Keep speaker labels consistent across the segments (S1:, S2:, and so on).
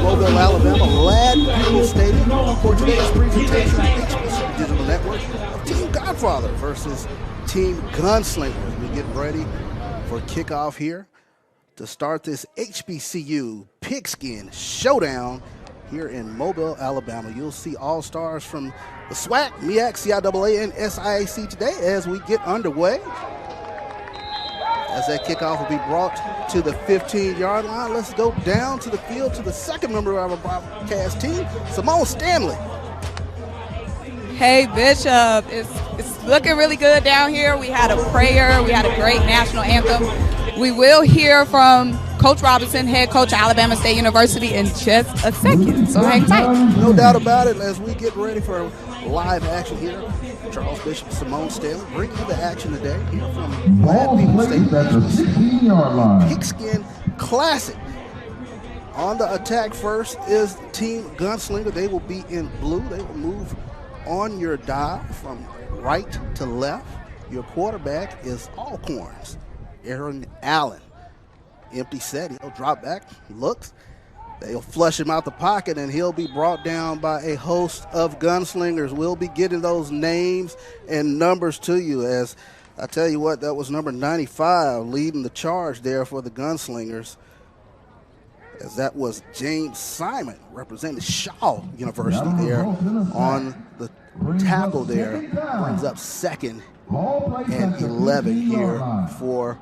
S1: Mobile, Alabama, Ladd Stadium for today's presentation of Hbcu Digital Network of Team Godfather versus Team Gunslinger. We get ready for kickoff here to start this Hbcu Pigskin Showdown here in Mobile, Alabama. You'll see all-stars from the Swac, Meac, Ciaa, and Siac today as we get underway. As that kickoff will be brought to the 15-yard line, let's go down to the field to the second member of our broadcast team, Simone Stanley.
S2: Hey, Bishop, it's looking really good down here. We had a prayer. We had a great national anthem. We will hear from Coach Robinson, head coach of Alabama State University, in just a second. So hang tight.
S1: No doubt about it. As we get ready for live action here, Charles Bishop, Simone Stanley, bring you the action today here from Ladd State Pigskin Classic. On the attack first is Team Gunslinger. They will be in blue. They will move on your dial from right to left. Your quarterback is Alcorn's Aaron Allen. Empty set, he'll drop back, looks. They'll flush him out the pocket, and he'll be brought down by a host of gunslingers. We'll be getting those names and numbers to you. As I tell you what, that was number 95 leading the charge there for the gunslingers. As that was James Simon representing Shaw University there on the tackle there. Brings up second and 11 here for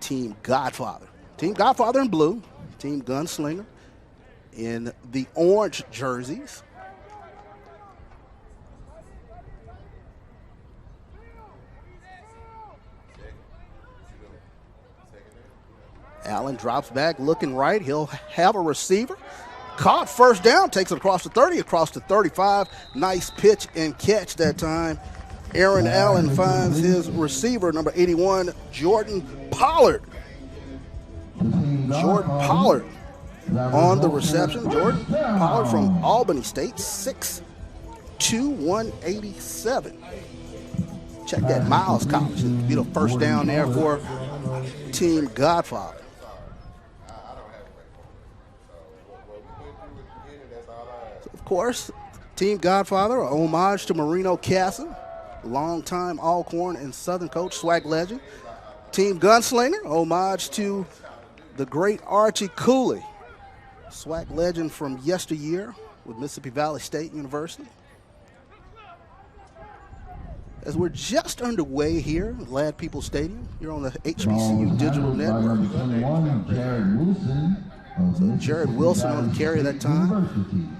S1: Team Godfather. Team Godfather in blue, Team Gunslinger in the orange jerseys. Allen drops back, looking right. He'll have a receiver. Caught, first down, takes it across the 30, across the 35. Nice pitch and catch that time. Aaron Allen finds his receiver, number 81, Jordan Pollard. Jordan Pollard on the reception. Jordan Pollard from Albany State, 6'2", 187. Check that, Miles College. It'll be the first down there for Team Godfather. So of course, Team Godfather, a homage to Marino Casson, longtime Alcorn and Southern coach, Swac legend. Team Gunslinger, homage to the great Archie Cooley, Swac legend from yesteryear with Mississippi Valley State University. As we're just underway here at Ladd People Stadium, here on the Hbcu Digital Network. So Jared Wilson on the carry that time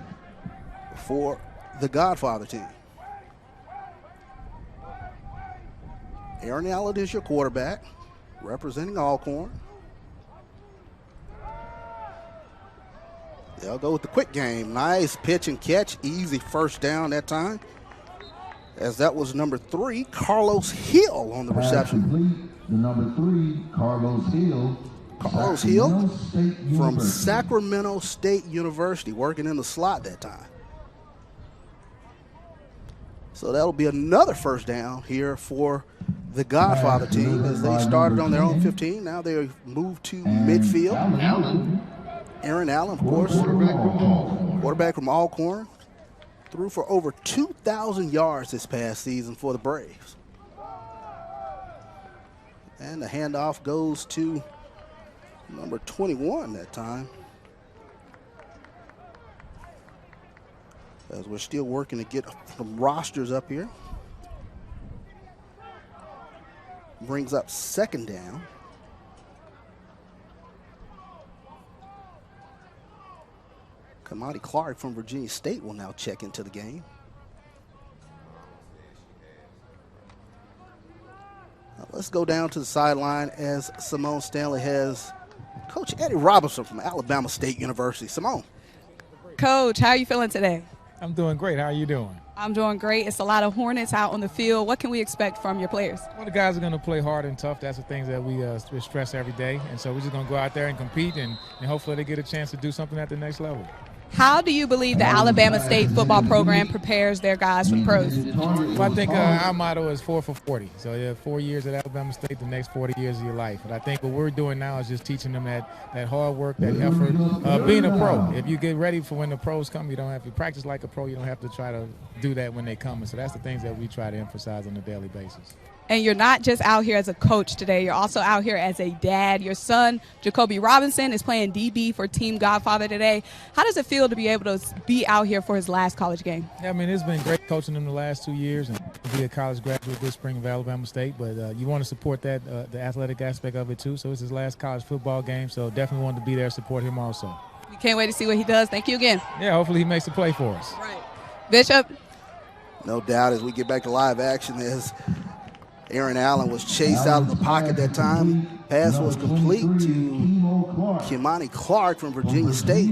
S1: for the Godfather team. Aaron Allen is your quarterback, representing Alcorn. They'll go with the quick game. Nice pitch and catch, easy first down that time. As that was number 3, Carlos Hill on the reception.
S3: The number 3, Carlos Hill.
S1: Carlos Hill from Sacramento State University, working in the slot that time. So that'll be another first down here for the Godfather team as they started on their own 15. Now they move to midfield. Aaron Allen, of course, quarterback from Alcorn, threw for over 2,000 yards this past season for the Braves. And the handoff goes to number 21 that time. As we're still working to get some rosters up here. Brings up second down. Kamani Clark from Virginia State will now check into the game. Now let's go down to the sideline as Simone Stanley has Coach Eddie Robinson from Alabama State University. Simone.
S2: Coach, how are you feeling today?
S4: I'm doing great. How are you doing?
S2: I'm doing great. It's a lot of Hornets out on the field. What can we expect from your players?
S4: Well, the guys are going to play hard and tough. That's the things that we stress every day. And so we're just going to go out there and compete, and hopefully they get a chance to do something at the next level.
S2: How do you believe the Alabama State football program prepares their guys for the pros?
S4: Well, I think our motto is 4 for 40. So you have 4 years at Alabama State, the next 40 years of your life. And I think what we're doing now is just teaching them that hard work, that effort, being a pro. If you get ready for when the pros come, you don't have to practice like a pro. You don't have to try to do that when they come. And so that's the things that we try to emphasize on a daily basis.
S2: And you're not just out here as a coach today. You're also out here as a dad. Your son, Jacoby Robinson, is playing DB for Team Godfather today. How does it feel to be able to be out here for his last college game?
S4: Yeah, I mean, it's been great coaching him the last 2 years and to be a college graduate this spring of Alabama State. But you want to support that, the athletic aspect of it, too. So it's his last college football game. So definitely wanted to be there, support him also.
S2: We can't wait to see what he does. Thank you again.
S4: Yeah, hopefully he makes a play for us.
S2: Right. Bishop?
S1: No doubt as we get back to live action, as Aaron Allen was chased out of the pocket that time. Pass was complete to Kimani Clark from Virginia State.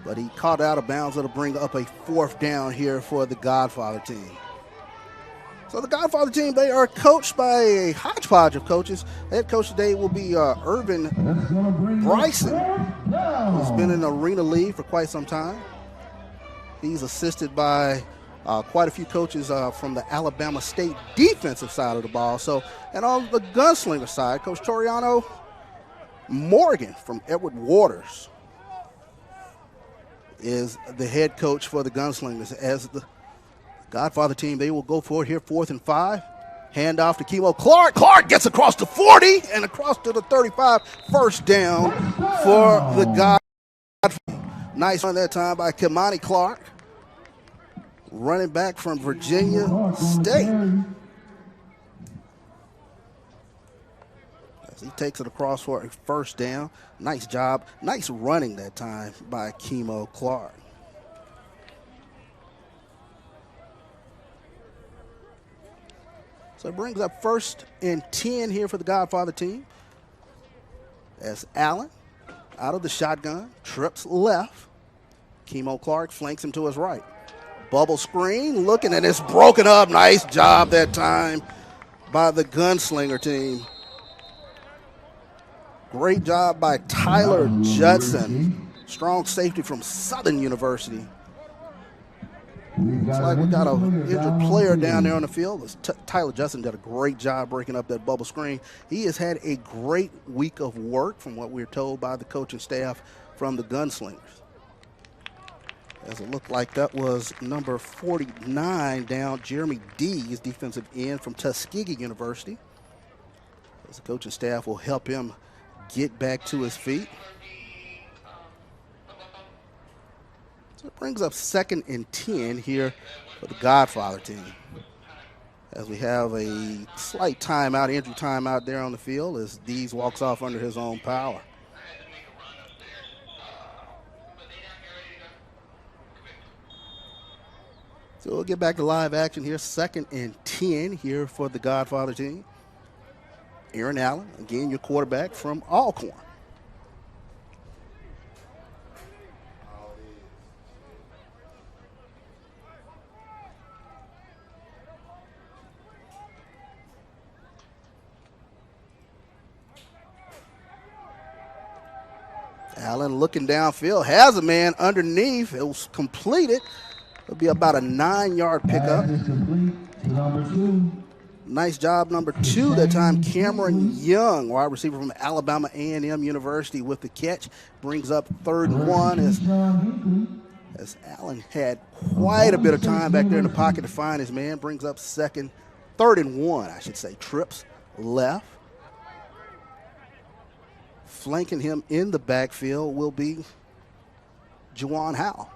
S1: But he caught out of bounds. It'll bring up a 4th down here for the Godfather team. So the Godfather team, they are coached by a hodgepodge of coaches. Head coach today will be Irvin Bryson, who's been in the Arena League for quite some time. He's assisted by quite a few coaches from the Alabama State defensive side of the ball. So, and on the gunslinger side, Coach Toriano Morgan from Edward Waters is the head coach for the gunslingers. As the Godfather team, they will go for it here, 4th and 5. Hand off to Kimo Clark. Clark gets across the 40 and across to the 35. First down for the Godfather. Nice run that time by Kimani Clark, running back from Virginia State. As he takes it across for a first down. Nice job. Nice running that time by Kimo Clark. So it brings up 1st and 10 here for the Godfather team. As Allen out of the shotgun, trips left. Kimo Clark flanks him to his right. Bubble screen, looking, and it's broken up. Nice job that time by the gunslinger team. Great job by Tyler Judson, strong safety from Southern University. Looks like we got an injured player down there on the field. Tyler Judson did a great job breaking up that bubble screen. He has had a great week of work from what we're told by the coaching staff from the gunslingers. As it looked like that was number 49 down, Jeremy Dees, defensive end from Tuskegee University. As the coaching staff will help him get back to his feet. So it brings up 2nd and 10 here for the Godfather team. As we have a slight timeout, injury timeout there on the field as Dees walks off under his own power. So we'll get back to live action here. 2nd and 10 here for the Godfather team. Aaron Allen, again, your quarterback from Alcorn. Allen looking downfield, has a man underneath. It was completed. It'll be about a 9-yard pickup. Nice job, number 2 that time, Cameron Young, wide receiver from Alabama A&M University with the catch. Brings up 3rd and 1 as Allen had quite a bit of time back there in the pocket to find his man. Brings up 3rd and 1, I should say. Trips left. Flanking him in the backfield will be Juwan Howell.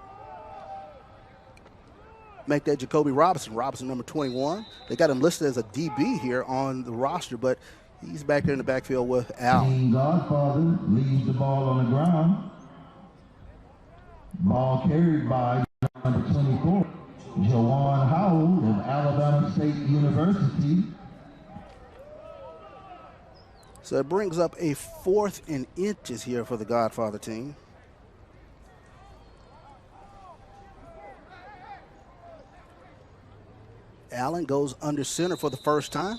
S1: Make that Jacoby Robinson. Robinson, number 21. They got him listed as a DB here on the roster, but he's back there in the backfield with Allen.
S3: Godfather leaves the ball on the ground. Ball carried by number 24, Juwan Howell of Alabama State University.
S1: So it brings up a 4th and inches here for the Godfather team. Allen goes under center for the first time.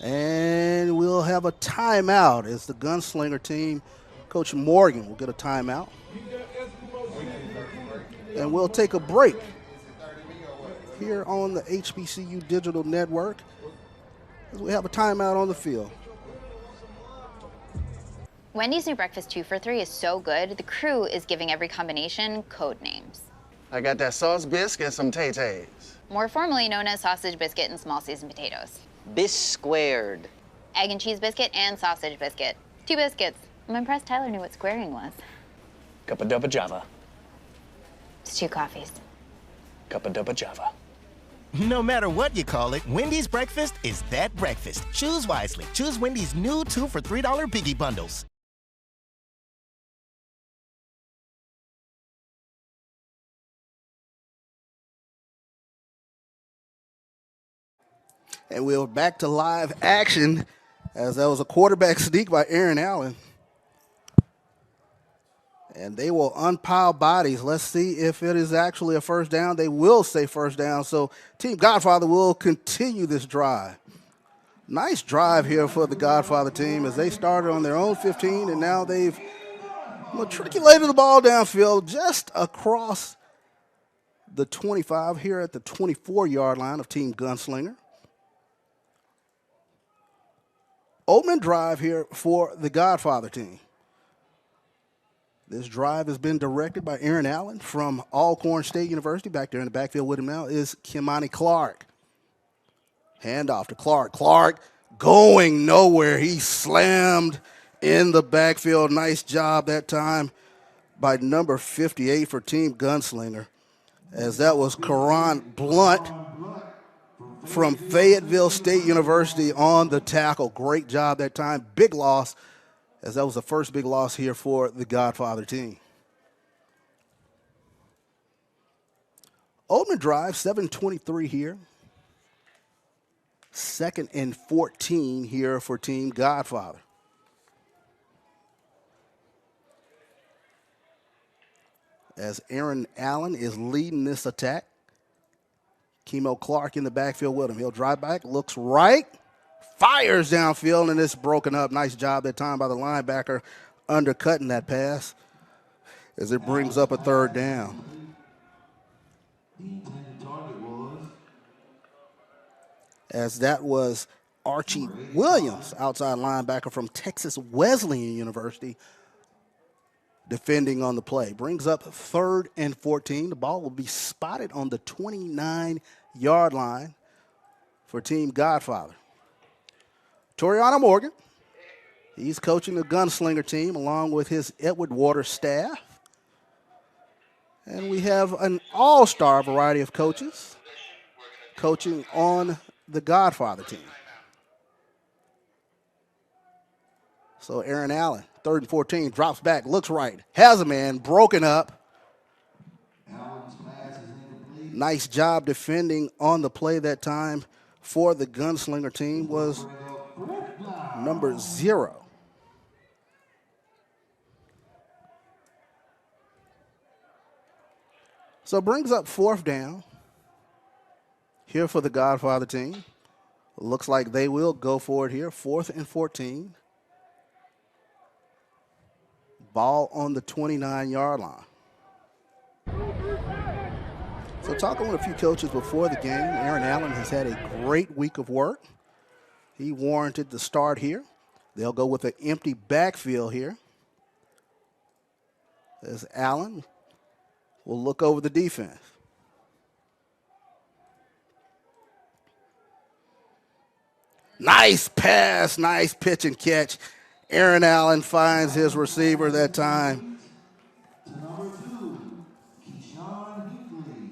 S1: And we'll have a timeout as the gunslinger team, Coach Morgan, will get a timeout. And we'll take a break here on the HBCU Digital Network as we have a timeout on the field.
S5: Wendy's new breakfast 2 for $3 is so good, the crew is giving every combination code names.
S6: I got that sauce biscuit and some tay-tays.
S5: More formally known as sausage biscuit and small seasoned potatoes.
S7: Bis squared.
S5: Egg and cheese biscuit and sausage biscuit. 2 biscuits. I'm impressed Tyler knew what squaring was.
S6: Cuppa duppa java.
S5: It's 2 coffees.
S6: Cuppa duppa java.
S8: No matter what you call it, Wendy's breakfast is that breakfast. Choose wisely. Choose Wendy's new 2 for $3 Biggie Bundles.
S1: And we're back to live action as that was a quarterback sneak by Aaron Allen. And they will unpile bodies. Let's see if it is actually a first down. They will say first down. So Team Godfather will continue this drive. Nice drive here for the Godfather team as they started on their own 15, and now they've matriculated the ball downfield just across the 25 here at the 24-yard line of Team Gunslinger. Open drive here for the Godfather team. This drive has been directed by Aaron Allen from Alcorn State University. Back there in the backfield with him now is Kimani Clark. Handoff to Clark. Clark going nowhere. He slammed in the backfield. Nice job that time by number 58 for Team Gunslinger, as that was Karan Blunt from Fayetteville State University on the tackle. Great job that time. Big loss, as that was the first big loss here for the Godfather team. Open drive, 7:23 here. 2nd and 14 here for Team Godfather. As Aaron Allen is leading this attack. Kemo Clark in the backfield with him. He'll drive back, looks right, fires downfield, and it's broken up. Nice job that time by the linebacker undercutting that pass as it brings up a third down. As that was Archie Williams, outside linebacker from Texas Wesleyan University, defending on the play. Brings up 3rd and 14. The ball will be spotted on the 29-yard line for Team Godfather. Toriano Morgan, he's coaching the Gunslinger team along with his Edward Waters staff. And we have an all-star variety of coaches coaching on the Godfather team. So Aaron Allen, 3rd and 14, drops back, looks right, has a man, broken up. Nice job defending on the play that time for the Gunslinger team was number 0. So it brings up 4th down here for the Godfather team. Looks like they will go for it here, 4th and 14. Ball on the 29-yard line. So talking with a few coaches before the game, Aaron Allen has had a great week of work. He warranted the start here. They'll go with an empty backfield here, as Allen will look over the defense. Nice pass, nice pitch and catch. Aaron Allen finds his receiver that time.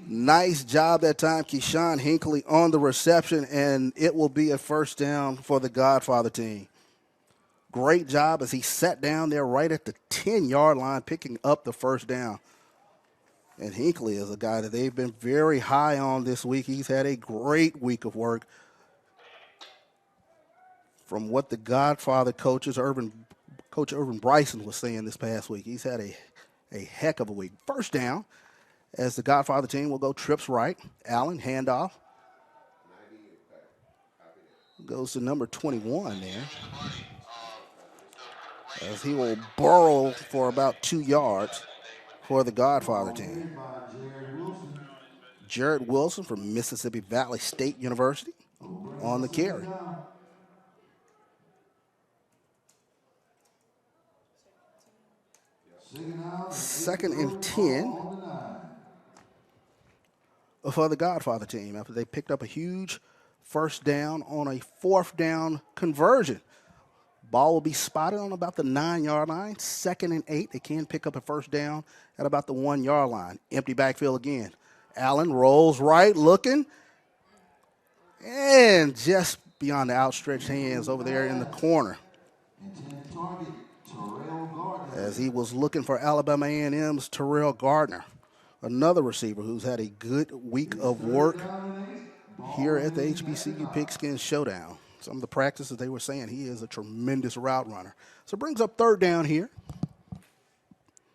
S1: Nice job that time, Keyshawn Hinckley on the reception, and it will be a first down for the Godfather team. Great job as he sat down there right at the 10-yard line, picking up the first down. And Hinckley is a guy that they've been very high on this week. He's had a great week of work. From what the Godfather coaches, Coach Irvin Bryson was saying this past week, he's had a heck of a week. First down, as the Godfather team will go trips right. Allen, handoff. Goes to number 21 there, as he will burrow for about 2 yards. for the Godfather team. Jared Wilson from Mississippi Valley State University on the carry. Second and 10 for the Godfather team after they picked up a huge first down on a fourth down conversion. Ball will be spotted on about the 9-yard line. 2nd and 8. They can pick up a first down at about the 1-yard line. Empty backfield again. Allen rolls right, looking, and just beyond the outstretched hands over there in the corner. As he was looking for Alabama A&M's Terrell Gardner, another receiver who's had a good week of work here at the HBCU Pigskin Showdown. Some of the practices they were saying he is a tremendous route runner. So it brings up 3rd down here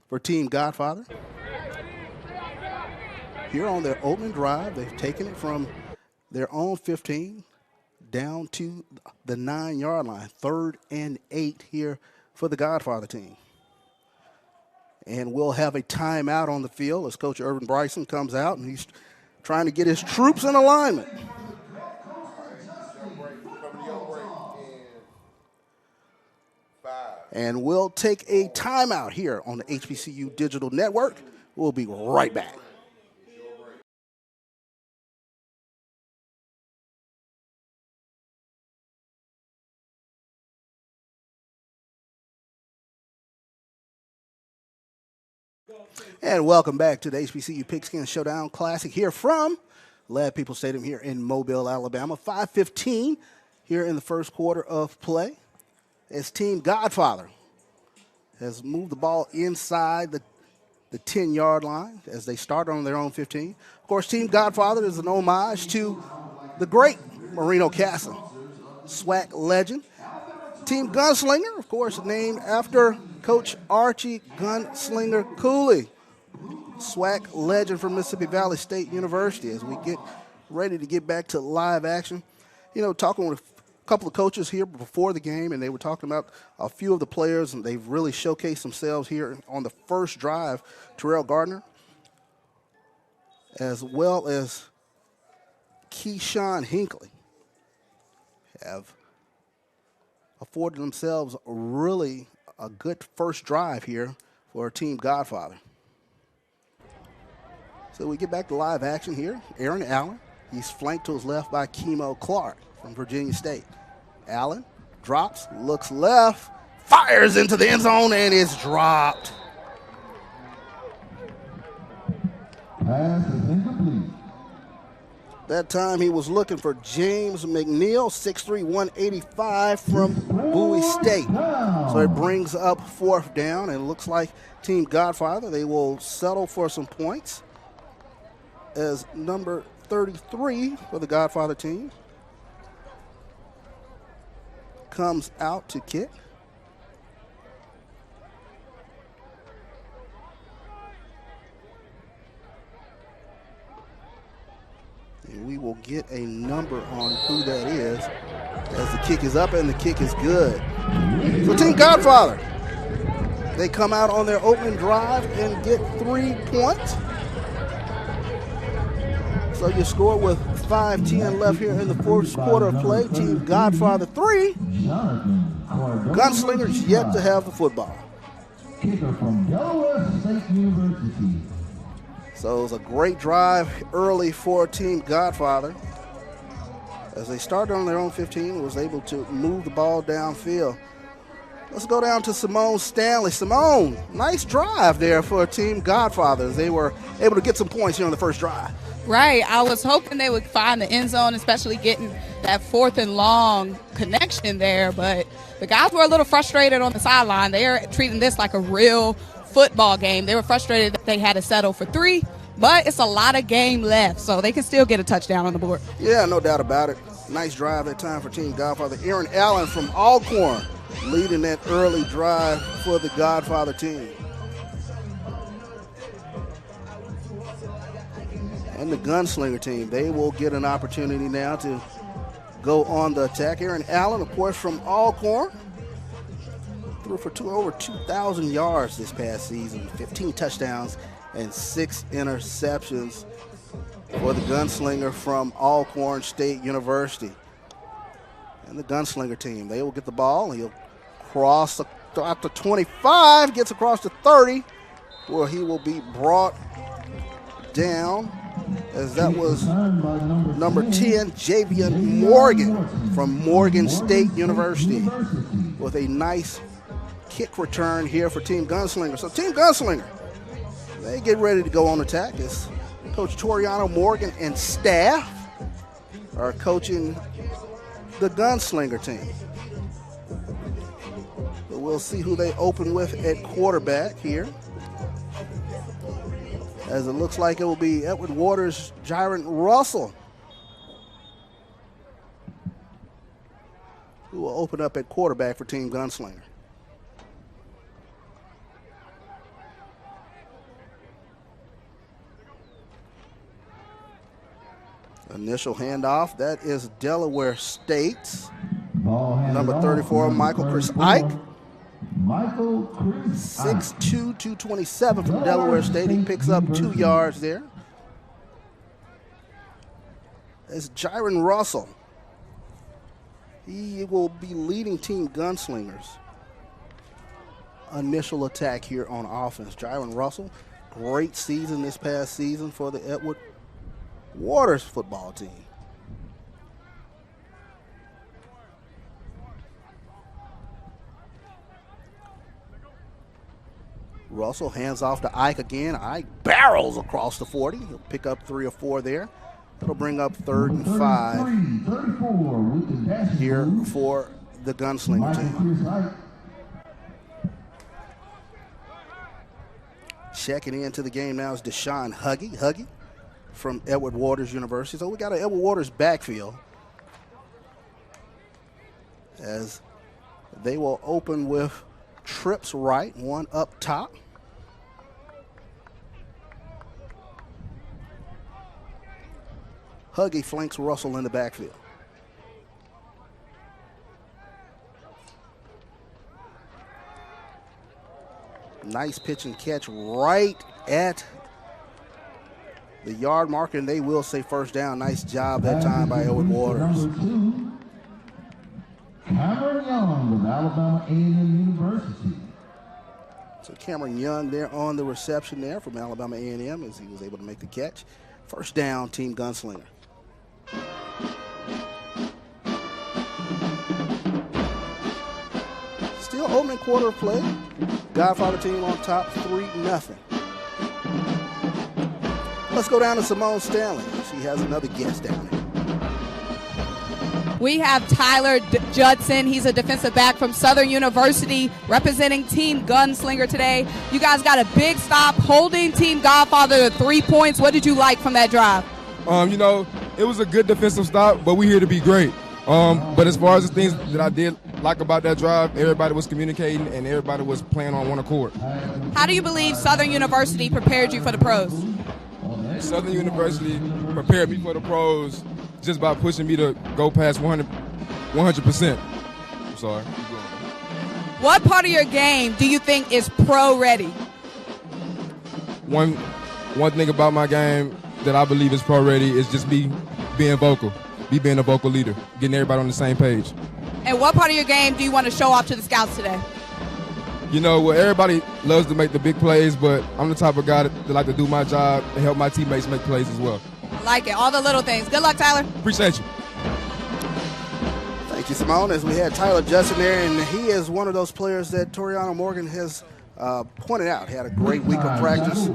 S1: for Team Godfather. Here on their opening drive, they've taken it from their own 15 down to the 9-yard line. 3rd and 8 here for the Godfather team. And we'll have a timeout on the field as Coach Irvin Bryson comes out, and he's trying to get his troops in alignment. And we'll take a timeout here on the HBCU Digital Network. We'll be right back. And welcome back to the HBCU Pigskin Showdown Classic here from Lad People Stadium here in Mobile, Alabama. 5:15 here in the first quarter of play as Team Godfather has moved the ball inside the 10-yard line as they start on their own 15. Of course, Team Godfather is an homage to the great Marino Casson, Swac legend. Team Gunslinger, of course, named after Coach Archie Gunslinger Cooley, Swac legend from Mississippi Valley State University. As we get ready to get back to live action, you know, talking with a couple of coaches here before the game, and they were talking about a few of the players, and they've really showcased themselves here on the first drive. Terrell Gardner, as well as Keyshawn Hinckley, have afforded themselves really a good first drive here for Team Godfather. So we get back to live action here. Aaron Allen, he's flanked to his left by Kemo Clark from Virginia State. Allen drops, looks left, fires into the end zone, and is dropped.
S3: Pass is incomplete.
S1: That time he was looking for James McNeil, 6'3", 185 from Bowie State. So it brings up 4th down, and it looks like Team Godfather, they will settle for some points as number 33 for the Godfather team comes out to kick. And we will get a number on who that is as the kick is up and the kick is good. So Team Godfather, they come out on their opening drive and get 3 points. So you score with 5:10 left here in the first quarter of play. Team Godfather 3. Gunslingers yet to have the football.
S3: Kicker from Delaware State University.
S1: So it was a great drive early for Team Godfather. As they started on their own 15, was able to move the ball downfield. Let's go down to Simone Stanley. Simone, nice drive there for Team Godfather. They were able to get some points here on the first drive.
S2: Right. I was hoping they would find the end zone, especially getting that 4th and long connection there. But the guys were a little frustrated on the sideline. They're treating this like a real football game. They were frustrated that they had to settle for 3, but it's a lot of game left, so they can still get a touchdown on the board.
S1: Yeah, no doubt about it. Nice drive that time for Team Godfather. Aaron Allen from Alcorn leading that early drive for the Godfather team. And the Gunslinger team, they will get an opportunity now to go on the attack. Aaron Allen, of course, from Alcorn. threw for over 2,000 yards this past season, 15 touchdowns and 6 interceptions for the gunslinger from Alcorn State University. And the gunslinger team, they will get the ball. He'll cross out to 25, gets across to 30, where he will be brought down, as that was number 10, Javian Morgan from Morgan State University, with a nice kick return here for Team Gunslinger. So Team Gunslinger, they get ready to go on attack as Coach Toriano Morgan and staff are coaching the Gunslinger team. So we'll see who they open with at quarterback here, as it looks like it will be Edward Waters, Jaron Russell, who will open up at quarterback for Team Gunslinger. Initial handoff, that is Delaware State's number 34, Michael Chris Ike. 6'2", 227 from Delaware State. He picks up 2 yards there. It's Jaron Russell. He will be leading Team Gunslingers' initial attack here on offense. Jaron Russell, great season this past season for the Edward Waters football team. Russell hands off to Ike again. Ike barrels across the 40. He'll pick up 3 or 4 there. That'll bring up 3rd and 5 here for the Gunslinger team. Checking into the game now is Deshaun Huggy from Edward Waters University. So we got an Edward Waters backfield, as they will open with trips right, one up top. Huggy flanks Russell in the backfield. Nice pitch and catch right at the yard marker, and they will say first down. Nice job that time by Edward Waters.
S3: Cameron Young of Alabama A&M University.
S1: So Cameron Young there on the reception there from Alabama A&M, as he was able to make the catch. First down, Team Gunslinger. Still opening quarter of play. Godfather team on top, 3-0. Let's go down to Simone Stanley. She has another guest down there.
S2: We have Tyler Judson. He's a defensive back from Southern University, representing Team Gunslinger today. You guys got a big stop, holding Team Godfather to 3 points. What did you like from that drive?
S9: You know, it was a good defensive stop, but we're here to be great. But as far as the things that I did like about that drive, everybody was communicating and everybody was playing on one accord.
S2: How do you believe Southern University prepared you for the pros?
S9: Southern University prepared me for the pros just by pushing me to go past 100%. I'm sorry.
S2: What part of your game do you think is pro ready?
S9: One thing about my game that I believe is pro ready is just me being vocal, being a vocal leader, getting everybody on the same page.
S2: And what part of your game do you want to show off to the scouts today?
S9: You know, well, everybody loves to make the big plays, but I'm the type of guy that like to do my job and help my teammates make plays as well.
S2: I like it, all the little things. Good luck, Tyler.
S9: Appreciate you.
S1: Thank you, Simone. As we had Tyler Judson there, and he is one of those players that Toriano Morgan has pointed out. Had a great week of practice,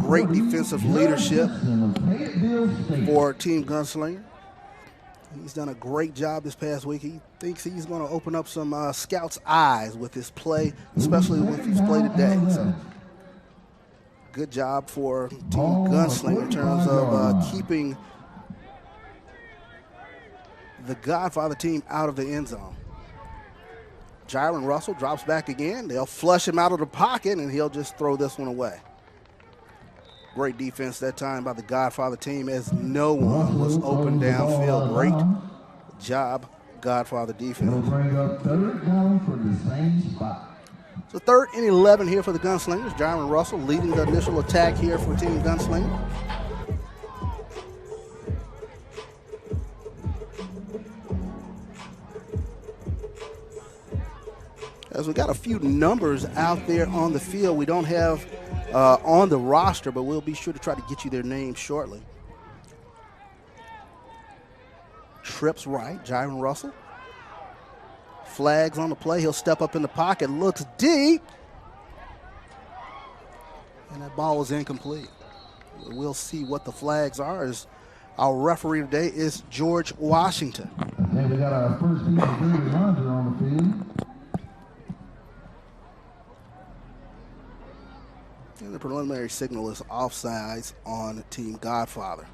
S1: great defensive leadership for Team Gunslinger. He's done a great job this past week. He thinks he's going to open up some scouts' eyes with his play, especially with his play today. So, good job for Team Gunslinger in terms of keeping the Godfather team out of the end zone. Jaron Russell drops back again. They'll flush him out of the pocket, and he'll just throw this one away. Great defense that time by the Godfather team, as no one was open downfield. Great job, Godfather defense.
S3: It'll bring up 3rd down for the same spot.
S1: So 3rd and 11 here for the Gunslingers. Jaron Russell leading the initial attack here for Team Gunslinger. As we got a few numbers out there on the field we don't have on the roster, but we'll be sure to try to get you their names shortly. Trips right, Jaron Russell. Flags on the play. He'll step up in the pocket, looks deep. And that ball is incomplete. We'll see what the flags are. As our referee today is George Washington.
S3: Okay, we got our first piece of dirty laundry on the field.
S1: And the preliminary signal is offsides on Team Godfather.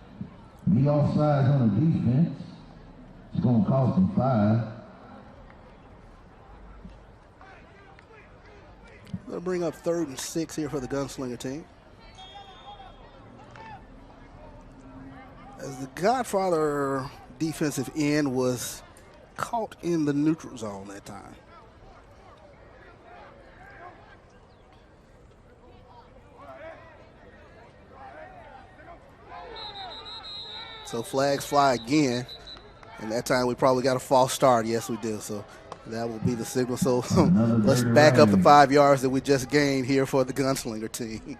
S3: The offsides on the defense. It's going to cost them 5.
S1: They'll bring up 3rd and 6 here for the Gunslinger team. As the Godfather defensive end was caught in the neutral zone that time. So flags fly again, and that time we probably got a false start. Yes, we do. So that will be the signal. So let's back up the 5 yards that we just gained here for the Gunslinger team.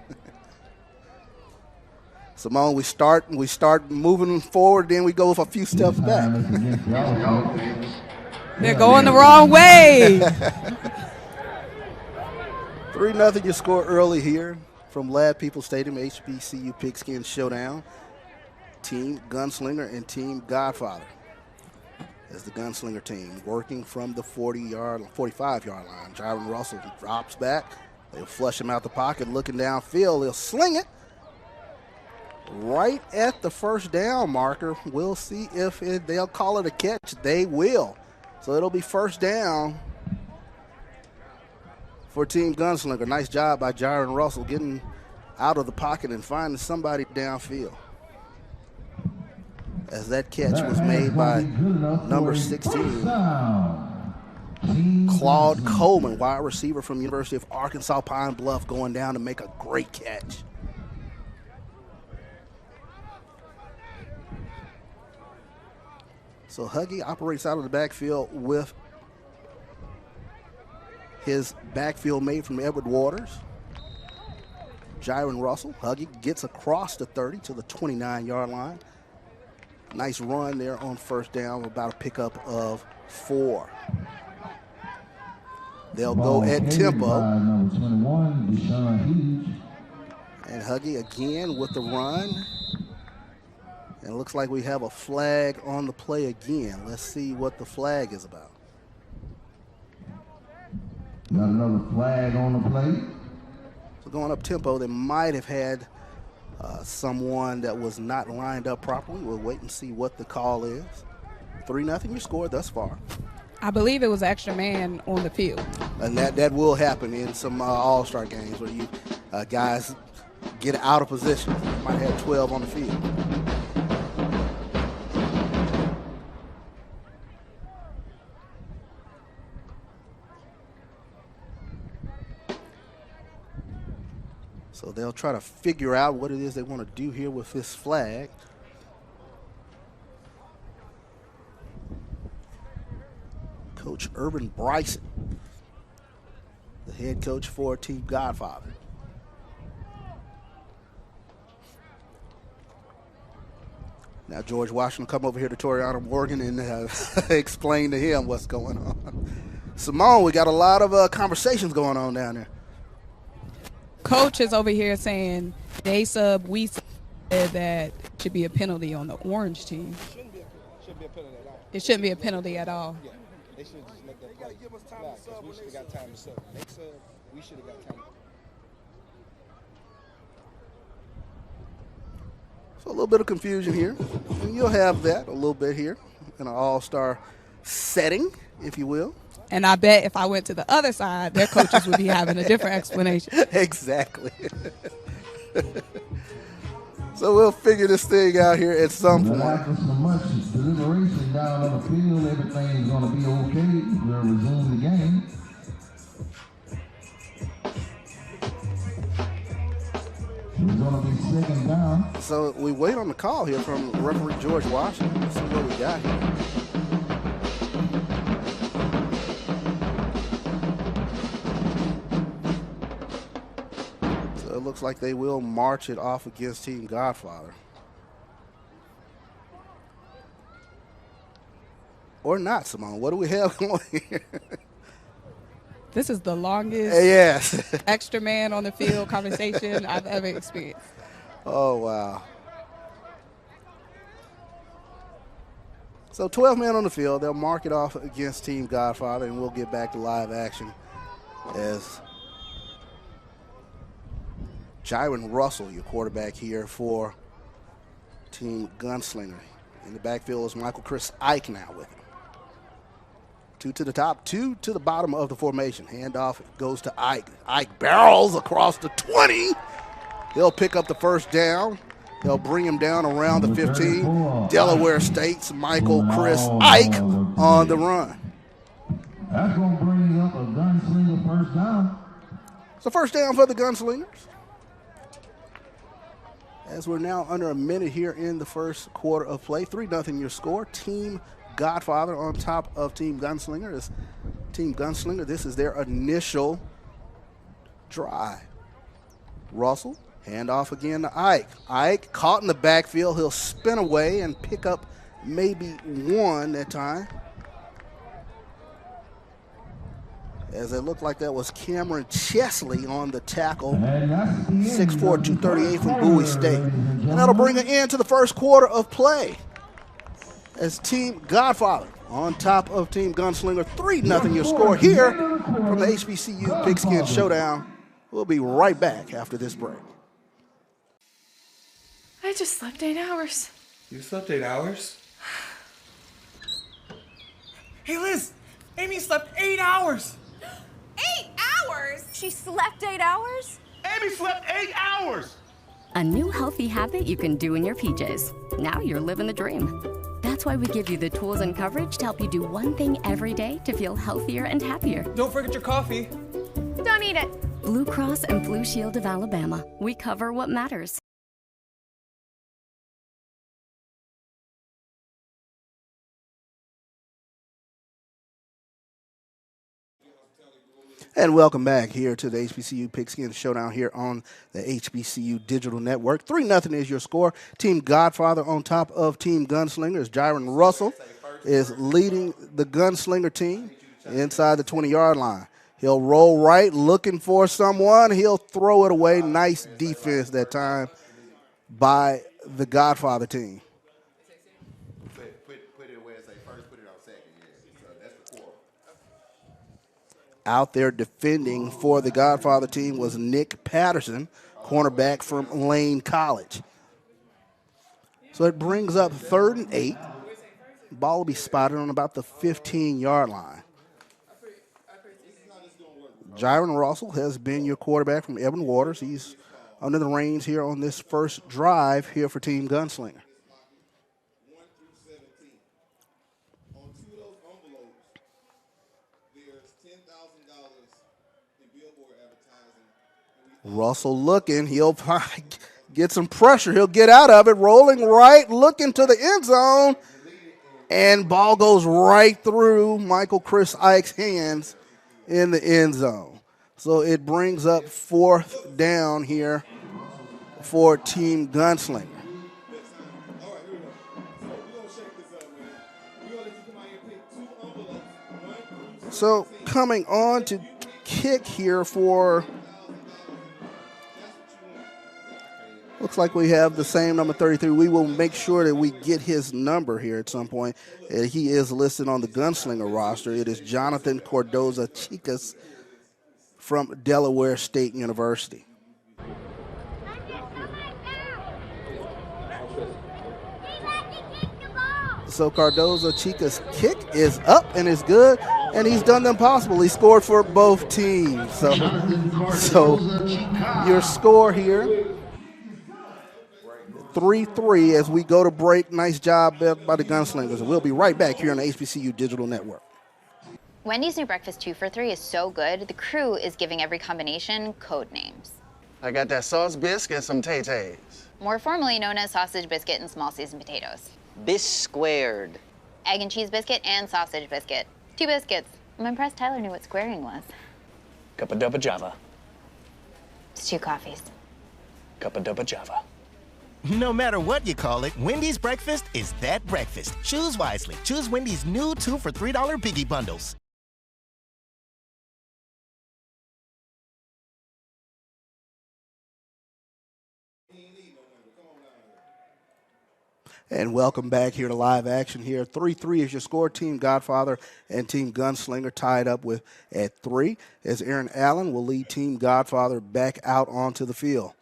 S1: Simone, we start moving forward, then we go a few steps back.
S2: They're going the wrong way.
S1: 3-0 you score early here from Lad People Stadium, HBCU Pigskin Showdown. Team Gunslinger and Team Godfather. As the Gunslinger team working from the 45-yard line. Jaron Russell drops back. They'll flush him out the pocket, looking downfield. They'll sling it right at the first down marker. We'll see if they'll call it a catch. They will. So it'll be first down for Team Gunslinger. Nice job by Jaron Russell getting out of the pocket and finding somebody downfield. As that catch was made by number 16, Claude Coleman, wide receiver from University of Arkansas Pine Bluff, going down to make a great catch. So Huggy operates out of the backfield with his backfield mate from Edward Waters. Jaron Russell, Huggy gets across the 30 to the 29-yard line. Nice run there on first down, about a pickup of 4. They'll go at tempo.
S3: Number 21,
S1: and Huggy again with the run. And it looks like we have a flag on the play again. Let's see what the flag is about.
S3: Got another flag on the play.
S1: So going up tempo, they might have had someone that was not lined up properly. We'll wait and see what the call is. 3-0 you scored thus far.
S2: I believe it was an extra man on the field.
S1: And that will happen in some all-star games where you guys get out of position. Might have 12 on the field. So they'll try to figure out what it is they want to do here with this flag. Coach Urban Bryson, the head coach for Team Godfather. Now George Washington come over here to Toriano Morgan and explain to him what's going on. Simone, we got a lot of conversations going on down there.
S2: Coach is over here saying they sub, we sub, that it should be a penalty on the orange team.
S10: Shouldn't be a penalty at all.
S2: It shouldn't be a penalty at all.
S10: Yeah, they should just make that play. Give us time to sub. We should have got time to sub. They sub, we should have got time.
S1: So a little bit of confusion here. And you'll have that a little bit here in an all-star setting, if you will.
S2: And I bet if I went to the other side, their coaches would be having a different explanation.
S1: Exactly. So we'll figure this thing out here at some point.
S3: After so much deliberation down on the field, everything's going to be okay. We'll resume the game. going to be second down.
S1: So we wait on the call here from referee George Washington. Let's see what we got here. So it looks like they will march it off against Team Godfather. Or not, Simone. What do we have going here?
S2: This is the longest
S1: Yes.
S2: extra man on the field conversation I've ever experienced.
S1: Oh, wow. So 12 men on the field. They'll mark it off against Team Godfather, and we'll get back to live action as Jaron Russell, your quarterback here for Team Gunslinger. In the backfield is Michael Chris Ike now with him. 2 to the top, 2 to the bottom of the formation. Handoff goes to Ike. Ike barrels across the 20. He'll pick up the first down. They'll bring him down around the 15. Delaware State's Michael Chris Ike on the run.
S3: That's going to bring up a Gunslinger first down.
S1: So first down for the Gunslingers. As we're now under a minute here in the first quarter of play. 3-0 your score. Team Godfather on top of Team Gunslinger. This is their initial drive. Russell, handoff again to Ike. Ike caught in the backfield. He'll spin away and pick up maybe one that time. As it looked like that was Cameron Chesley on the tackle. 6'4", 238 from Bowie State. And that'll bring an end to the first quarter of play. As Team Godfather on top of Team Gunslinger. 3-0 your score here from the Hbcu Pigskin Showdown. We'll be right back after this break.
S11: I just slept 8 hours.
S12: You slept 8 hours? Hey, Liz! Amy slept 8 hours!
S11: 8 hours? She slept 8 hours?
S12: Amy slept 8 hours!
S13: A new healthy habit you can do in your PJs. Now you're living the dream. That's why we give you the tools and coverage to help you do one thing every day to feel healthier and happier.
S12: Don't forget your coffee.
S11: Don't eat it.
S13: Blue Cross and Blue Shield of Alabama. We cover what matters.
S1: And welcome back here to the HBCU Pigskin Showdown here on the HBCU Digital Network. 3-0 is your score. Team Godfather on top of Team Gunslinger. As Jaron Russell is leading the Gunslinger team inside the 20-yard line. He'll roll right, looking for someone. He'll throw it away. Nice defense that time by the Godfather team. Out there defending for the Godfather team was Nick Patterson, cornerback from Lane College. So it brings up 3rd and 8. Ball will be spotted on about the 15-yard line. Jaron Russell has been your quarterback from Evan Waters. He's under the reins here on this first drive here for Team Gunslinger. Russell looking, he'll get some pressure, he'll get out of it, rolling right, looking to the end zone, and ball goes right through Michael Chris Ike's hands in the end zone. So it brings up 4th down here for Team Gunslinger. So coming on to kick here for, looks like we have the same number 33. We will make sure that we get his number here at some point. He is listed on the Gunslinger roster. It is Jonathan Cardoza-Chicas from Delaware State University. So Cardoza-Chicas' kick is up and is good, and he's done the impossible. He scored for both teams. So your score here, 3-3 as we go to break. Nice job by the Gunslingers. We'll be right back here on the HBCU Digital Network.
S5: Wendy's new breakfast 2 for $3 is so good, the crew is giving every combination code names.
S6: I got that sauce bisque and some tay-tays.
S5: More formally known as sausage biscuit and small seasoned potatoes.
S7: Bis squared.
S5: Egg and cheese biscuit and sausage biscuit. 2 biscuits. I'm impressed Tyler knew what squaring was.
S6: Cuppa duppa java.
S5: It's 2 coffees.
S6: Cuppa duppa java.
S8: No matter what you call it, Wendy's breakfast is that breakfast. Choose wisely. Choose Wendy's new 2 for $3 Biggie Bundles.
S1: And welcome back here to live action here. 3-3 is your score. Team Godfather and Team Gunslinger tied up with at 3 as Aaron Allen will lead Team Godfather back out onto the field.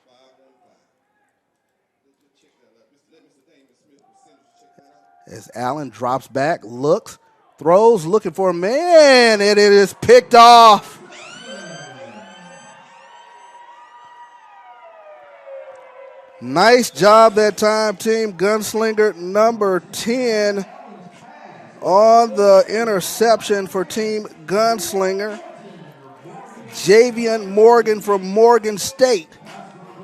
S1: As Allen drops back, looks, throws, looking for a man, and it is picked off. Nice job that time, Team Gunslinger. Number 10 on the interception for Team Gunslinger. Javian Morgan from Morgan State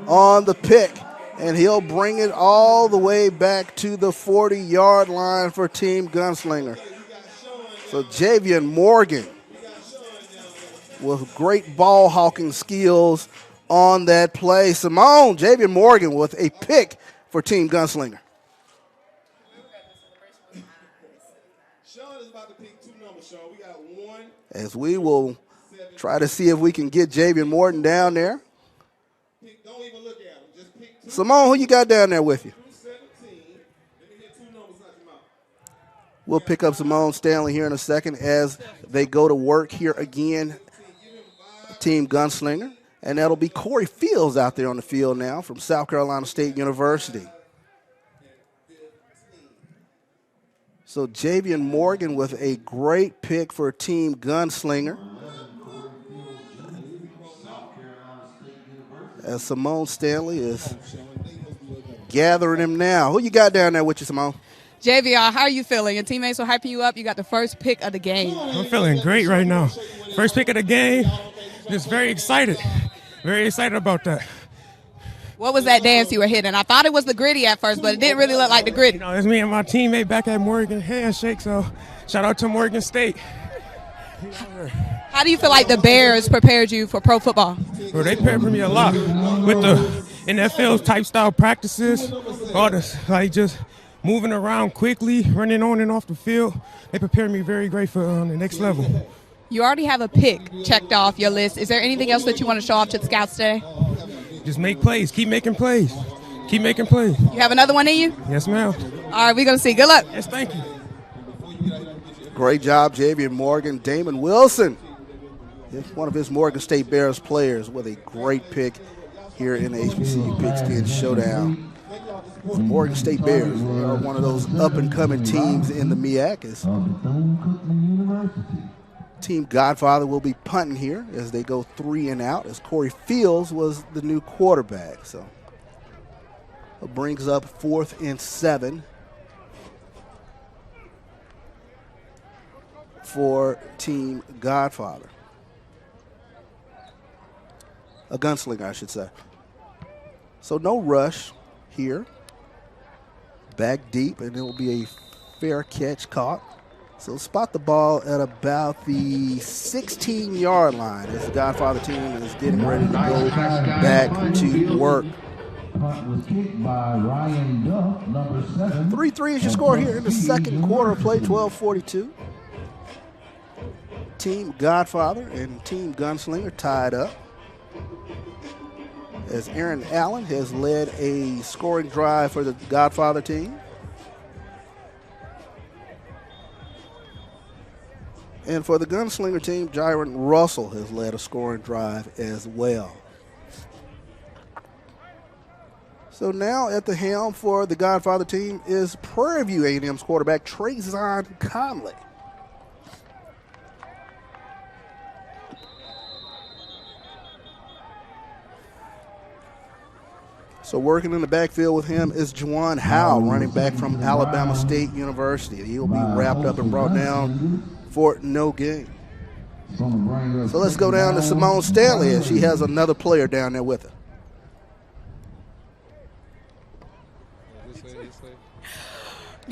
S1: on the pick, and he'll bring it all the way back to the 40-yard line for Team Gunslinger. So Javian Morgan with great ball hawking skills on that play. Javian Morgan with a pick for Team Gunslinger. As we will try to see if we can get Javian Morgan down there. Simone, who you got down there with you? We'll pick up Simone Stanley here in a second as they go to work here again, Team Gunslinger. And that'll be Corey Fields out there on the field now from South Carolina State University. So Javian Morgan with a great pick for Team Gunslinger. As Simone Stanley is gathering him now. Who you got down there with you, Simone?
S2: JVR, how are you feeling? Your teammates are hyping you up. You got the first pick of the game.
S14: I'm feeling great right now. First pick of the game. Just very excited. Very excited about that.
S2: What was that dance you were hitting? I thought it was the gritty at first, but it didn't really look like the gritty.
S14: You know, it's me and my teammate back at Morgan Handshake, so shout out to Morgan State.
S2: How do you feel like the Bears prepared you for pro football?
S14: Well, they prepared me a lot with the NFL type style practices, all this, like just moving around quickly, running on and off the field. They prepared me very great for the next level.
S2: You already have a pick checked off your list. Is there anything else that you want to show off to the scouts today?
S14: Just make plays. Keep making plays. Keep making plays.
S2: You have another one in you?
S14: Yes, ma'am.
S2: All right, we're going to see. Good luck.
S14: Yes, thank you.
S1: Great job, Javian Morgan. Damon Wilson, one of his Morgan State Bears players, with a great pick here in the Hbcu Pigskin Showdown. The Morgan State Bears are one of those up-and-coming teams in the Meac. Team Godfather will be punting here as they go 3 and out, as Corey Fields was the new quarterback. So it brings up 4th and 7 for Team Godfather. A gunslinger, I should say. So no rush here. Back deep, and it will be a fair catch caught. So spot the ball at about the 16-yard line as the Godfather team is getting ready to go back to work. 3-3 is your score here in the second quarter of play, 12:42. Team Godfather and Team Gunslinger tied up, as Aaron Allen has led a scoring drive for the Godfather team. And for the Gunslinger team, Jaron Russell has led a scoring drive as well. So now at the helm for the Godfather team is Prairie View A&M's quarterback, Trayzon Conley. So working in the backfield with him is Juwan Howe, running back from Alabama State University. He'll be wrapped up and brought down for no gain. So let's go down to Simone Stanley, as she has another player down there with her.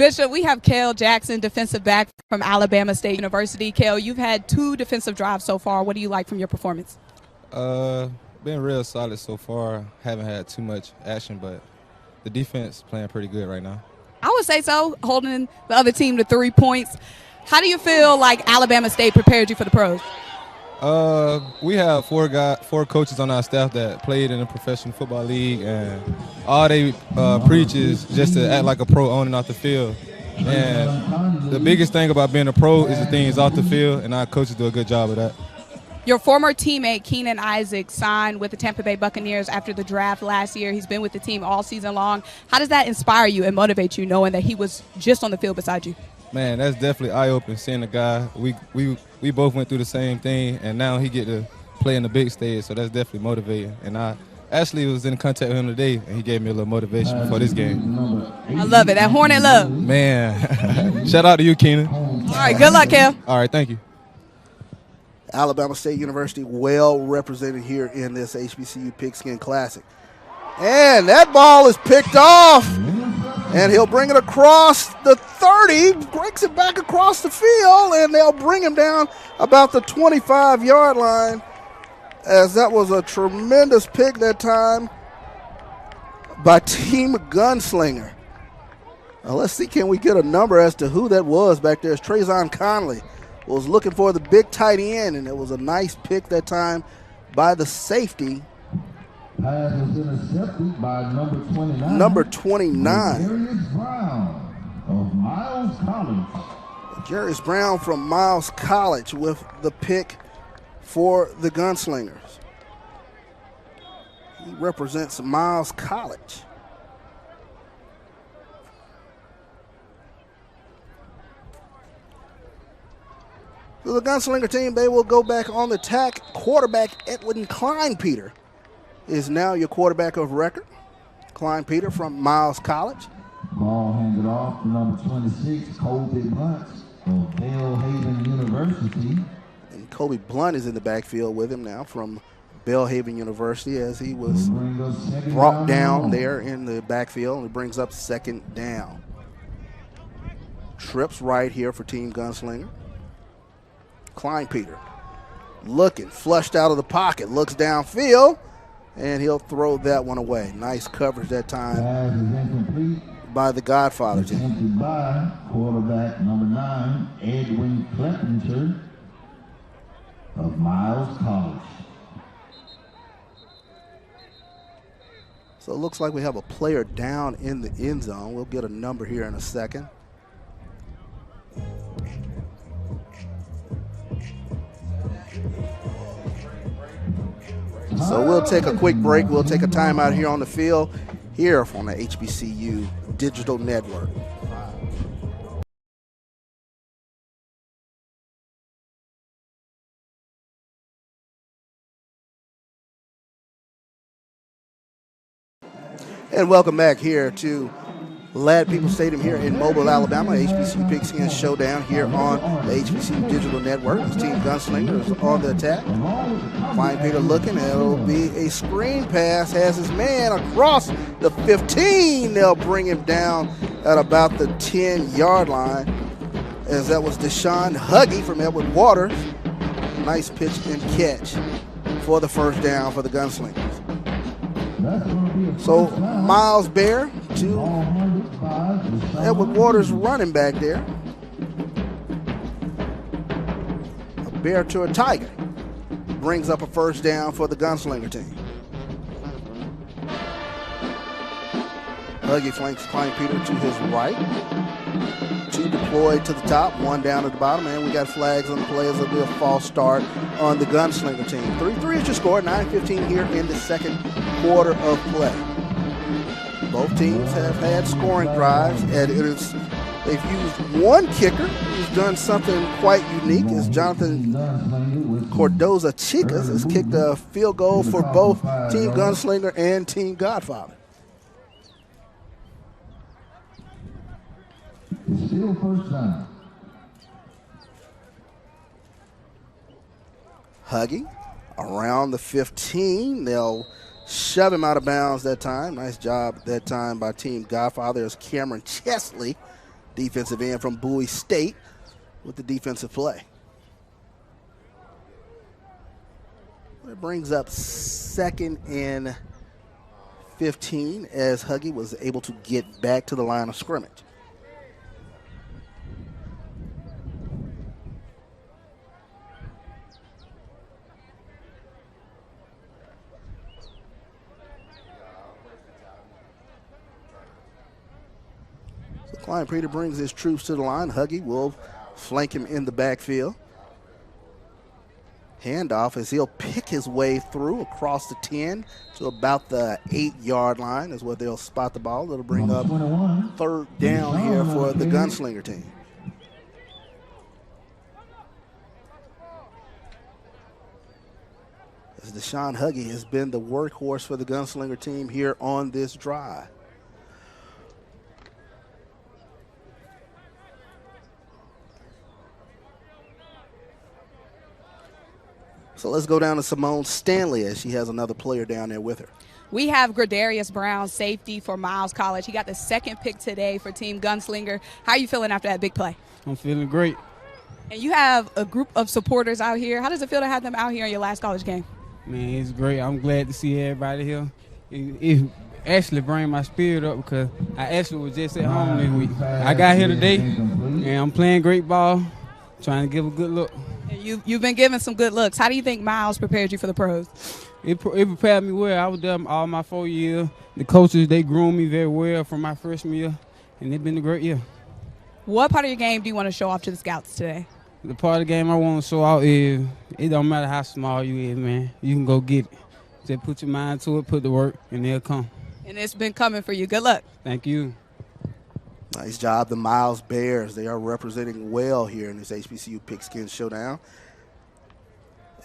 S2: Bishop, we have Cale Jackson, defensive back from Alabama State University. Cale, you've had 2 defensive drives so far. What do you like from your performance?
S9: Been real solid so far. Haven't had too much action, but the defense playing pretty good right now.
S2: I would say so, holding the other team to 3 points. How do you feel like Alabama State prepared you for the pros?
S9: We have 4 coaches on our staff that played in a professional football league, and all they preach is just to act like a pro on and off the field. And the biggest thing about being a pro is the things off the field, and our coaches do a good job of that.
S2: Your former teammate, Keenan Isaac, signed with the Tampa Bay Buccaneers after the draft last year. He's been with the team all season long. How does that inspire you and motivate you, knowing that he was just on the field beside you?
S9: Man, that's definitely eye-opening, seeing a guy. We both went through the same thing, and now he get to play in the big stage, so that's definitely motivating. And I actually was in contact with him today, and he gave me a little motivation before this game.
S2: I love it. That Hornet love.
S9: Man, shout out to you, Keenan.
S2: All right, good luck, Cale.
S9: All right, thank you.
S1: Alabama State University well represented here in this HBCU Pigskin Classic. And that ball is picked off. And he'll bring it across the 30, breaks it back across the field, and they'll bring him down about the 25-yard line, as that was a tremendous pick that time by Team Gunslinger. Now let's see, can we get a number as to who that was back there? It's Trayvon Conley was looking for the big tight end, and it was a nice pick that time by the safety.
S3: Pass was intercepted by number 29.
S1: Number 29.
S3: Jarius Brown of Miles College.
S1: Jarius Brown from Miles College with the pick for the Gunslingers. He represents Miles College. So the Gunslinger team, they will go back on the attack. Quarterback Edwin Kleinpeter is now your quarterback of record. Kleinpeter from Miles College.
S3: Ball handed off to number 26, Kobe Blunt of Belhaven University.
S1: And Kobe Blunt is in the backfield with him now from Belhaven University, as he was brought down there in the backfield, and it brings up 2nd down. Trips right here for Team Gunslinger. Kleinpeter looking, flushed out of the pocket, looks downfield, and he'll throw that one away. Nice coverage that time by the Godfather team.
S3: Attempted by quarterback number 9, Edwin Kleppinger of Miles College.
S1: So it looks like we have a player down in the end zone. We'll get a number here in a second. So we'll take a quick break. We'll take a timeout here on the field, here on the HBCU Digital Network. And welcome back here to Lad People Stadium here in Mobile, Alabama. HBCU Pigskin Showdown here on the HBCU Digital Network. This Team Gunslinger is on the attack. Kleinpeter looking, and it'll be a screen pass. Has his man across the 15. They'll bring him down at about the 10-yard line, as that was Deshaun Huggy from Edward Waters. Nice pitch and catch for the first down for the Gunslingers. So Miles Bear to Edward Waters running back there. A bear to a tiger. Brings up a first down for the Gunslinger team. Huggy flanks Kleinpeter to his right. 2 deployed to the top, 1 down at the bottom, and we got flags on the play as it'll be a false start on the Gunslinger team. 3-3 is your score, 9:15 here in the second quarter of play. Both teams have had scoring drives, and they've used one kicker who's done something quite unique, as Jonathan Cordoza Chicas has kicked a field goal for both Team Gunslinger and Team Godfather.
S3: Still first down.
S1: Huggy around the 15. They'll shove him out of bounds that time. Nice job that time by Team Godfather as Cameron Chesley, defensive end from Bowie State with the defensive play. It brings up 2nd and 15 as Huggy was able to get back to the line of scrimmage. So Klein Preter brings his troops to the line. Huggy will flank him in the backfield. Handoff as he'll pick his way through across the 10 to about the 8-yard line is where they'll spot the ball. It'll bring up 3rd down here for the Gunslinger team. As Deshaun Huggy has been the workhorse for the Gunslinger team here on this drive. So let's go down to Simone Stanley as she has another player down there with her.
S2: We have Gradarius Brown, safety for Miles College. He got the 2nd pick today for Team Gunslinger. How are you feeling after that big play?
S15: I'm feeling great.
S2: And you have a group of supporters out here. How does it feel to have them out here in your last college game?
S15: Man, it's great. I'm glad to see everybody here. It actually brings my spirit up because I actually was just at home this week. I got here today, and I'm playing great ball, trying to give a good look.
S2: You've been giving some good looks. How do you think Miles prepared you for the pros?
S15: It prepared me well. I was there all my 4 years. The coaches, they groomed me very well from my freshman year, and it's been a great year.
S2: What part of your game do you want to show off to the scouts today?
S15: The part of the game I want to show out is it don't matter how small you is, man. You can go get it. Just put your mind to it, put the work, and they'll come.
S2: And it's been coming for you. Good luck.
S15: Thank you.
S1: Nice job, the Miles Bears. They are representing well here in this HBCU Pigskin Showdown.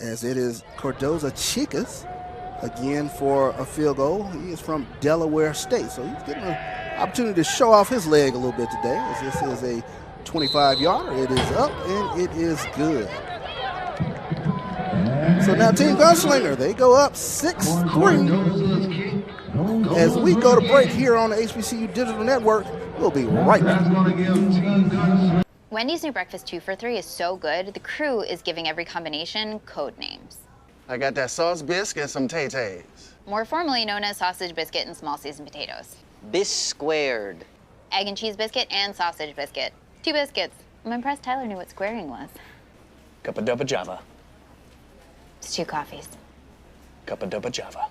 S1: As it is Cardoza Chicas again for a field goal. He is from Delaware State, so he's getting an opportunity to show off his leg a little bit today. As this is a 25-yarder. It is up and it is good. So now Team Gunslinger, they go up 6-3. As we go to break here on the HBCU Digital Network, we'll be right back.
S5: Wendy's new breakfast 2 for $3 is so good, the crew is giving every combination code names.
S6: I got that sauce biscuit and some tay-tays.
S5: More formally known as sausage biscuit and small seasoned potatoes.
S7: Bis squared.
S5: Egg and cheese biscuit and sausage biscuit. 2 biscuits. I'm impressed Tyler knew what squaring was.
S6: Cup of dubba java.
S5: It's 2 coffees.
S6: Cup of dubba java.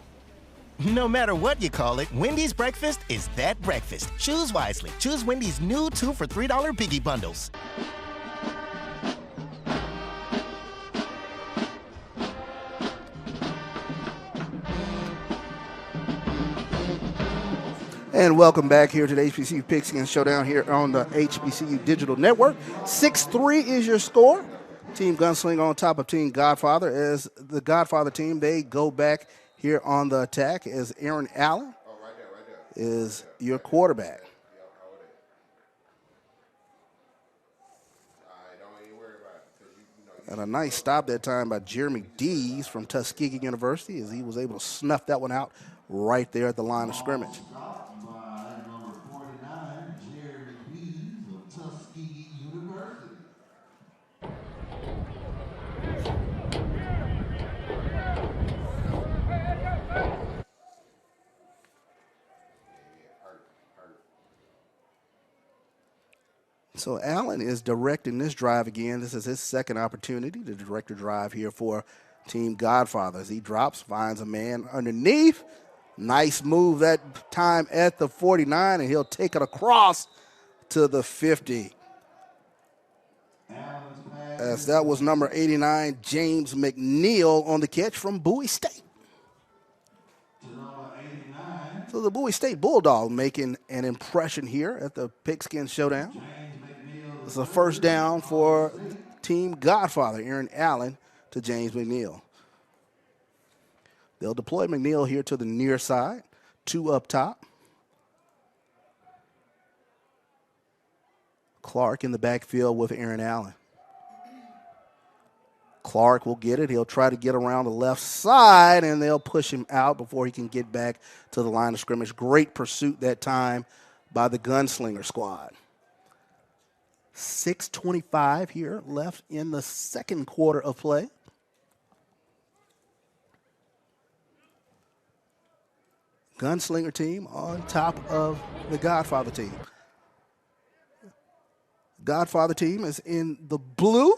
S8: No matter what you call it, Wendy's breakfast is that breakfast. Choose wisely. Choose Wendy's new 2 for $3 Biggie Bundles.
S1: And welcome back here to the HBCU Pigskin Showdown here on the HBCU Digital Network. 6-3 is your score. Team Gunslinger on top of Team Godfather. As the Godfather team, they go back here on the attack as Aaron Allen is your quarterback. And a nice stop that time by Jeremy Dees from Tuskegee University as he was able to snuff that one out right there at the line of scrimmage. So Allen is directing this drive again. This is his second opportunity to direct a drive here for Team Godfather. As he drops, finds a man underneath. Nice move that time at the 49, and he'll take it across to the 50. As that was number 89, James McNeil on the catch from Bowie State. So the Bowie State Bulldog making an impression here at the Pigskin Showdown. It's a first down for Team Godfather, Aaron Allen to James McNeil. They'll deploy McNeil here to the near side, 2 up top. Clark in the backfield with Aaron Allen. Clark will get it. He'll try to get around the left side, and they'll push him out before he can get back to the line of scrimmage. Great pursuit that time by the Gunslinger squad. 6:25 here left in the second quarter of play. Gunslinger team on top of the Godfather team. Godfather team is in the blue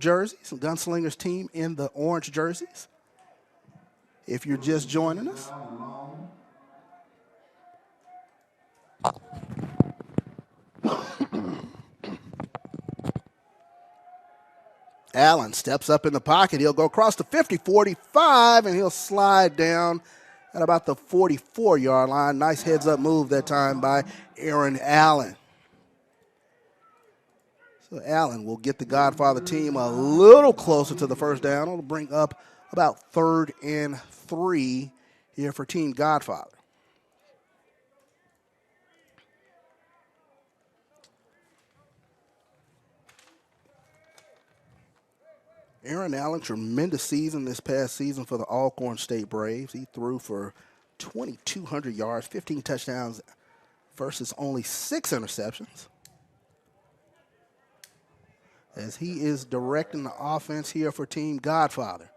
S1: jerseys. Gunslingers team in the orange jerseys. If you're just joining us. Allen steps up in the pocket. He'll go across the 50, 45, and he'll slide down at about the 44-yard line. Nice heads-up move that time by Aaron Allen. So Allen will get the Godfather team a little closer to the first down. It'll bring up about 3rd and 3 here for Team Godfather. Aaron Allen, tremendous season this past season for the Alcorn State Braves. He threw for 2,200 yards, 15 touchdowns versus only 6 interceptions. As he is directing the offense here for Team Godfather.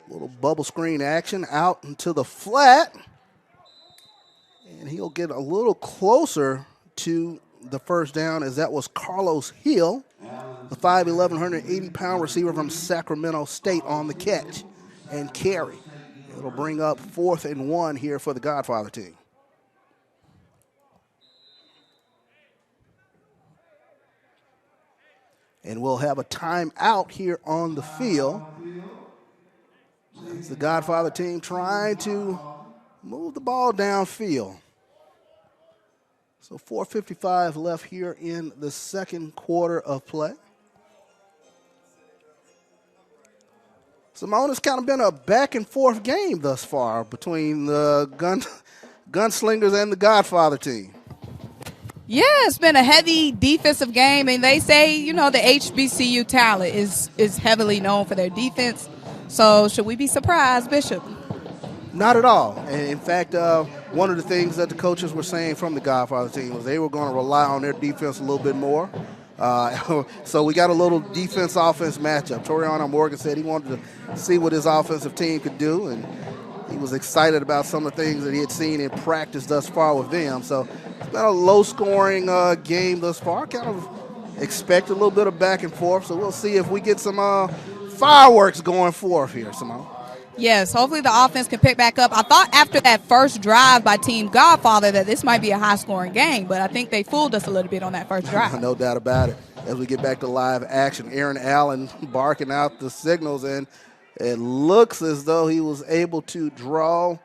S1: Little bubble screen action out into the flat. And he'll get a little closer to the first down, as that was Carlos Hill, the 5'11", 180-pound receiver from Sacramento State, on the catch and carry. It'll bring up 4th and 1 here for the Godfather team. And we'll have a timeout here on the field. It's the Godfather team trying to move the ball downfield. So 4:55 left here in the second quarter of play. Simone, it's kind of been a back and forth game thus far between the Gunslingers and the Godfather team.
S2: Yeah, it's been a heavy defensive game, and they say, the HBCU talent is heavily known for their defense. So should we be surprised, Bishop?
S1: Not at all. And in fact, one of the things that the coaches were saying from the Godfather team was they were going to rely on their defense a little bit more. So we got a little defense-offense matchup. Toriano Morgan said he wanted to see what his offensive team could do, and he was excited about some of the things that he had seen in practice thus far with them. So it's been a low-scoring game thus far. Kind of expect a little bit of back and forth. So we'll see if we get some fireworks going forth here, Simone.
S2: Yes, hopefully the offense can pick back up. I thought after that first drive by Team Godfather that this might be a high-scoring game, but I think they fooled us a little bit on that first drive.
S1: No doubt about it. As we get back to live action, Aaron Allen barking out the signals, and it looks as though he was able to draw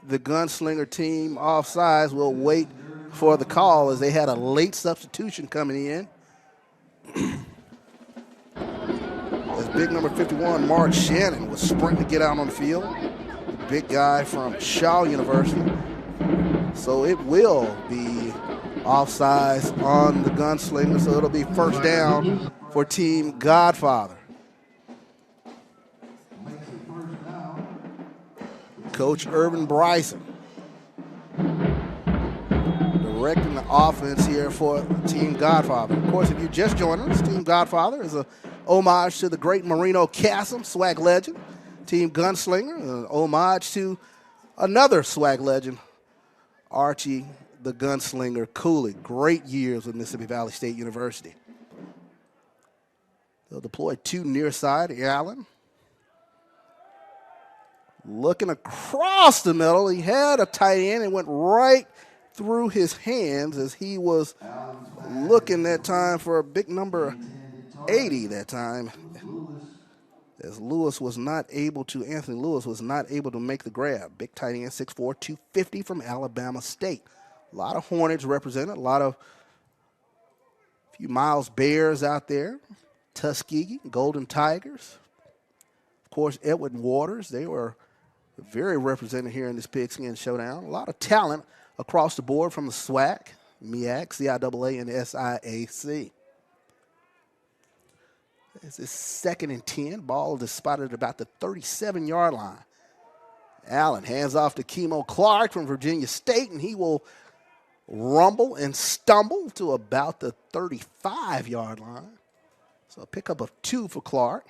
S1: the Gunslinger team offsides. We'll wait for the call as they had a late substitution coming in. As big number 51, Mark Shannon, was sprinting to get out on the field. Big guy from Shaw University. So it will be offsides on the Gunslinger, so it'll be first down for Team Godfather. Coach Urban Bryson directing the offense here for Team Godfather. Of course, if you just joined us, Team Godfather is a homage to the great Marino Cassim, Swac legend. Team Gunslinger, an homage to another Swac legend, Archie the Gunslinger Cooley. Great years with Mississippi Valley State University. They'll deploy 2 near side. Allen looking across the middle. He had a tight end and went right through his hands as he was looking that time for a big number 80 that time. As Anthony Lewis was not able to make the grab. Big tight end, 6'4", 250 from Alabama State. A lot of Hornets represented, a few Miles Bears out there. Tuskegee, Golden Tigers. Of course, Edward Waters. They were very represented here in this Pigskin Showdown. A lot of talent across the board from the Swac, Meac, Ciaa, and SIAC. This is 2nd and 10. Ball is spotted at about the 37-yard line. Allen hands off to Kimo Clark from Virginia State, and he will rumble and stumble to about the 35-yard line. So a pickup of 2 for Clark.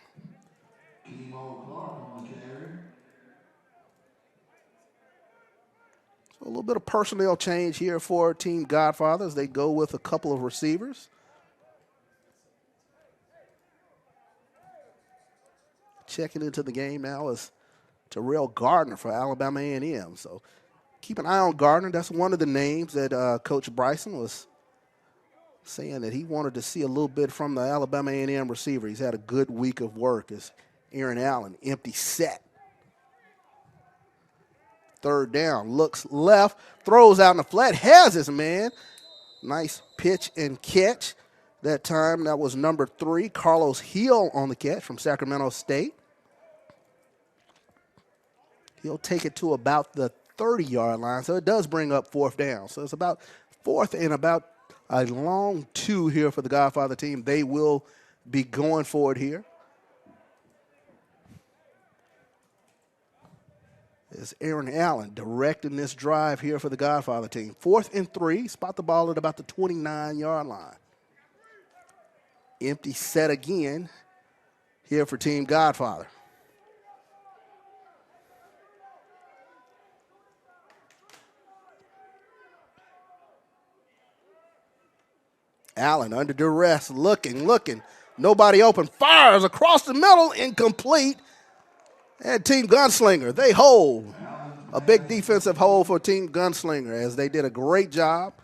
S1: So a little bit of personnel change here for Team Godfathers. They go with a couple of receivers. Checking into the game now is Terrell Gardner for Alabama A&M. So keep an eye on Gardner. That's one of the names that Coach Bryson was saying that he wanted to see a little bit from the Alabama A&M receiver. He's had a good week of work as Aaron Allen, empty set. 3rd down, looks left, throws out in the flat, has his man. Nice pitch and catch. That time, that was number 3, Carlos Hill on the catch from Sacramento State. He'll take it to about the 30-yard line, so it does bring up 4th down. So it's about 4th and about a long 2 here for the Godfather team. They will be going for it here. It's Aaron Allen directing this drive here for the Godfather team. 4th and 3, spot the ball at about the 29-yard line. Empty set again here for Team Godfather. Allen under duress, looking. Nobody open, fires across the middle, incomplete. And Team Gunslinger, they hold. A big defensive hold for Team Gunslinger as they did a great job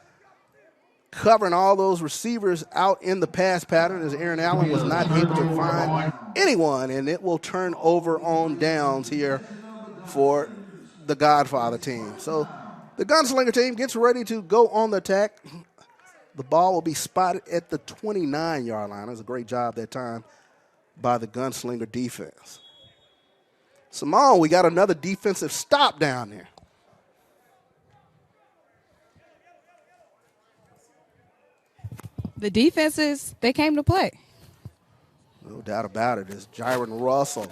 S1: covering all those receivers out in the pass pattern as Aaron Allen was not able to find anyone, and it will turn over on downs here for the Godfather team. So the Gunslinger team gets ready to go on the attack. The ball will be spotted at the 29-yard line. That was a great job that time by the Gunslinger defense. Simone, we got another defensive stop down there.
S2: The defenses, they came to play.
S1: No doubt about it. It's Jaron Russell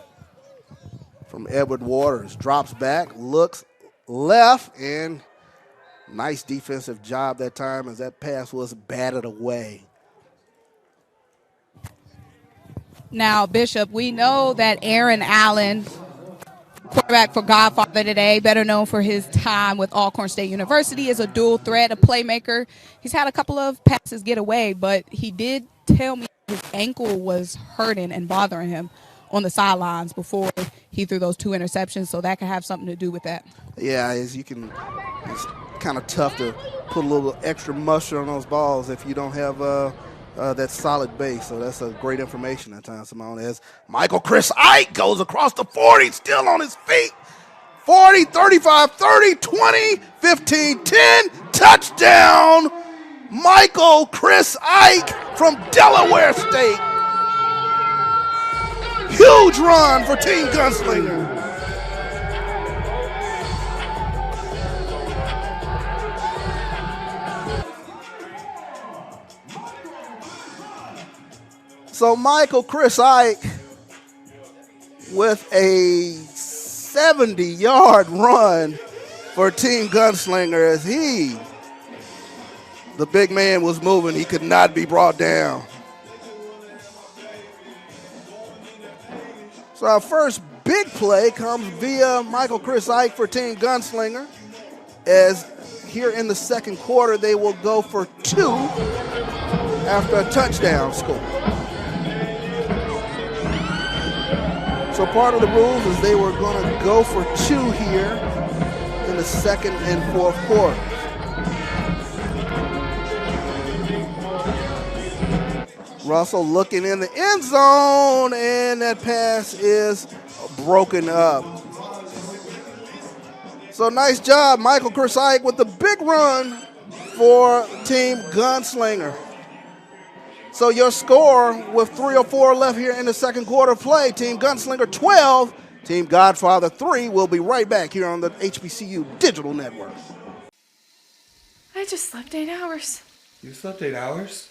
S1: from Edward Waters. Drops back, looks left, and nice defensive job that time as that pass was batted away.
S2: Now, Bishop, we know that Aaron Allen, quarterback for Godfather today, better known for his time with Alcorn State University, is a dual threat, a playmaker. He's had a couple of passes get away, but he did tell me his ankle was hurting and bothering him on the sidelines before he threw those 2 interceptions, so that could have something to do with that.
S1: Yeah, it's kind of tough to put a little extra muster on those balls if you don't have that solid base. So that's a great information at times, Simone. As Michael Chris Ike goes across the 40, still on his feet. 40, 35, 30, 20, 15, 10, touchdown. Michael Chris Ike from Delaware State. Huge run for Team Gunslinger. So Michael Chris Ike with a 70-yard run for Team Gunslinger as the big man was moving. He could not be brought down. So our first big play comes via Michael Chris Ike for Team Gunslinger, as here in the second quarter they will go for 2 after a touchdown score. So part of the rules is they were going to go for 2 here in the second and fourth quarters. Russell looking in the end zone, and that pass is broken up. So nice job, Michael Chris Ike with the big run for Team Gunslinger. So your score with 3:04 left here in the second quarter play, Team Gunslinger 12, Team Godfather 3. We'll be right back here on the HBCU Digital Network.
S11: I just slept 8 hours.
S12: You slept 8 hours?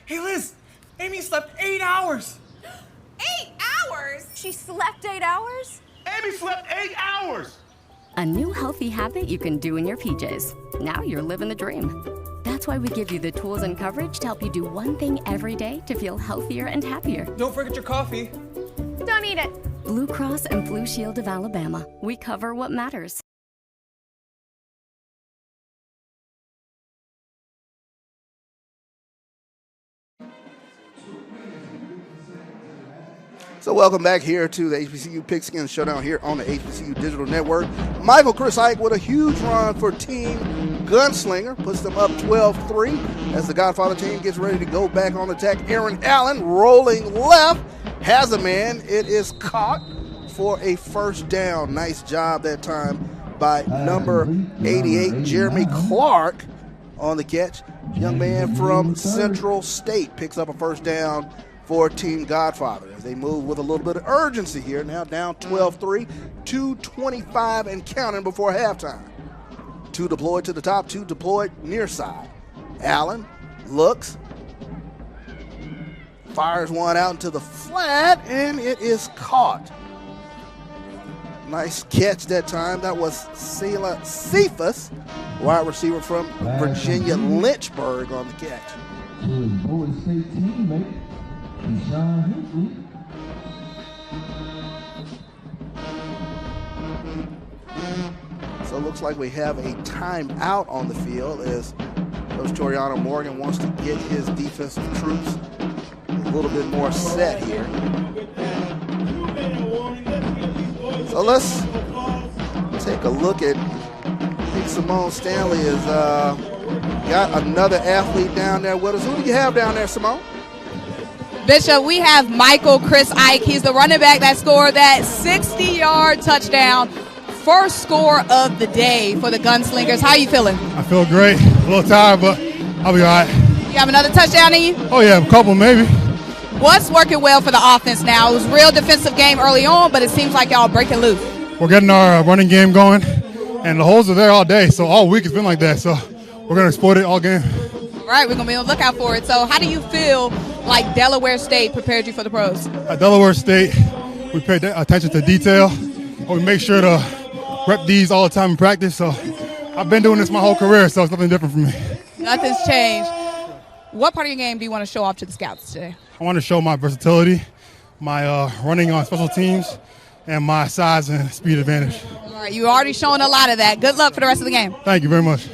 S12: Hey, Liz! Amy slept 8 hours!
S11: 8 hours? hours? She slept 8 hours?
S12: Amy slept 8 hours!
S13: A new healthy habit you can do in your PJs. Now you're living the dream. That's why we give you the tools and coverage to help you do one thing every day to feel healthier and happier.
S12: Don't forget your coffee.
S11: Don't eat it.
S13: Blue Cross and Blue Shield of Alabama. We cover what matters.
S1: So welcome back here to the HBCU Pigskin Showdown here on the HBCU Digital Network. Michael Chris Ike with a huge run for Team Gunslinger. Puts them up 12-3 as the Godfather team gets ready to go back on attack. Aaron Allen rolling left. Has a man. It is caught for a first down. Nice job that time by number 88, Jeremy Clark, on the catch. Young man from Central State picks up a first down for Team Godfather as they move with a little bit of urgency here. Now down 12-3, 2:25 and counting before halftime. Two deployed to the top, two deployed near side. Allen looks, fires one out into the flat, and it is caught. Nice catch that time. That was Ciaa Cephas, wide receiver from Virginia Lynchburg, on the catch.
S3: To his Bowie State teammate, Sean Hinckley.
S1: So it looks like we have a timeout on the field as Coach Toriano Morgan wants to get his defensive troops a little bit more set here. So let's take a look at, I think Simone Stanley has got another athlete down there with us. Who do you have down there, Simone?
S2: Bishop, we have Michael Chris Ike. He's the running back that scored that 60-yard touchdown. First score of the day for the Gunslingers. How are you feeling?
S16: I feel great. A little tired, but I'll be all right.
S2: You have another touchdown in you?
S16: Oh, yeah, a couple maybe.
S2: What's working well for the offense now? It was a real defensive game early on, but it seems like y'all breaking loose.
S16: We're getting our running game going, and the holes are there all day, so all week it's been like that. So we're going to exploit it all game.
S2: All right, we're going to be on the lookout for it. So how do you feel like Delaware State prepared you for the pros?
S16: At Delaware State, we pay attention to detail. We make sure to rep these all the time in practice. So I've been doing this my whole career, so it's nothing different for me.
S2: Nothing's changed. What part of your game do you want to show off to the scouts today?
S16: I want to show my versatility, my running on special teams, and my size and speed advantage.
S2: All right, you're already showing a lot of that. Good luck for the rest of the game.
S16: Thank you very much.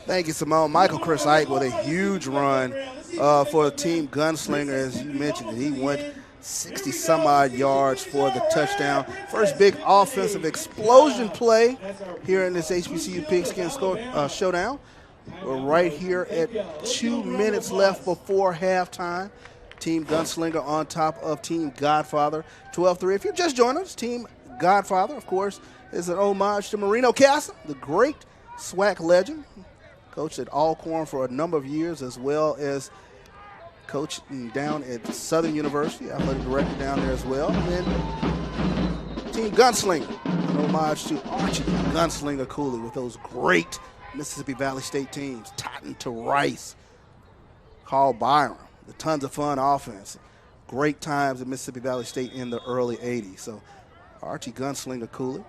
S1: Thank you, Simone. Michael Chris Ike with a huge run for the Team Gunslinger. As you mentioned, he went 60-some-odd yards for the touchdown. First big offensive explosion play here in this HBCU Pigskin Showdown. We're right here at 2 minutes left before halftime. Team Gunslinger on top of Team Godfather, 12-3. If you just joined us, Team Godfather, of course, is an homage to Marino Castle, the great Swac legend. Coached at Alcorn for a number of years, as well as coaching down at Southern University, athletic director down there as well. And then Team Gunslinger, an homage to Archie Gunslinger Cooley with those great Mississippi Valley State teams, Totten to Rice, Carl Byron, the tons of fun offense. Great times at Mississippi Valley State in the early 80s. So Archie Gunslinger Cooley,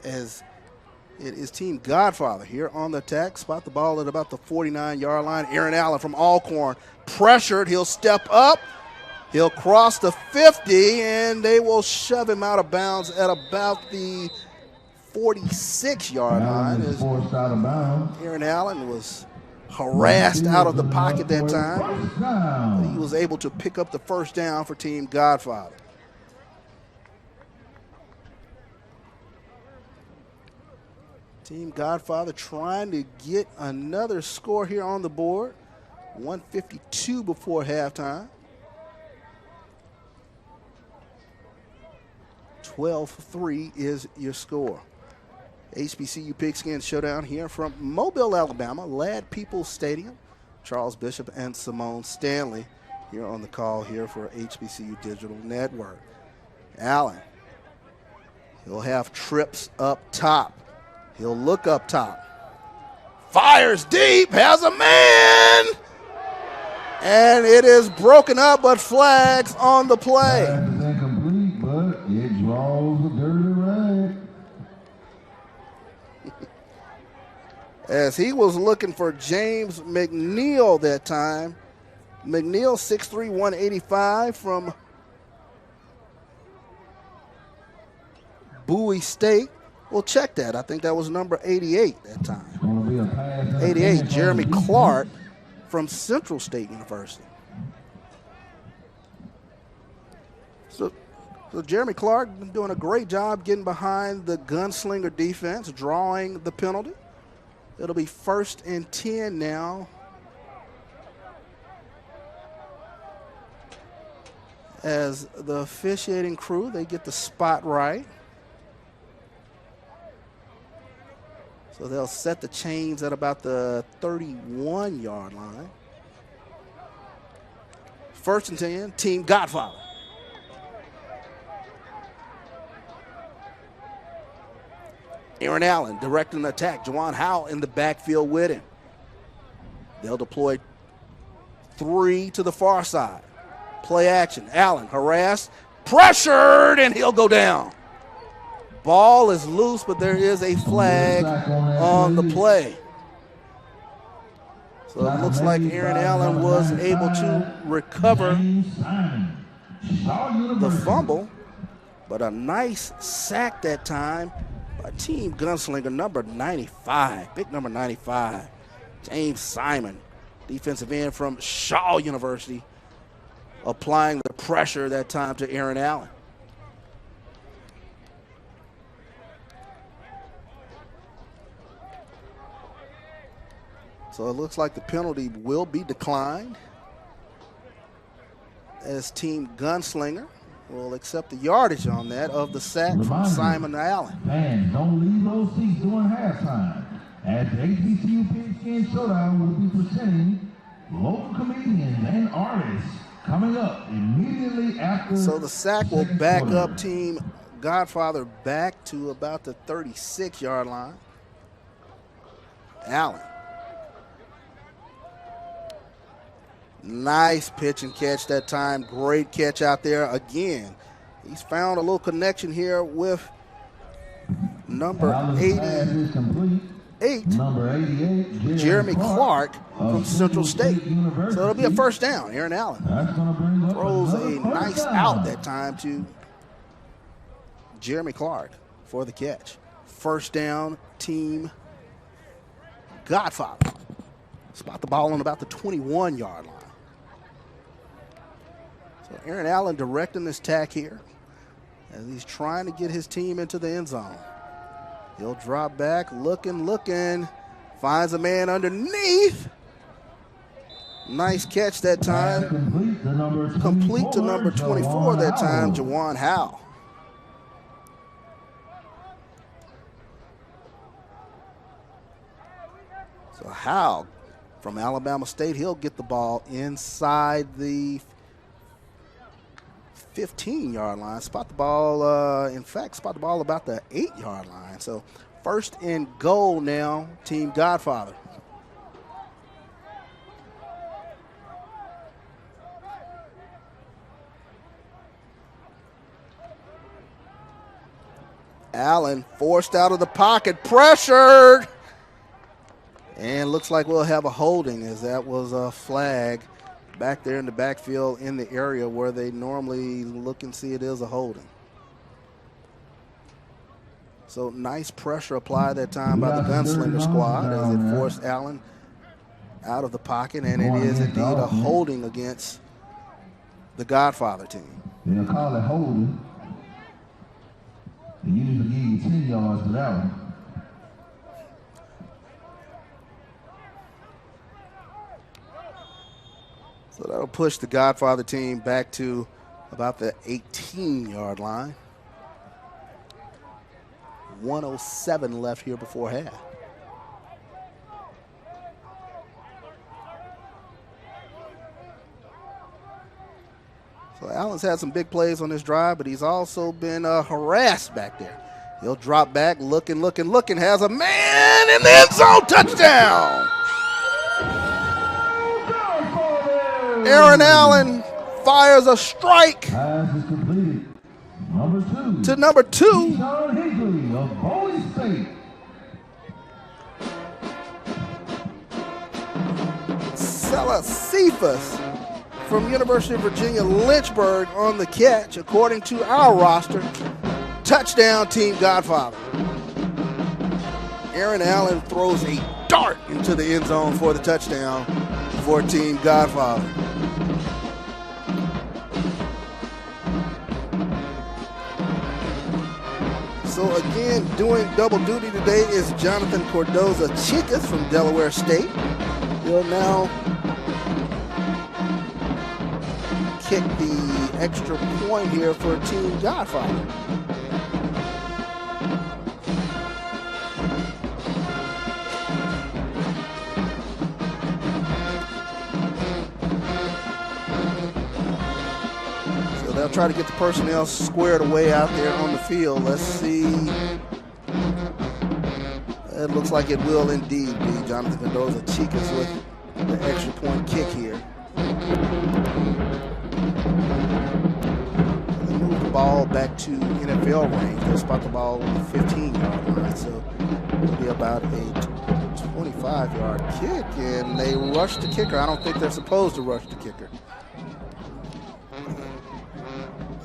S1: as it is Team Godfather here on the attack. Spot the ball at about the 49-yard line. Aaron Allen from Alcorn pressured. He'll step up. He'll cross the 50, and they will shove him out of bounds at about the 46-yard line. Aaron Allen was harassed out of the pocket that time. But he was able to pick up the first down for Team Godfather. Team Godfather trying to get another score here on the board. 1:52 before halftime. 12-3 is your score. HBCU Pigskin Showdown here from Mobile, Alabama, Ladd Peoples Stadium. Charles Bishop and Simone Stanley here on the call here for HBCU Digital Network. Allen, he'll have trips up top. He'll look up top. Fires deep, has a man. And it is broken up, but flags on the play.
S3: Pass is incomplete, but it draws the dirty rag.
S1: As he was looking for James McNeil that time. McNeil, 6'3", 185 from Bowie State. We'll check that. I think that was number 88 that time. 88, Jeremy Clark from Central State University. So Jeremy Clark been doing a great job getting behind the gunslinger defense, drawing the penalty. It'll be 1st and 10 now. As the officiating crew, they get the spot right. So they'll set the chains at about the 31-yard line. 1st and 10, Team Godfather. Aaron Allen directing the attack. Juwan Howell in the backfield with him. They'll deploy 3 to the far side. Play action. Allen harassed, pressured, and he'll go down. Ball is loose, but there is a flag on the play. So it looks like Aaron Allen was able to recover the fumble, but a nice sack that time by Team Gunslinger, number 95, big number 95, James Simon, defensive end from Shaw University, applying the pressure that time to Aaron Allen. So it looks like the penalty will be declined as Team Gunslinger will accept the yardage on that of the sack from Simon Allen.
S3: Fans, don't leave those seats during halftime. As the Hbcu Pigskin Showdown will be presenting local comedians and artists coming up immediately after.
S1: So the sack will back up Team Godfather back to about the 36-yard line. Allen. Nice pitch and catch that time. Great catch out there again. He's found a little connection here with number 88, Jeremy Clark from Central State. So it'll be a 1st down. Aaron Allen throws a nice out that time to Jeremy Clark for the catch. 1st down, Team Godfather. Spot the ball on about the 21-yard line. So Aaron Allen directing this tack here as he's trying to get his team into the end zone. He'll drop back, looking, finds a man underneath. Nice catch that time. Complete to number 24 that time, Juwan Howell. So Howell from Alabama State, he'll get the ball inside the 15-yard line. Spot the ball about the 8-yard line. So 1st and goal now, Team Godfather. Allen forced out of the pocket, pressured. And looks like we'll have a holding, as that was a flag back there in the backfield in the area where they normally look and see it is a holding. So nice pressure applied that time by the Gunslinger squad as it forced Allen out of the pocket, and it is indeed a holding against the Godfather team.
S3: They'll call it holding. They usually give you 10 yards for that one.
S1: So that'll push the Godfather team back to about the 18-yard line. 1:07 left here before half. So Allen's had some big plays on this drive, but he's also been harassed back there. He'll drop back, looking, has a man in the end zone, touchdown! Aaron Allen fires a strike
S3: Pass is completed. Number 2.
S1: to number 2.
S3: Sean Higley of Bowie State.
S1: Cephas from University of Virginia Lynchburg on the catch, according to our roster. Touchdown, Team Godfather. Aaron Allen throws a dart into the end zone for the touchdown for Team Godfather. So again, doing double duty today is Jonathan Cordoza-Chicas from Delaware State. He'll now kick the extra point here for Team Godfather. So they'll try to get the personnel squared away out there on the field. Let's see. It looks like it will indeed be Jonathan Cordoza-Chicas with the extra point kick here. They move the ball back to NFL range. They'll spot the ball on the 15-yard line, so it'll be about a 25-yard kick, and they rush the kicker. I don't think they're supposed to rush the kicker.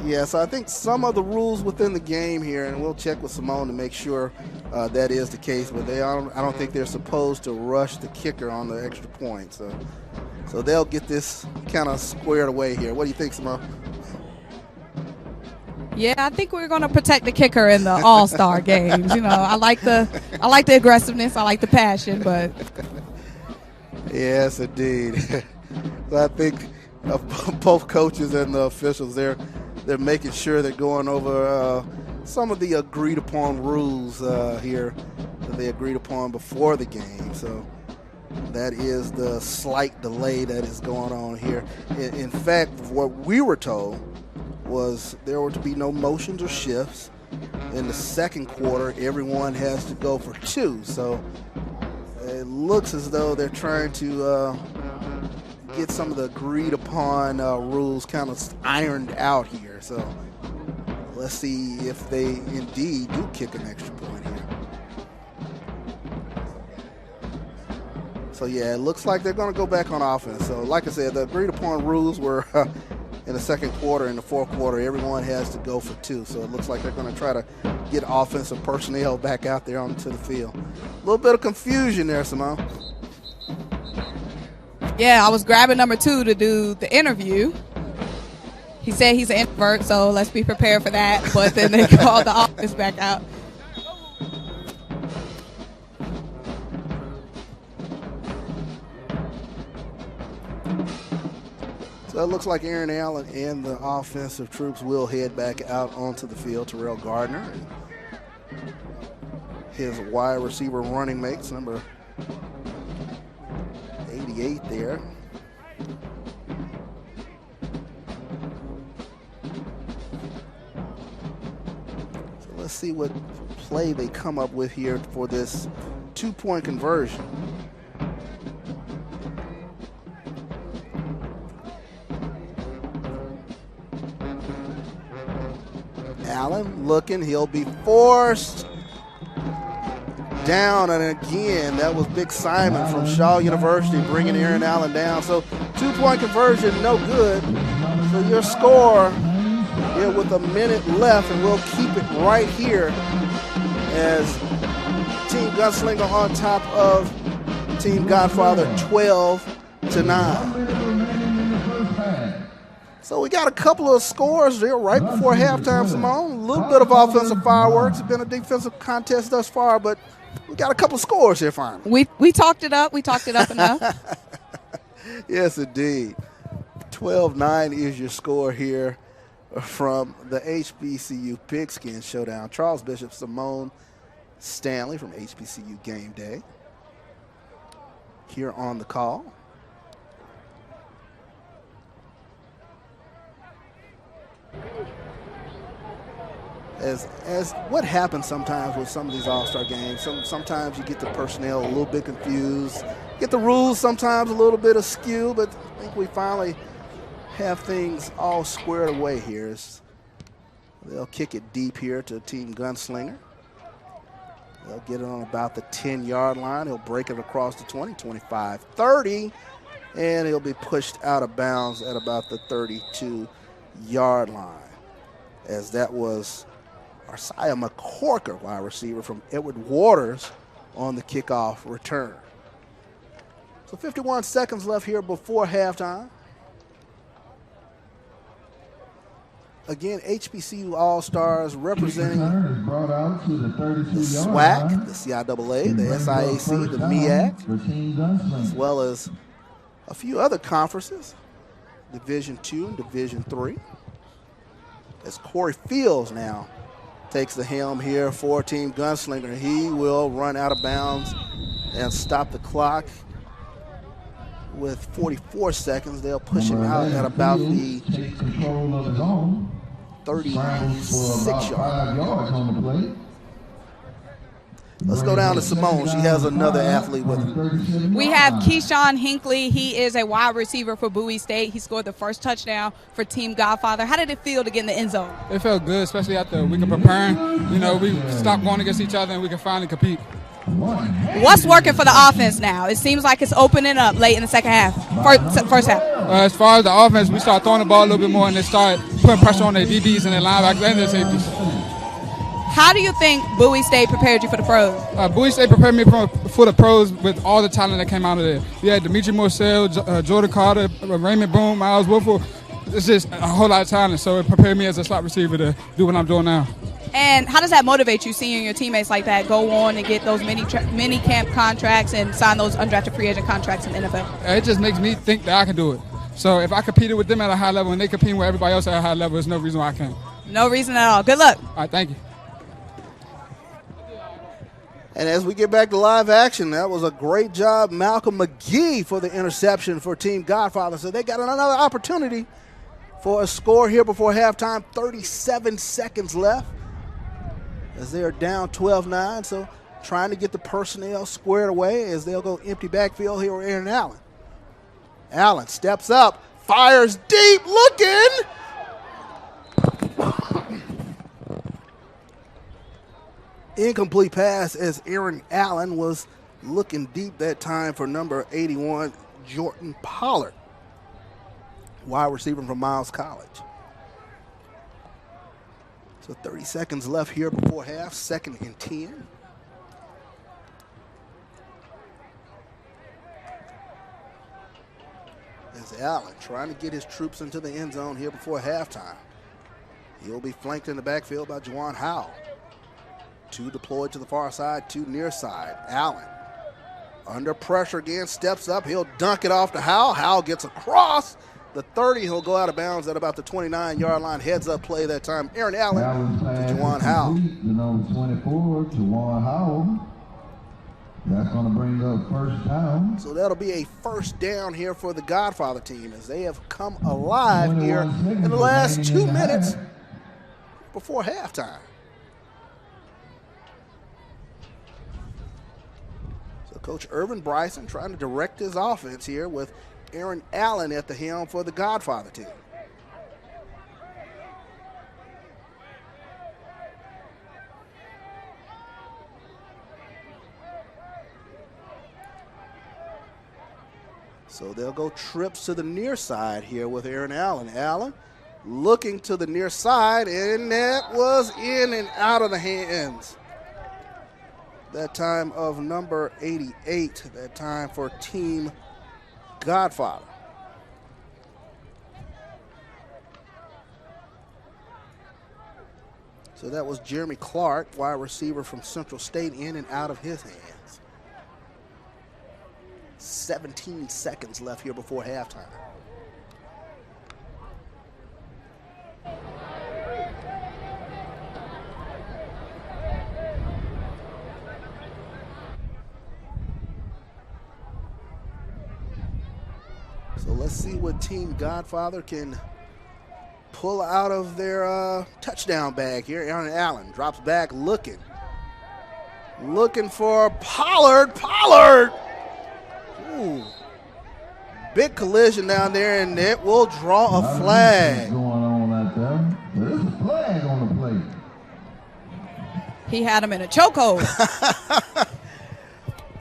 S1: Yeah, so I think some of the rules within the game here, and we'll check with Simone to make sure that is the case, but I don't think they're supposed to rush the kicker on the extra point. So they'll get this kind of squared away here. What do you think, Simone?
S2: Yeah, I think we're going to protect the kicker in the All-Star games. You know, I like the aggressiveness, I like the passion, but
S1: yes, indeed. So I think both coaches and the officials, they're making sure they're going over some of the agreed upon rules here that they agreed upon before the game. So that is the slight delay that is going on here. In fact, what we were told was there were to be no motions or shifts. In the second quarter, everyone has to go for 2. So it looks as though they're trying to get some of the agreed upon rules kind of ironed out here. So let's see if they indeed do kick an extra point here. So yeah, it looks like they're going to go back on offense. So like I said, the agreed upon rules were in the second quarter. In the fourth quarter, everyone has to go for 2. So it looks like they're going to try to get offensive personnel back out there onto the field. A little bit of confusion there, Simone.
S2: yeah, I was grabbing number 2 to do the interview. He said he's an introvert, so let's be prepared for that. But then they called the office back out.
S1: So it looks like Aaron Allen and the offensive troops will head back out onto the field. Terrell Gardner and his wide receiver running mates, number 88 there. So let's see what play they come up with here for this 2-point conversion. Allen looking, he'll be forced down, and again, that was Big Simon from Shaw University bringing Aaron Allen down. So 2-point conversion, no good. So your score here with a minute left, and we'll keep it right here as Team Gunslinger on top of Team Godfather 12-9. So we got a couple of scores there right before halftime, Simone. A little bit of offensive fireworks. It's been a defensive contest thus far, but we got a couple of scores here finally.
S2: We talked it up. We talked it up enough.
S1: Yes, indeed. 12-9 is your score here from the HBCU Pigskin Showdown. Charles Bishop, Simone Stanley from HBCU Game Day here on the call. As what happens sometimes with some of these all-star games, sometimes you get the personnel a little bit confused, get the rules sometimes a little bit askew, but I think we finally have things all squared away here. They'll kick it deep here to Team Gunslinger. They'll get it on about the 10-yard line. He'll break it across the 20, 25, 30, and he'll be pushed out of bounds at about the 32-yard line, as that was our Ciaa McCorker, wide receiver from Edward Waters, on the kickoff return. So 51 seconds left here before halftime. Again, HBCU All-Stars representing the Swac, the Ciaa, the SIAC, the Meac, as well as a few other conferences, Division II and Division III. As Corey Fields now takes the helm here for Team Gunslinger. He will run out of bounds and stop the clock with 44 seconds. They'll push him out at about the 36-yard line. Let's go down to Simone. She has another athlete with her.
S2: We have Keyshawn Hinckley. He is a wide receiver for Bowie State. He scored the first touchdown for Team Godfather. How did it feel to get in the end zone?
S17: It felt good, especially after a week of preparing. You know, we stopped going against each other and we can finally compete.
S2: What's working for the offense now? It seems like it's opening up late in the second half, first half.
S17: As far as the offense, we start throwing the ball a little bit more and they start putting pressure on their DBs and their linebackers and their safeties.
S2: How do you think Bowie State prepared you for the pros?
S17: Bowie State prepared me for the pros with all the talent that came out of there. We had Dimitri Morcell, Jordan Carter, Raymond Boone, Miles Wolford. It's just a whole lot of talent, so it prepared me as a slot receiver to do what I'm doing now.
S2: And how does that motivate you, seeing your teammates like that go on and get those mini camp contracts and sign those undrafted free agent contracts in the NFL?
S17: It just makes me think that I can do it. So if I competed with them at a high level and they compete with everybody else at a high level, there's no reason why I can't.
S2: No reason at all. Good luck.
S17: All right, thank you.
S1: And as we get back to live action, that was a great job, Malcolm McGee, for the interception for Team Godfather. So they got another opportunity for a score here before halftime. 37 seconds left as they are down 12-9. So trying to get the personnel squared away as they'll go empty backfield here with Aaron Allen. Allen steps up, fires deep, looking. Incomplete pass as Aaron Allen was looking deep that time for number 81, Jordan Pollard, wide receiver from Miles College. So 30 seconds left here before half, 2nd and 10. As Allen trying to get his troops into the end zone here before halftime. He'll be flanked in the backfield by Juwan Howell. 2 deployed to the far side, 2 near side. Allen under pressure again, steps up. He'll dunk it off to Howell. Howell gets across the 30. He'll go out of bounds at about the 29-yard line. Heads up play that time. Aaron Allen to Juwan Howell.
S3: The number 24, Juwan Howell. That's going to bring up first down.
S1: So that'll be a first down here for the Godfather team as they have come alive here in the last 2 minutes before halftime. Coach Irvin Bryson trying to direct his offense here with Aaron Allen at the helm for the Godfather team. So they'll go trips to the near side here with Aaron Allen. Allen looking to the near side, and that was in and out of the hands. That time of number 88, that time for Team Godfather. So that was Jeremy Clark, wide receiver from Central State, in and out of his hands. 17 seconds left here before halftime. So let's see what Team Godfather can pull out of their touchdown bag here. Aaron Allen drops back looking for Pollard. Ooh. big collision down there, and it will draw a flag.
S3: Going on out there. There's a flag on the plate.
S2: He had him in a chokehold.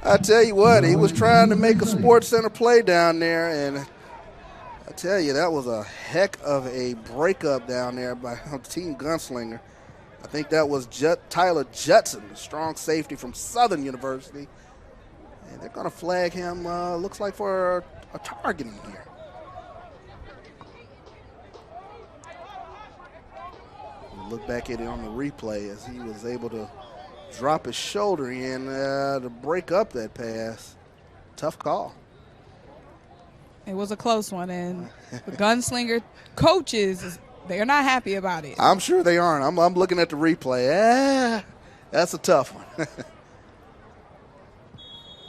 S1: I tell you what, he was trying to make a Sports Center play down there, and I tell you, that was a heck of a breakup down there by Team Gunslinger. I think that was Tyler Judson, the strong safety from Southern University. And they're going to flag him, looks like for a targeting here. We'll look back at it on the replay as he was able to drop his shoulder in to break up that pass. Tough call.
S2: It was a close one, and the Gunslinger coaches, they're not happy about it.
S1: I'm sure they aren't. I'm looking at the replay. That's a tough one.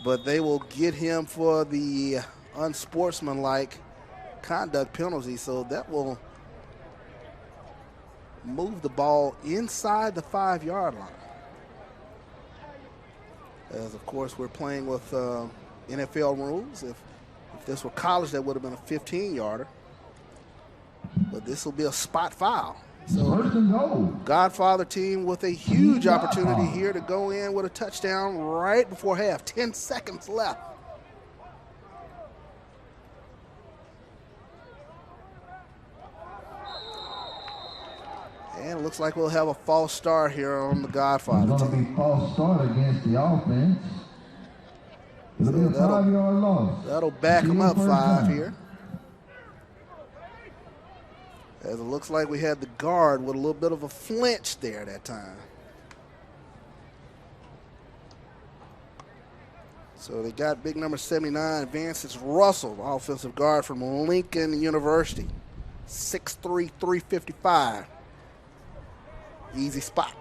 S1: But they will get him for the unsportsmanlike conduct penalty, so that will move the ball inside the 5-yard line. As, of course, we're playing with NFL rules. If this were college, that would have been a 15-yarder. But this will be a spot foul. So Godfather team with a huge opportunity here to go in with a touchdown right before half. 10 seconds left. And it looks like we'll have a false start here on the Godfather
S3: It's going to
S1: team.
S3: be false start against the offense. It'll be a 5-yard loss.
S1: That'll back them up 5 here. As it looks like we had the guard with a little bit of a flinch there that time. So they got big number 79, Vances Russell, offensive guard from Lincoln University. 6'3", 355. Easy spot.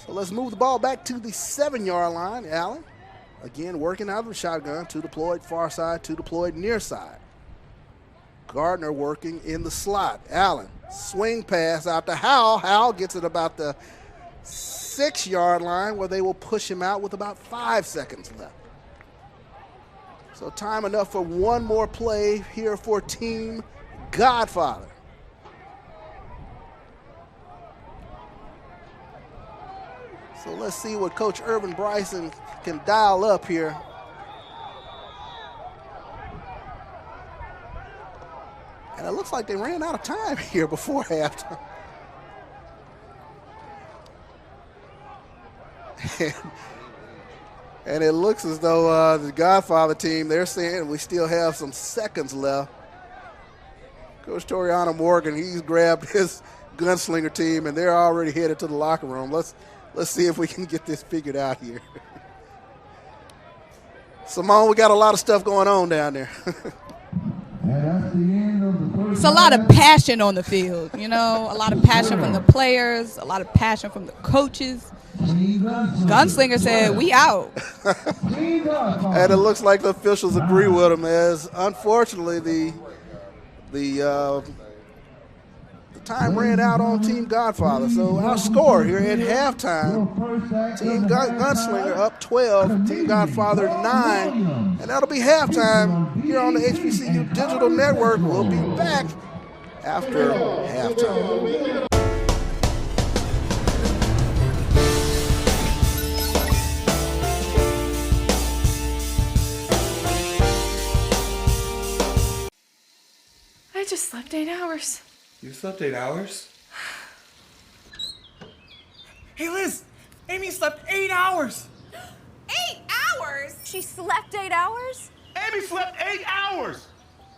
S1: So let's move the ball back to the 7-yard line. Allen, again, working out of the shotgun. 2 deployed far side, 2 deployed near side. Gardner working in the slot. Allen, swing pass out to Howell. Howell gets it about the 6-yard line where they will push him out with about 5 seconds left. So time enough for one more play here for Team Godfather. So let's see what Coach Irvin Bryson can dial up here. And it looks like they ran out of time here before halftime. And it looks as though the Godfather team, they're saying we still have some seconds left. Coach Toriano Morgan, he's grabbed his Gunslinger team, and they're already headed to the locker room. Let's see if we can get this figured out here. Simone, we got a lot of stuff going on down there.
S2: It's a lot of passion on the field, a lot of passion from the players, a lot of passion from the coaches. Gunslinger said, we out.
S1: And it looks like the officials agree with him, as unfortunately the time ran out on Team Godfather. So our score here at halftime, Team Gunslinger up 12, Team Godfather 9. And that'll be halftime here on the HBCU Digital Network. We'll be back after halftime.
S11: I just slept 8 hours.
S18: You slept 8 hours?
S12: Hey, Liz, Amy slept 8 hours.
S11: 8 hours? She slept 8 hours?
S12: Amy slept 8 hours.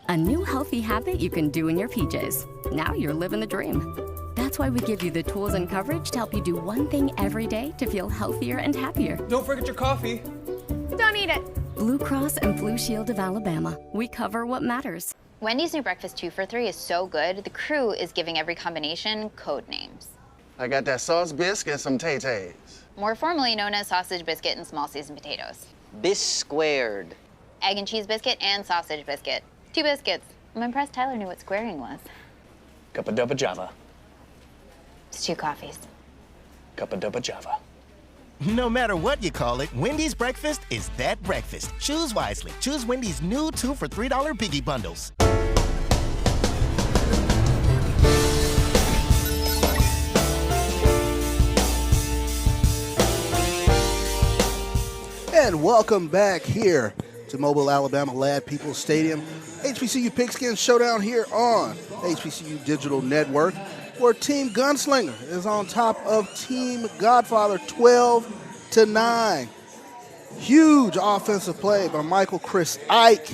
S13: A new healthy habit you can do in your PJs. Now you're living the dream. That's why we give you the tools and coverage to help you do one thing every day to feel healthier and happier.
S12: Don't forget your coffee.
S11: Don't eat it.
S13: Blue Cross and Blue Shield of Alabama. We cover what matters.
S5: Wendy's new breakfast 2 for $3 is so good, the crew is giving every combination code names.
S6: I got that sauce biscuit and some tay-tays.
S5: More formally known as sausage biscuit and small seasoned potatoes.
S7: Bis squared.
S5: Egg and cheese biscuit and sausage biscuit. 2 biscuits. I'm impressed Tyler knew what squaring was.
S6: Cuppa Duppa Java.
S5: It's 2 coffees.
S6: Cuppa Duppa Java.
S8: No matter what you call it, Wendy's breakfast is that breakfast. Choose wisely. Choose Wendy's new 2 for $3 Biggie Bundles.
S1: And welcome back here to Mobile, Alabama Lad People's Stadium. HBCU Pigskin Showdown here on HBCU Digital Network, where Team Gunslinger is on top of Team Godfather 12-9. Huge offensive play by Michael Chris Ike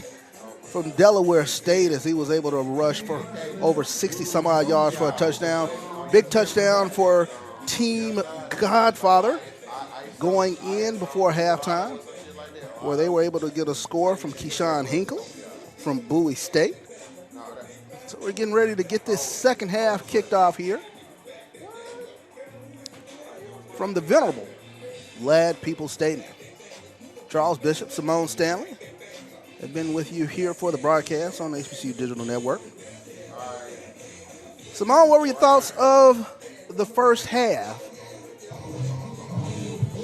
S1: from Delaware State as he was able to rush for over 60-some-odd yards for a touchdown. Big touchdown for Team Godfather going in before halftime, where they were able to get a score from Keyshawn Hinkle from Bowie State. So we're getting ready to get this second half kicked off here from the venerable Lad People's Stadium. Charles Bishop, Simone Stanley have been with you here for the broadcast on the HBCU Digital Network. Simone, what were your thoughts of the first half?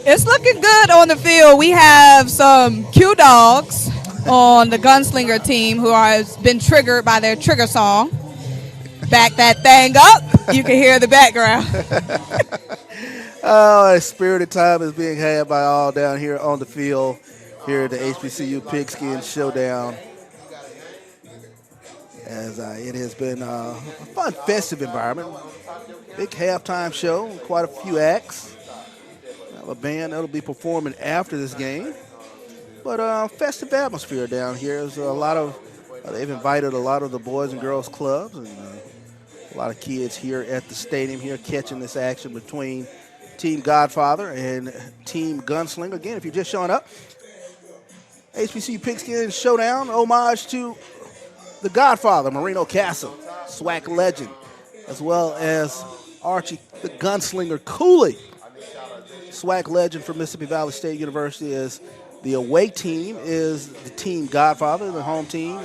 S2: It's looking good on the field. We have some Q dogs on the Gunslinger team who has been triggered by their trigger song. Back that thing up. You can hear the background.
S1: Oh, a spirited time is being had by all down here on the field here at the HBCU Pigskin Showdown. As it has been a fun, festive environment. Big halftime show, quite a few acts. A band that'll be performing after this game. But festive atmosphere down here. There's a lot of, they've invited a lot of the boys and girls clubs and a lot of kids here at the stadium here catching this action between Team Godfather and Team Gunslinger. Again, if you're just showing up, HBCU Pigskin Showdown, homage to the Godfather, Marino Castle, Swac legend, as well as Archie the Gunslinger Cooley. Swac legend from Mississippi Valley State University. Is the away team is the Team Godfather. The home team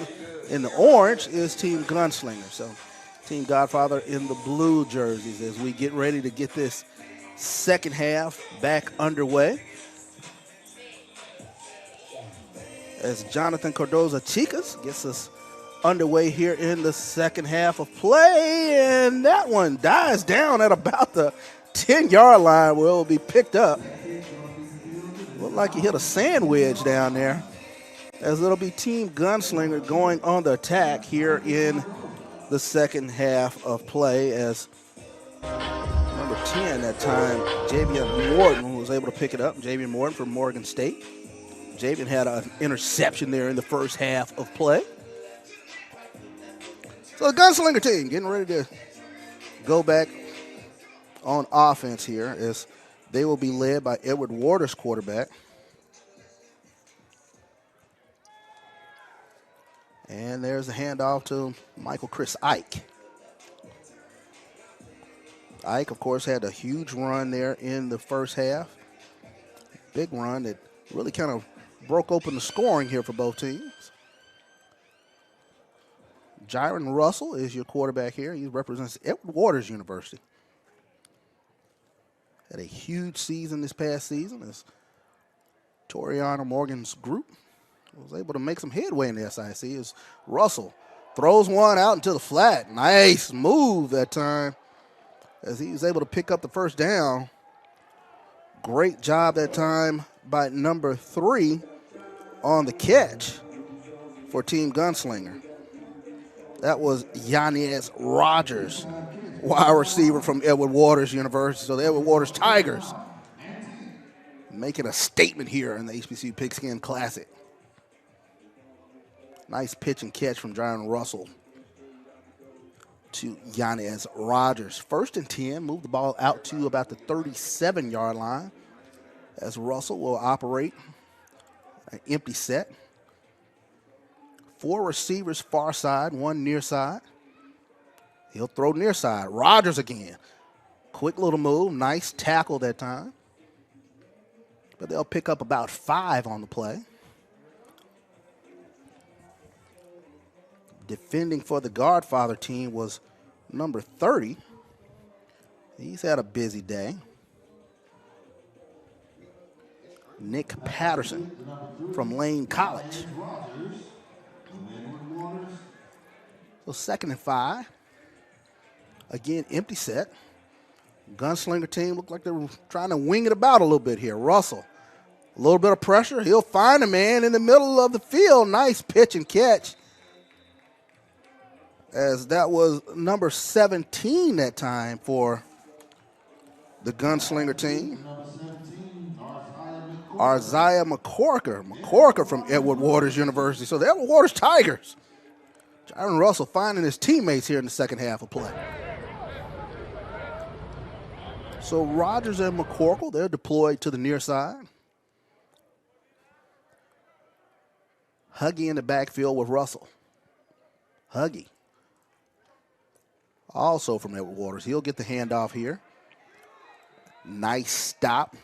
S1: in the orange is Team Gunslinger. So Team Godfather in the blue jerseys as we get ready to get this second half back underway. As Jonathan Cardoza Chicas gets us underway here in the second half of play, and that one dies down at about the 10-yard line where it will be picked up. Looked like he hit a sand wedge down there, as it'll be Team Gunslinger going on the attack here in the second half of play, as number 10 that time, Javian Morton, was able to pick it up. Javian Morton from Morgan State. Javian had an interception there in the first half of play. So the Gunslinger team getting ready to go back on offense here, as they will be led by Edward Waters, quarterback. And there's a handoff to Michael Chris Ike. Ike, of course, had a huge run there in the first half. Big run that really kind of broke open the scoring here for both teams. Jiron Russell is your quarterback here. He represents Edward Waters University. Had a huge season this past season as Toriana Morgan's group was able to make some headway in the SIC as Russell throws one out into the flat. Nice move that time as he was able to pick up the first down. Great job that time by number 3 on the catch for Team Gunslinger. That was Yanez Rogers, wide receiver from Edward Waters University. So the Edward Waters Tigers making a statement here in the HBCU Pigskin Classic. Nice pitch and catch from Jiron Russell to Yanez Rogers. 1st and 10, move the ball out to about the 37-yard line as Russell will operate an empty set. 4 receivers far side, 1 near side. He'll throw near side. Rogers again. Quick little move. Nice tackle that time. But they'll pick up about 5 on the play. Defending for the Godfather team was number 30. He's had a busy day. Nick Patterson from Lane College. So 2nd and 5. Again, empty set. Gunslinger team looked like they were trying to wing it about a little bit here. Russell, a little bit of pressure. He'll find a man in the middle of the field. Nice pitch and catch, as that was number 17 that time for the Gunslinger team. Isaiah McCorker from Edward Waters University. So the Edward Waters Tigers. Jaron Russell finding his teammates here in the second half of play. So Rogers and McCorkle, they're deployed to the near side. Huggy in the backfield with Russell. Huggy, also from Edward Waters. He'll get the handoff here. Nice stop.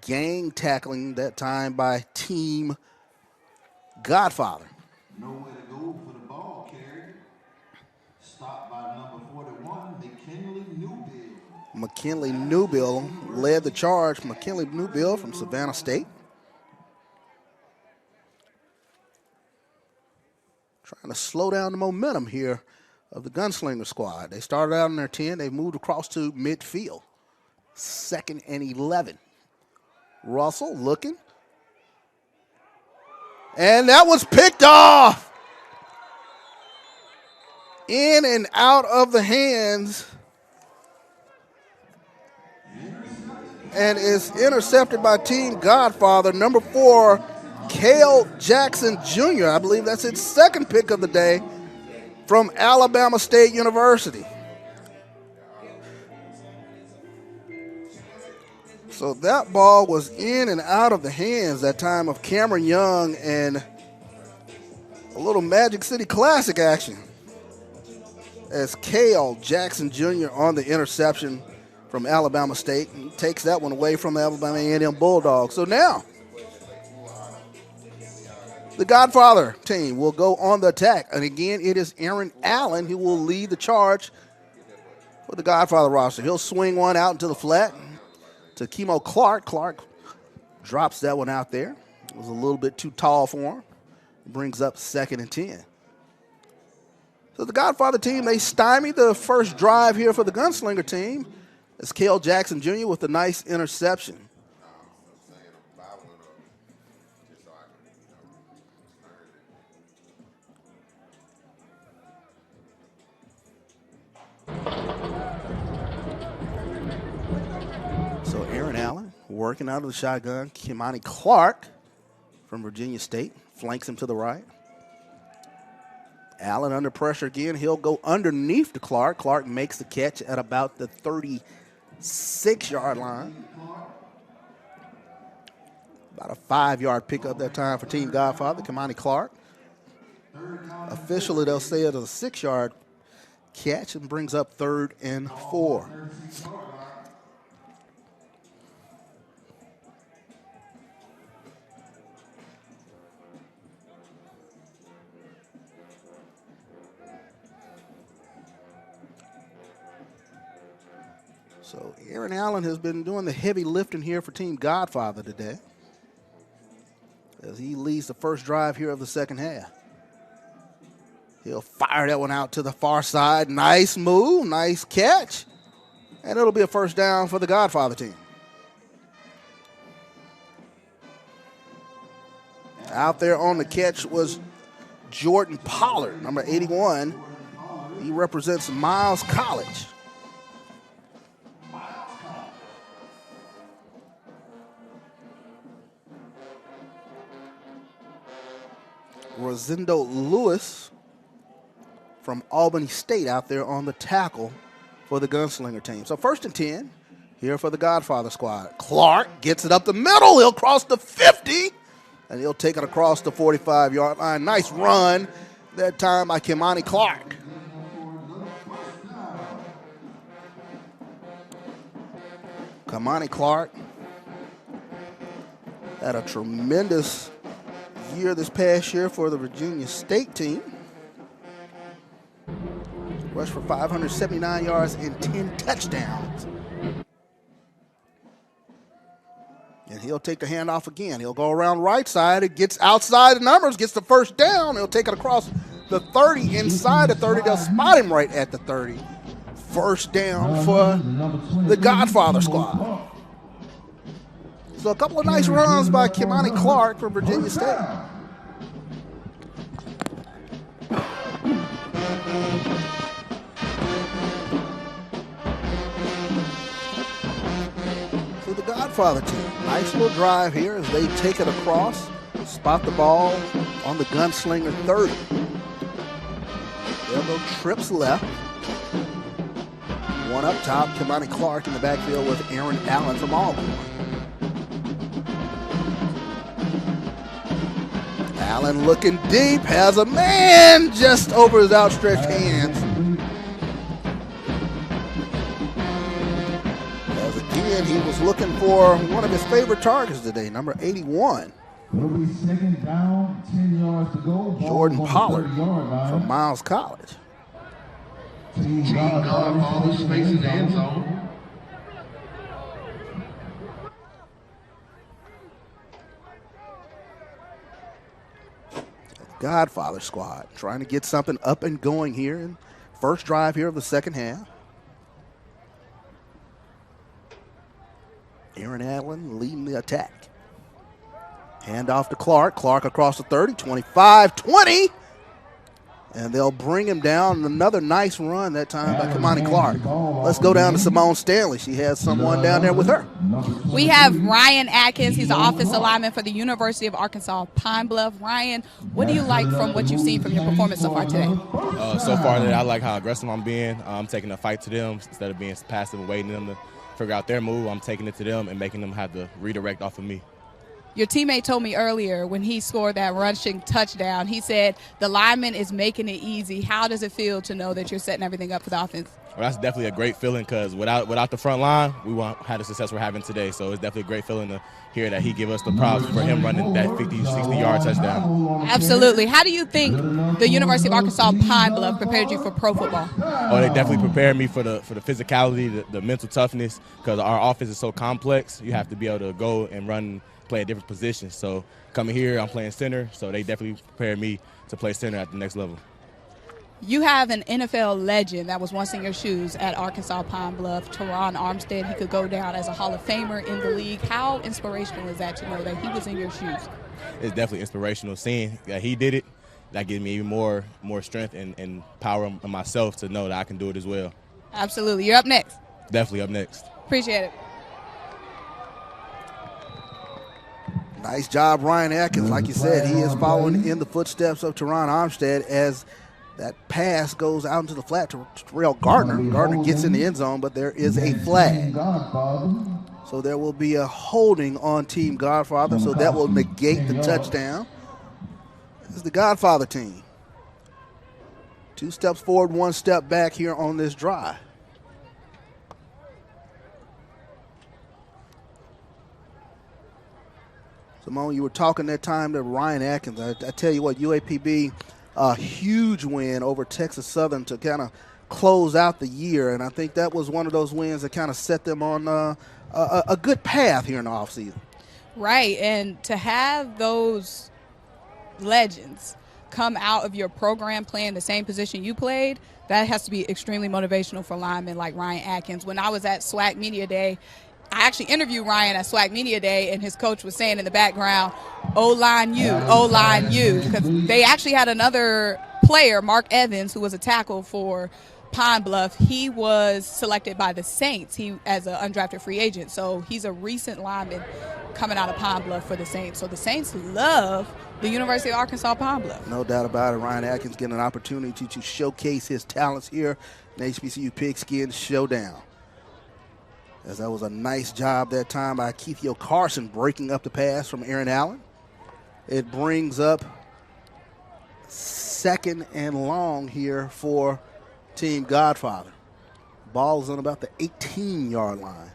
S1: Gang tackling that time by Team Godfather.
S3: Nowhere to go for the ball carrier. Stopped by number 41, McKinley Newbill.
S1: McKinley Newbill led the charge. McKinley Newbill from Savannah State. Trying to slow down the momentum here of the Gunslinger squad. They started out in their 10. They moved across to midfield. 2nd and 11. Russell looking. And that was picked off. In and out of the hands. And is intercepted by Team Godfather, number 4, Cale Jackson Jr. I believe that's his 2nd pick of the day from Alabama State University. So that ball was in and out of the hands that time of Cameron Young, and a little Magic City Classic action as Cale Jackson Jr. on the interception from Alabama State and takes that one away from the Alabama A&M Bulldogs. So now the Godfather team will go on the attack. And again, it is Aaron Allen who will lead the charge for the Godfather roster. He'll swing one out into the flat to Kemo Clark. Clark drops that one out there. It was a little bit too tall for him. Brings up 2nd and 10. So the Godfather team, they stymied the first drive here for the Gunslinger team. It's Cale Jackson Jr. with a nice interception. So Aaron Allen working out of the shotgun. Kimani Clark from Virginia State flanks him to the right. Allen under pressure again. He'll go underneath the Clark. Clark makes the catch at about the 36-yard line. About a 5-yard pickup that time for Team Godfather, Kimani Clark. Officially, they'll say it was a 6-yard catch and brings up 3rd and 4. So Aaron Allen has been doing the heavy lifting here for Team Godfather today, as he leads the first drive here of the second half. He'll fire that one out to the far side. Nice move, nice catch. And it'll be a first down for the Godfather team. Out there on the catch was Jordan Pollard, number 81. He represents Miles College. Rosendo Lewis from Albany State out there on the tackle for the Gunslinger team. So 1st and 10 here for the Godfather squad. Clark gets it up the middle. He'll cross the 50, and he'll take it across the 45-yard line. Nice run that time by Kimani Clark. Kimani Clark had a tremendous year this past year for the Virginia State team. Rushed for 579 yards and 10 touchdowns. And He'll take the handoff again. He'll go around right side. It gets outside the numbers, gets the first down. He'll take it across the 30, inside the 30. They'll spot him right at the 30. First down for the Godfather squad. So a couple of nice runs by Kimani Clark from Virginia State. So the Godfather team, nice little drive here as they take it across, spot the ball on the gunslinger 30. They'll go trips left. One up top, Kimani Clark in the backfield with Aaron Allen from Auburn. Allen looking deep, has a man just over his outstretched hands. As again, he was looking for one of his favorite targets today, number 81.
S3: It'll be second down, 10 yards to go.
S1: Jordan Pollard from Miles College.
S3: Team Godfather space in the end zone.
S1: Godfather squad trying to get something up and going here in first drive here of the second half. Aaron Allen leading the attack. Hand off to Clark. Clark across the 30, 25, 20. And they'll bring him down. Another nice run that time by Kimani Clark. Let's go down to Simone Stanley. She has someone down there with her.
S2: We have Ryan Atkins. He's an offensive lineman for the University of Arkansas Pine Bluff. Ryan, what do you like from what you've seen from your performance so far today?
S18: So far, I like how aggressive I'm being. I'm taking a fight to them instead of being passive and waiting them to figure out their move. I'm taking it to them and making them have to redirect off of me.
S2: Your teammate told me earlier when he scored that rushing touchdown, he said the lineman is making it easy. How does it feel to know that you're setting everything up for the offense?
S18: Well, that's definitely a great feeling because without the front line, we won't have the success we're having today. So it's definitely a great feeling to hear that he gave us the props for him running that 50, 60-yard touchdown.
S2: Absolutely. How do you think the University of Arkansas Pine Bluff prepared you for pro football?
S18: Oh, they definitely prepared me for the physicality, the mental toughness, because our offense is so complex. You have to be able to go and run, play at different positions. So coming here, I'm playing center, so they definitely prepared me to play center at the next level.
S2: You have an NFL legend that was once in your shoes at Arkansas Pine Bluff, Teron Armstead. He could go down as a Hall of Famer in the league. How inspirational is that to know that he was in your shoes?
S18: It's definitely inspirational. Seeing that he did it, that gives me even more strength and power in myself to know that I can do it as well.
S2: Absolutely. You're up next.
S18: Definitely up next.
S2: Appreciate it.
S1: Nice job, Ryan Atkins. Like you said, he is following in the footsteps of Teron Armstead as that pass goes out into the flat to Terrell Gardner. Gardner gets in the end zone, but there is a flag. So there will be a holding on Team Godfather, so that will negate the touchdown. This is the Godfather team. 2 steps forward, 1 step back here on this drive. Simone, you were talking that time to Ryan Atkins. I tell you what, UAPB, a huge win over Texas Southern to kind of close out the year, and I think that was one of those wins that kind of set them on a good path here in the offseason.
S2: Right, and to have those legends come out of your program playing the same position you played, that has to be extremely motivational for linemen like Ryan Atkins. When I was at Swac Media Day, I actually interviewed Ryan at Swac Media Day, and his coach was saying in the background, O-line you, O-line you, because they actually had another player, Mark Evans, who was a tackle for Pine Bluff. He was selected by the Saints as an undrafted free agent, so he's a recent lineman coming out of Pine Bluff for the Saints. So the Saints love the University of Arkansas Pine Bluff.
S1: No doubt about it. Ryan Atkins getting an opportunity to showcase his talents here in HBCU Pigskin Showdown. As that was a nice job that time by Keithio Carson breaking up the pass from Aaron Allen. It brings up 2nd and long here for Team Godfather. Ball is on about the 18-yard line.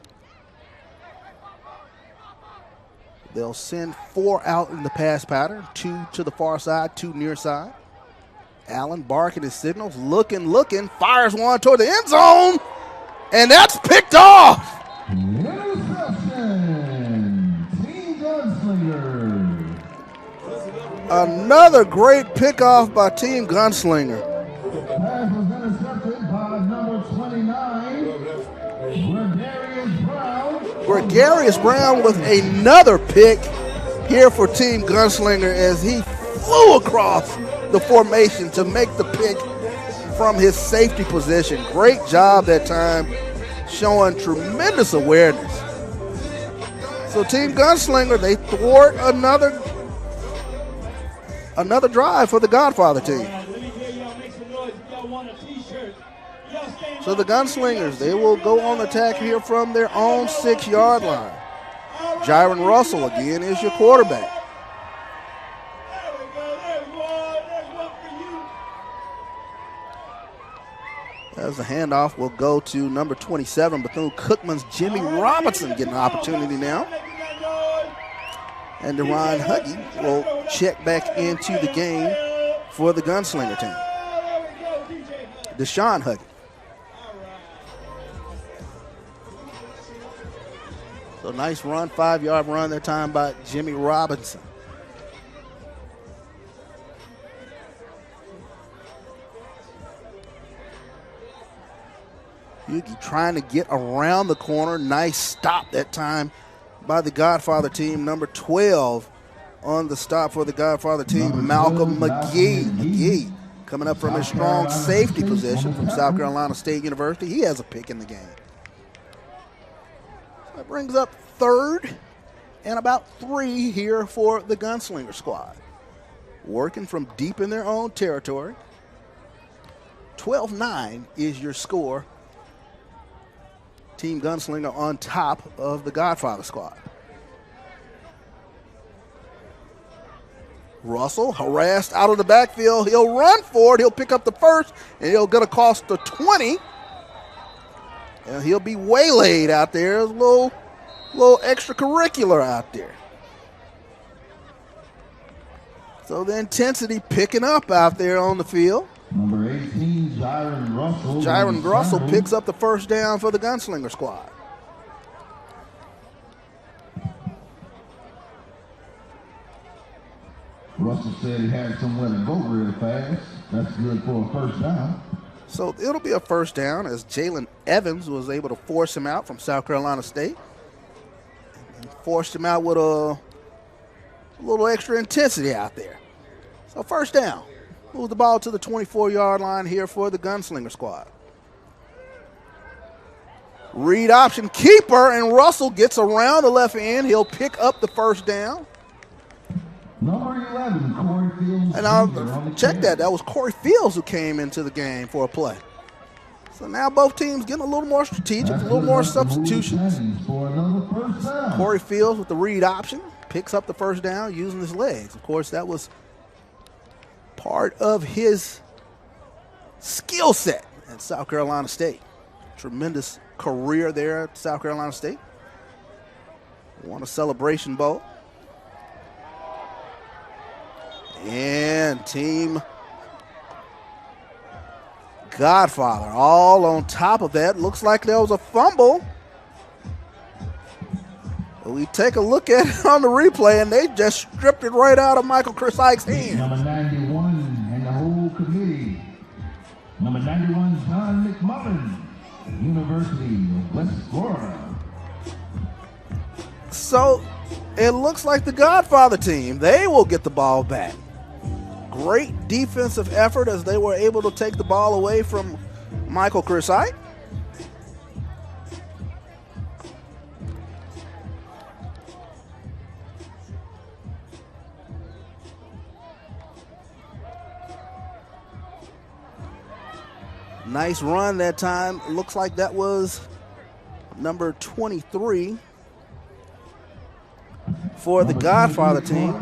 S1: They'll send 4 out in the pass pattern, 2 to the far side, 2 near side. Allen barking his signals, looking, fires one toward the end zone, and that's picked off.
S3: Interception. Team
S1: Another great pickoff by Team Gunslinger.
S3: Pass was intercepted by number 29, Gregarious Brown.
S1: Gregarious Brown with another pick here for Team Gunslinger as he flew across the formation to make the pick from his safety position. Great job that time, showing tremendous awareness. So Team Gunslinger, they thwart another drive for the Godfather team. So the Gunslingers, they will go on attack here from their own 6-yard line. Jaron Russell again is your quarterback. As the handoff will go to number 27, Bethune-Cookman's Jimmy Robinson getting an opportunity now. And Deron Huggy will check back into the game for the Gunslinger team. Deshaun Huggy. So nice run, 5-yard run that time by Jimmy Robinson. Huggy trying to get around the corner. Nice stop that time by the Godfather team. Number 12 on the stop for the Godfather team, Malcolm McGee. McGee coming up from a strong safety position from South Carolina State University. He has a pick in the game. That brings up 3rd and about 3 here for the Gunslinger squad. Working from deep in their own territory. 12-9 is your score. Team Gunslinger on top of the Godfather squad. Russell harassed out of the backfield. He'll run for it. He'll pick up the first, and he'll get across the 20. And he'll be waylaid out there. There's a little extracurricular out there. So the intensity picking up out there on the field.
S3: Number 18, Jaron Russell.
S1: Jaron Russell picks up the first down for the Gunslinger squad.
S3: Russell said he had somewhere to go real fast. That's good for a first down.
S1: So it'll be a first down as Jalen Evans was able to force him out from South Carolina State. And forced him out with a little extra intensity out there. So first down. Move the ball to the 24-yard line here for the Gunslinger squad. Read option keeper, and Russell gets around the left end. He'll pick up the first down.
S3: Number 11, Corey Fields.
S1: And I'll check that. That was Corey Fields who came into the game for a play. So now both teams getting a little more strategic, a little more substitutions. Corey Fields with the read option, picks up the first down using his legs. Of course, that was part of his skill set at South Carolina State. Tremendous career there at South Carolina State. Won a Celebration Bowl. And Team Godfather all on top of that. Looks like there was a fumble. We take a look at it on the replay, and they just stripped it right out of Michael Ike's hand.
S3: Number 91 and the whole committee. Number 91, John McMullen, University of West Florida.
S1: So it looks like the Godfather team, they will get the ball back. Great defensive effort as they were able to take the ball away from Michael Ike. Nice run that time. Looks like that was number 23 for the Godfather team,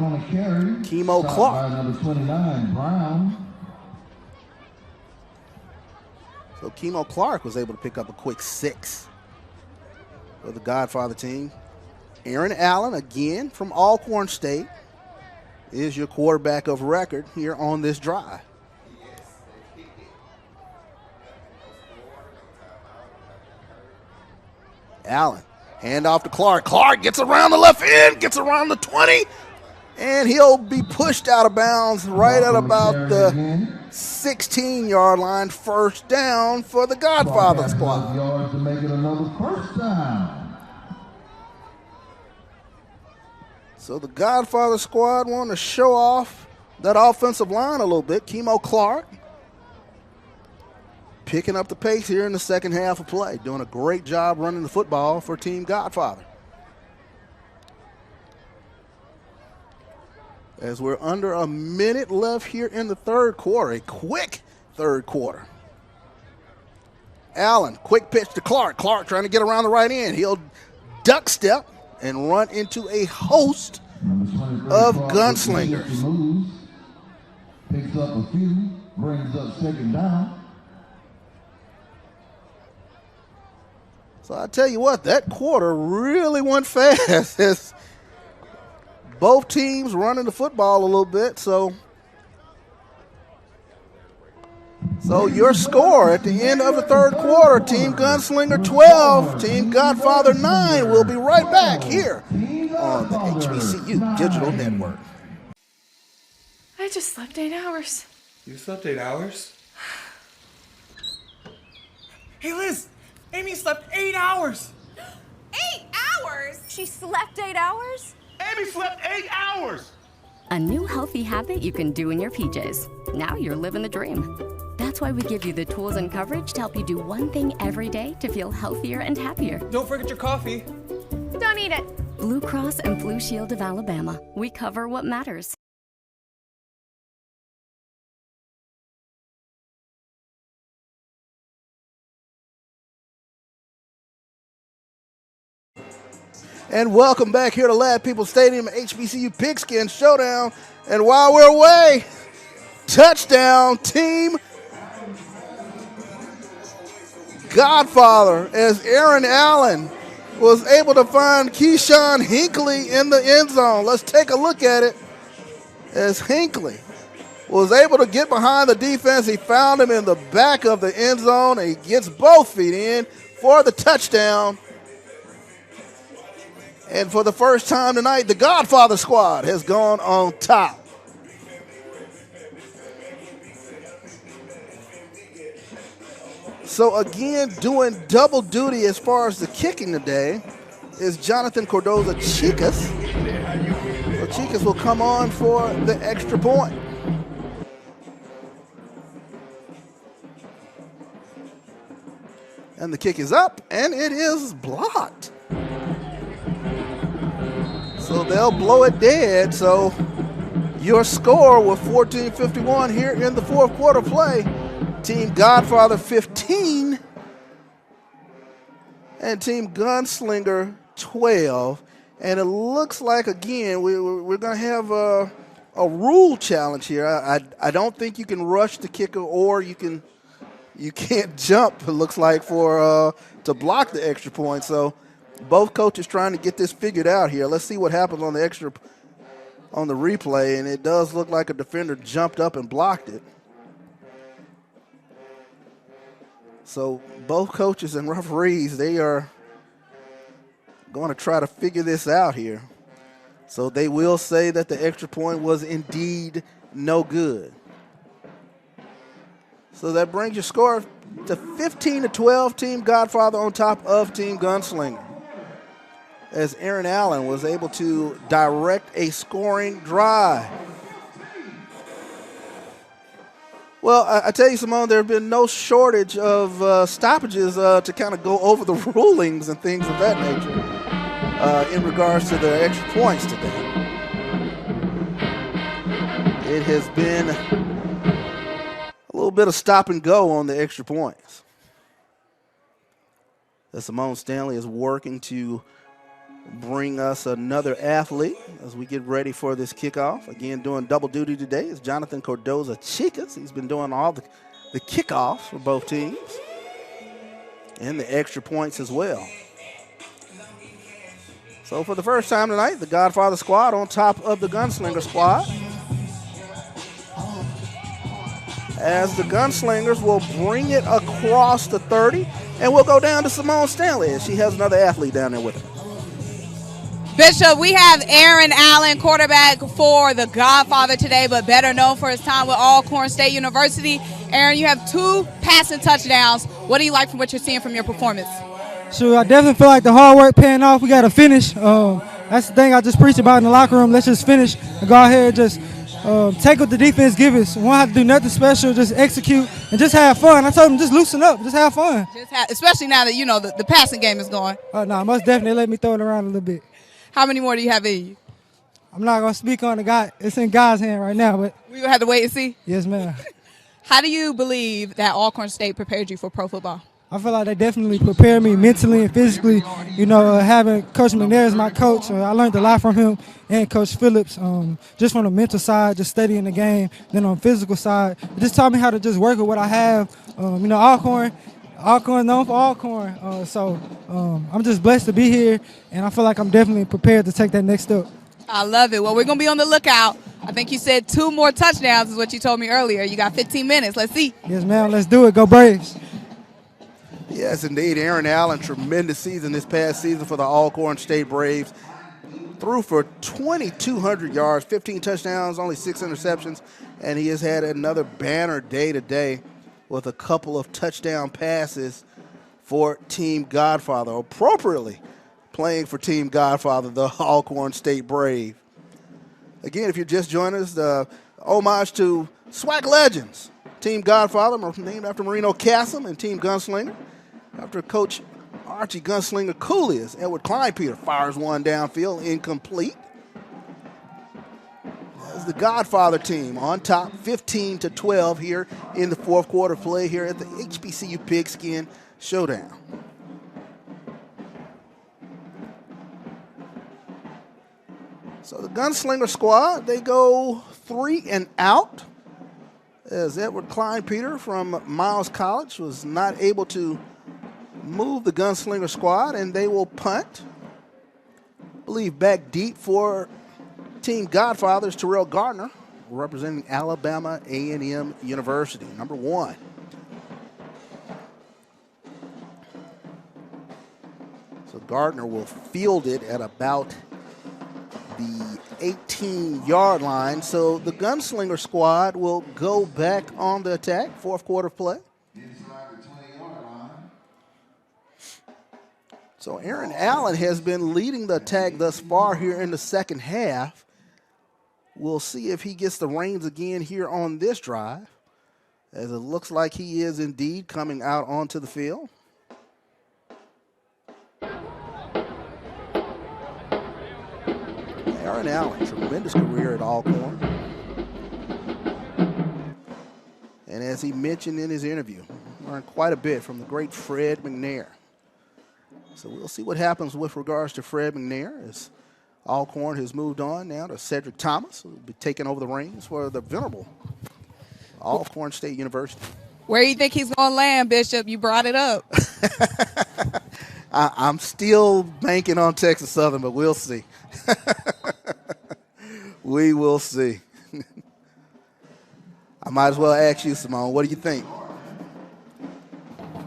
S1: Kemo Clark.
S3: Number 29, Brown.
S1: So Kemo Clark was able to pick up a quick 6 for the Godfather team. Aaron Allen, again from Alcorn State, is your quarterback of record here on this drive. Allen, hand off to Clark. Clark gets around the left end, gets around the 20, And he'll be pushed out of bounds right at about the 16-yard line. First down for the Godfather squad.
S3: Yards to make it another first down.
S1: So the Godfather squad want to show off that offensive line a little bit. Kimo Clark picking up the pace here in the second half of play. Doing a great job running the football for Team Godfather. As we're under a minute left here in the third quarter, a quick third quarter. Allen, quick pitch to Clark. Clark trying to get around the right end. He'll duck step and run into a host of gunslingers.
S3: Picks up a few, brings up second down.
S1: So I tell you what, that quarter really went fast. As both teams running the football a little bit. So your score at the end of the third quarter, Team Gunslinger 12, Team Godfather 9. We'll be right back here on the HBCU Digital Network.
S11: I just slept 8 hours.
S12: You slept 8 hours? Hey, Liz! Amy slept 8 hours!
S11: 8 hours? She slept 8 hours?
S12: Amy slept 8 hours!
S13: A new healthy habit you can do in your PJs. Now you're living the dream. That's why we give you the tools and coverage to help you do one thing every day to feel healthier and happier.
S12: Don't forget your coffee.
S11: Don't eat it.
S13: Blue Cross and Blue Shield of Alabama. We cover what matters.
S1: And welcome back here to Lad People Stadium at HBCU Pigskin Showdown. And while we're away, touchdown Team Godfather, as Aaron Allen was able to find Keyshawn Hinckley in the end zone. Let's take a look at it. As Hinckley was able to get behind the defense, he found him in the back of the end zone, and he gets both feet in for the touchdown. And for the first time tonight, the Godfather squad has gone on top. So again, doing double duty as far as the kicking today is Jonathan Cordoza Chicas. So Chicas will come on for the extra point. And the kick is up, and it is blocked. So they'll blow it dead. So your score with 14:51 here in the fourth quarter play. Team Godfather 15 and Team Gunslinger 12. And it looks like, again, we're going to have a rule challenge here. I don't think you can rush the kicker, or you can't jump, it looks like, to block the extra point. So both coaches trying to get this figured out here. Let's see what happens on the replay, and it does look like a defender jumped up and blocked it. So both coaches and referees, they are going to try to figure this out here. So they will say that the extra point was indeed no good. So that brings your score to 15-12, Team Godfather on top of Team Gunslinger, as Aaron Allen was able to direct a scoring drive. Well, I tell you, Simone, there have been no Shortage of stoppages to kind of go over the rulings and things of that nature in regards to the extra points today. It has been a little bit of stop and go on the extra points. As Simone Stanley is working to bring us another athlete as we get ready for this kickoff. Again, doing double duty today is Jonathan Cordoza Chicas. He's been doing all the kickoffs for both teams and the extra points as well. So for the first time tonight, the Godfather squad on top of the Gunslinger squad, as the Gunslingers will bring it across the 30, and we'll go down to Simone Stanley as she has another athlete down there with her.
S2: Bishop, we have Aaron Allen, quarterback for the Godfather today, but better known for his time with Alcorn State University. Aaron, you have 2 passing touchdowns. What do you like from what you're seeing from your performance?
S19: Sure, I definitely feel like the hard work paying off. We got to finish. That's the thing I just preached about in the locker room. Let's just finish and go ahead and just take what the defense gives us. We won't have to do nothing special, just execute and just have fun. I told them just loosen up, just have fun.
S2: Especially now that, you know, the passing game is going.
S19: Oh, no, most definitely let me throw it around a little bit.
S2: How many more do you have in you?
S19: I'm not going to speak on the guy. It's in God's hand right now. But
S2: we will have to wait and see?
S19: Yes, ma'am.
S2: How do you believe that Alcorn State prepared you for pro football?
S19: I feel like they definitely prepared me mentally and physically. You know, having Coach McNair as my coach, I learned a lot from him and Coach Phillips, just from the mental side, just studying the game. Then on the physical side, it just taught me how to just work with what I have. You know, Alcorn known for Alcorn. I'm just blessed to be here, and I feel like I'm definitely prepared to take that next step.
S2: I love it. Well, we're going to be on the lookout. I think you said 2 more touchdowns is what you told me earlier. You got 15 minutes. Let's see.
S19: Yes, ma'am. Let's do it. Go Braves.
S1: Yes, indeed. Aaron Allen, tremendous season this past season for the Alcorn State Braves. Threw for 2,200 yards, 15 touchdowns, only 6 interceptions, and he has had another banner day today with a couple of touchdown passes for Team Godfather, appropriately playing for Team Godfather, the Alcorn State Brave. Again, if you're just joining us, homage to Swac legends. Team Godfather, named after Marino Cassim, and Team Gunslinger, after Coach Archie Gunslinger Cooley, as Edward Kleinpeter fires one downfield, incomplete. As the Godfather team on top, 15-12 here in the fourth quarter play here at the HBCU Pigskin Showdown. So the Gunslinger squad, they go 3 and out, as Edward Kleinpeter from Miles College was not able to move the Gunslinger squad, and they will punt. I believe back deep for Team Godfathers, Terrell Gardner, representing Alabama A&M University, number 1. So Gardner will field it at about the 18-yard line. So the Gunslinger squad will go back on the attack, fourth quarter play. So Aaron Allen has been leading the attack thus far here in the second half. We'll see if he gets the reins again here on this drive, as it looks like he is indeed coming out onto the field. Aaron Allen, tremendous career at Alcorn. And as he mentioned in his interview, learned quite a bit from the great Fred McNair. So we'll see what happens with regards to Fred McNair, as Alcorn has moved on now to Cedric Thomas, who will be taking over the reins for the venerable Alcorn State University.
S2: Where do you think he's going to land, Bishop? You brought it up.
S1: I'm still banking on Texas Southern, but we'll see. We will see. I might as well ask you, Simone, what do you think?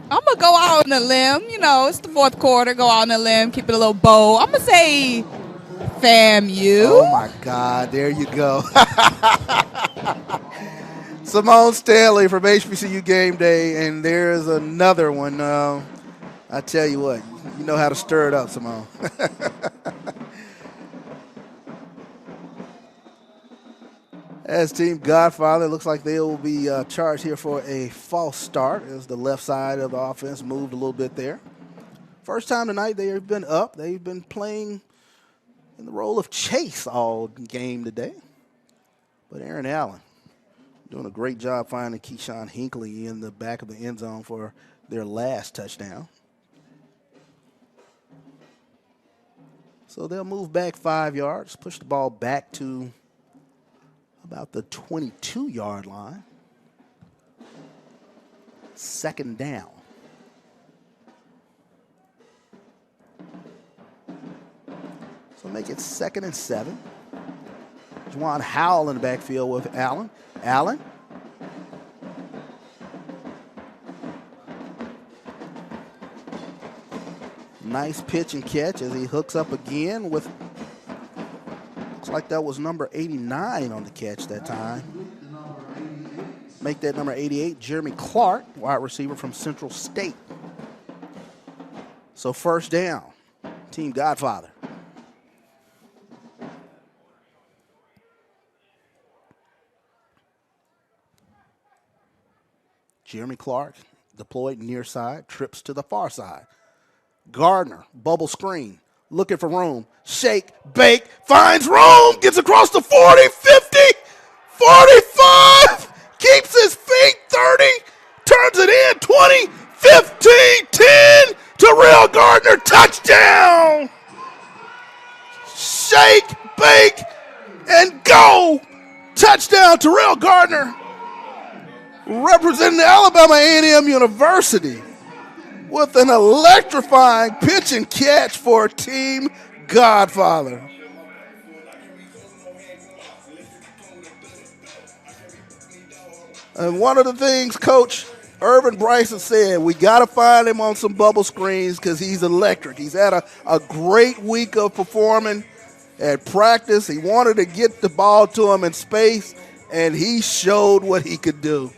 S2: I'm going to go out on a limb. You know, it's the fourth quarter. Go out on a limb. Keep it a little bold. I'm going to say FAMU.
S1: Oh, my God. There you go. Simone Stanley from HBCU Game Day, and there's another one. I tell you what, you know how to stir it up, Simone. As Team Godfather, looks like they will be charged here for a false start, as the left side of the offense moved a little bit there. First time tonight they have been up. They've been playing in the role of chase all game today. But Aaron Allen doing a great job finding Keyshawn Hinckley in the back of the end zone for their last touchdown. So they'll move back 5 yards, push the ball back to about the 22-yard line. Second down. So make it 2nd and 7. Juwan Howell in the backfield with Allen. Allen. Nice pitch and catch as he hooks up again with Looks like that was number 89 on the catch that time. Make that number 88, Jeremy Clark, wide receiver from Central State. So first down, Team Godfather. Jeremy Clark deployed near side, trips to the far side. Gardner, bubble screen, looking for room. Shake, bake, finds room, gets across the 40, 50, 45, keeps his feet, 30, turns it in, 20, 15, 10, Terrell Gardner, touchdown! Shake, bake, and go! Touchdown, Terrell Gardner, representing Alabama A&M University with an electrifying pitch and catch for Team Godfather. And one of the things Coach Urban Bryson said, we got to find him on some bubble screens because he's electric. He's had a great week of performing at practice. He wanted to get the ball to him in space, and he showed what he could do.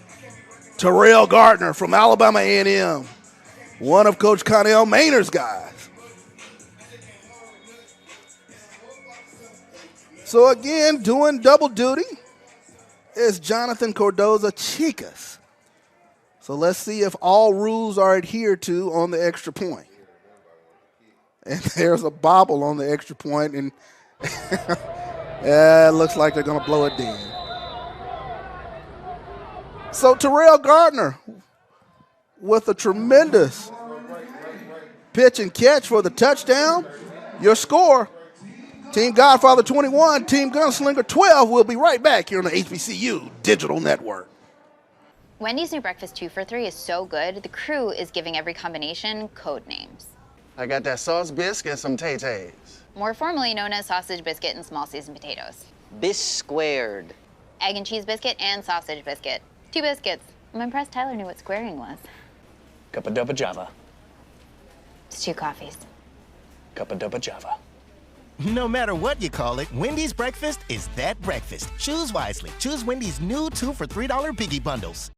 S1: Terrell Gardner from Alabama A&M, one of Coach Connell Maynard's guys. So again, doing double duty is Jonathan Cordoza Chicas. So let's see if all rules are adhered to on the extra point. And there's a bobble on the extra point, and it looks like they're going to blow it dead. So Terrell Gardner with a tremendous pitch and catch for the touchdown. Your score, Team Godfather 21, Team Gunslinger 12. We'll be right back here on the HBCU Digital Network.
S5: Wendy's new breakfast 2 for $3 is so good, the crew is giving every combination code names.
S6: I got that sauce biscuit and some tay-tays.
S5: More formally known as sausage biscuit and small seasoned potatoes.
S7: Bis squared.
S5: Egg and cheese biscuit and sausage biscuit. 2 biscuits. I'm impressed Tyler knew what squaring was.
S6: Cup of dubba java.
S5: It's 2 coffees.
S6: Cup of dubba java.
S8: No matter what you call it, Wendy's breakfast is that breakfast. Choose wisely. Choose Wendy's new 2 for $3 Biggie Bundles.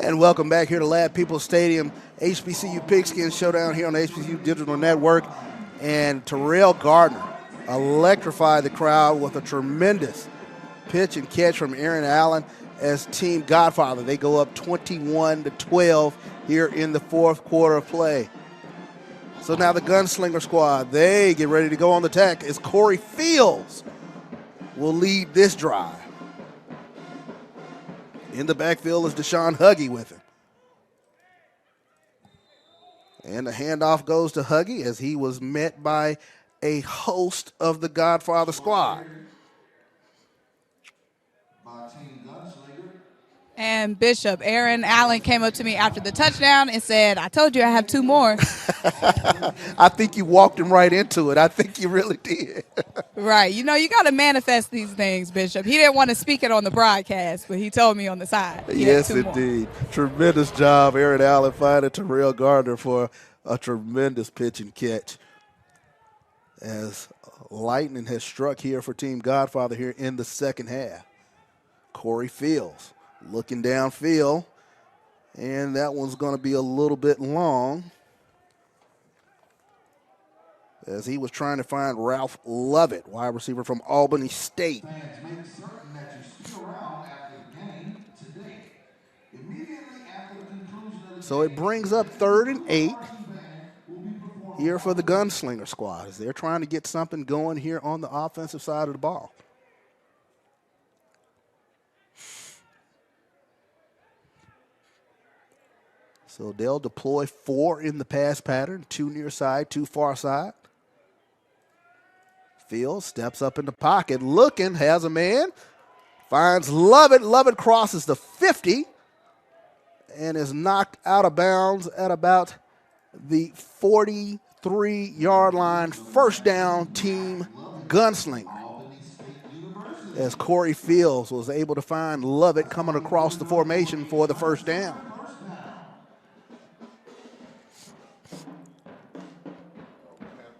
S1: And welcome back here to Lab People Stadium, HBCU Pigskin Showdown here on the HBCU Digital Network. And Terrell Gardner electrified the crowd with a tremendous pitch and catch from Aaron Allen as Team Godfather. They go up 21-12 here in the fourth quarter of play. So now the Gunslinger squad, they get ready to go on the attack as Corey Fields will lead this drive. In the backfield is Deshaun Huggy with him. And the handoff goes to Huggy as he was met by a host of the Godfather squad.
S2: And Bishop, Aaron Allen came up to me after the touchdown and said, I told you I have 2 more.
S1: I think you walked him right into it. I think you really did.
S2: Right. You know, you got to manifest these things, Bishop. He didn't want to speak it on the broadcast, but he told me on the side.
S1: Yes, indeed. Tremendous job, Aaron Allen, finding Terrell Gardner for a tremendous pitch and catch. As lightning has struck here for Team Godfather here in the second half. Corey Fields looking downfield, and that one's going to be a little bit long as he was trying to find Ralph Lovett, wide receiver from Albany State. So it brings up 3rd and 8 here for the Gunslinger squad as they're trying to get something going here on the offensive side of the ball. So they'll deploy 4 in the pass pattern, 2 near side, 2 far side. Fields steps up in the pocket, looking, has a man, finds Lovett. Lovett crosses the 50 and is knocked out of bounds at about the 43-yard line. First down, Team Gunslinger. as Corey Fields was able to find Lovett coming across the formation for the first down.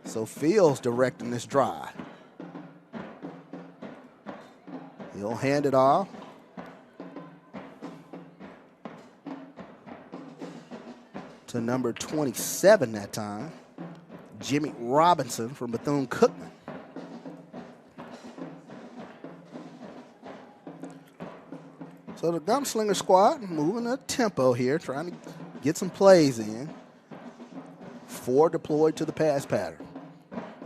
S1: So Fields directing this drive. He'll hand it off. To number 27 that time, Jimmy Robinson from Bethune-Cookman. So the Gunslinger squad moving a tempo here, trying to get some plays in. 4 deployed to the pass pattern.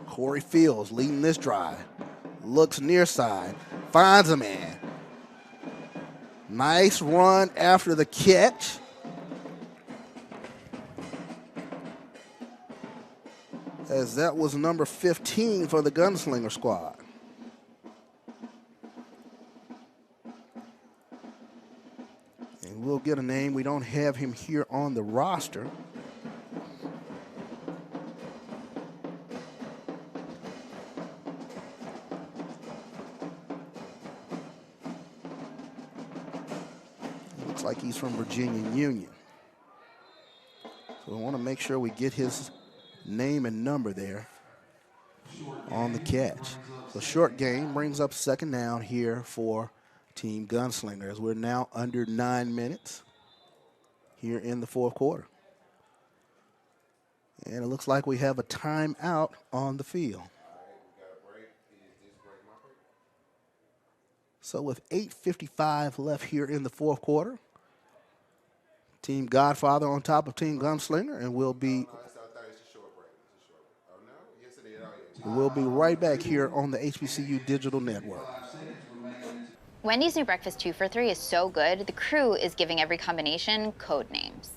S1: Corey Fields leading this drive. Looks near side, finds a man. Nice run after the catch. As that was number 15 for the Gunslinger squad. And we'll get a name. We don't have him here on the roster. Looks like he's from Virginia Union. So we want to make sure we get his name and number there on the catch. So short game brings up second down here for Team Gunslinger as we're now under 9 minutes here in the fourth quarter. And it looks like we have a timeout on the field. So with 8:55 left here in the fourth quarter, Team Godfather on top of Team Gunslinger, and we'll be right back here on the HBCU Digital Network.
S5: Wendy's new breakfast 2 for $3 is so good, the crew is giving every combination code names.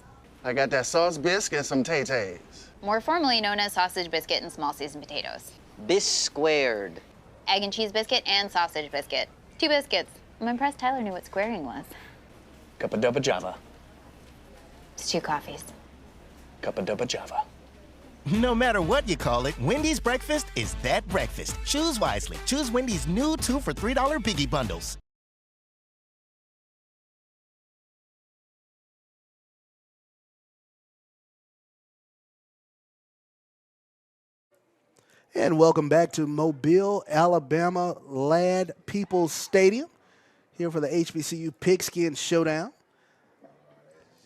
S6: I got that sauce biscuit and some tay-tays.
S5: More formally known as sausage biscuit and small seasoned potatoes.
S7: Bis squared.
S5: Egg and cheese biscuit and sausage biscuit. 2 biscuits. I'm impressed Tyler knew what squaring was.
S6: Cuppa duppa java.
S5: It's 2 coffees.
S6: Cuppa duppa java.
S8: No matter what you call it, Wendy's breakfast is that breakfast. Choose wisely. Choose Wendy's new 2 for $3 Biggie Bundles.
S1: And welcome back to Mobile, Alabama Ladd Peoples Stadium here for the HBCU Pigskin Showdown.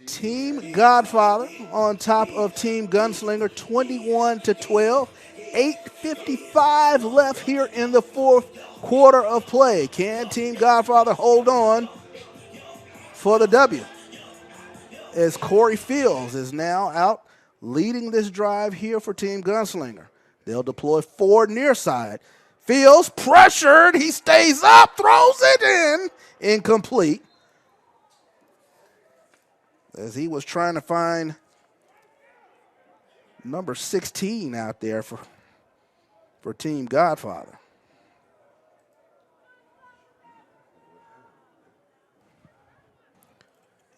S1: Team Godfather on top of Team Gunslinger, 21-12. 8:55 left here in the fourth quarter of play. Can Team Godfather hold on for the W? As Corey Fields is now out leading this drive here for Team Gunslinger. They'll deploy 4 near side. Fields pressured. He stays up, throws it in. Incomplete. As he was trying to find number 16 out there for Team Godfather.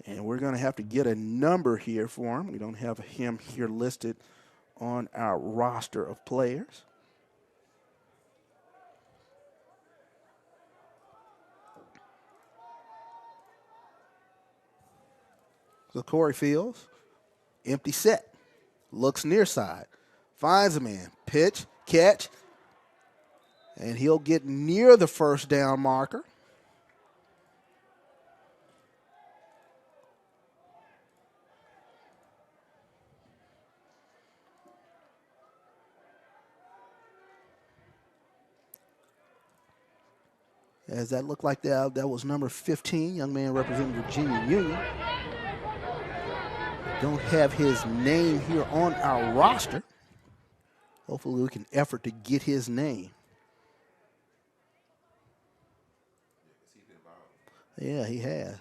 S1: And we're going to have to get a number here for him. We don't have him here listed on our roster of players. So Corey Fields, empty set, looks near side, finds a man, pitch, catch, and he'll get near the first down marker. As that looked like that was number 15, young man representing Virginia Union. Don't have his name here on our roster. Hopefully we can effort to get his name. Yeah, he has.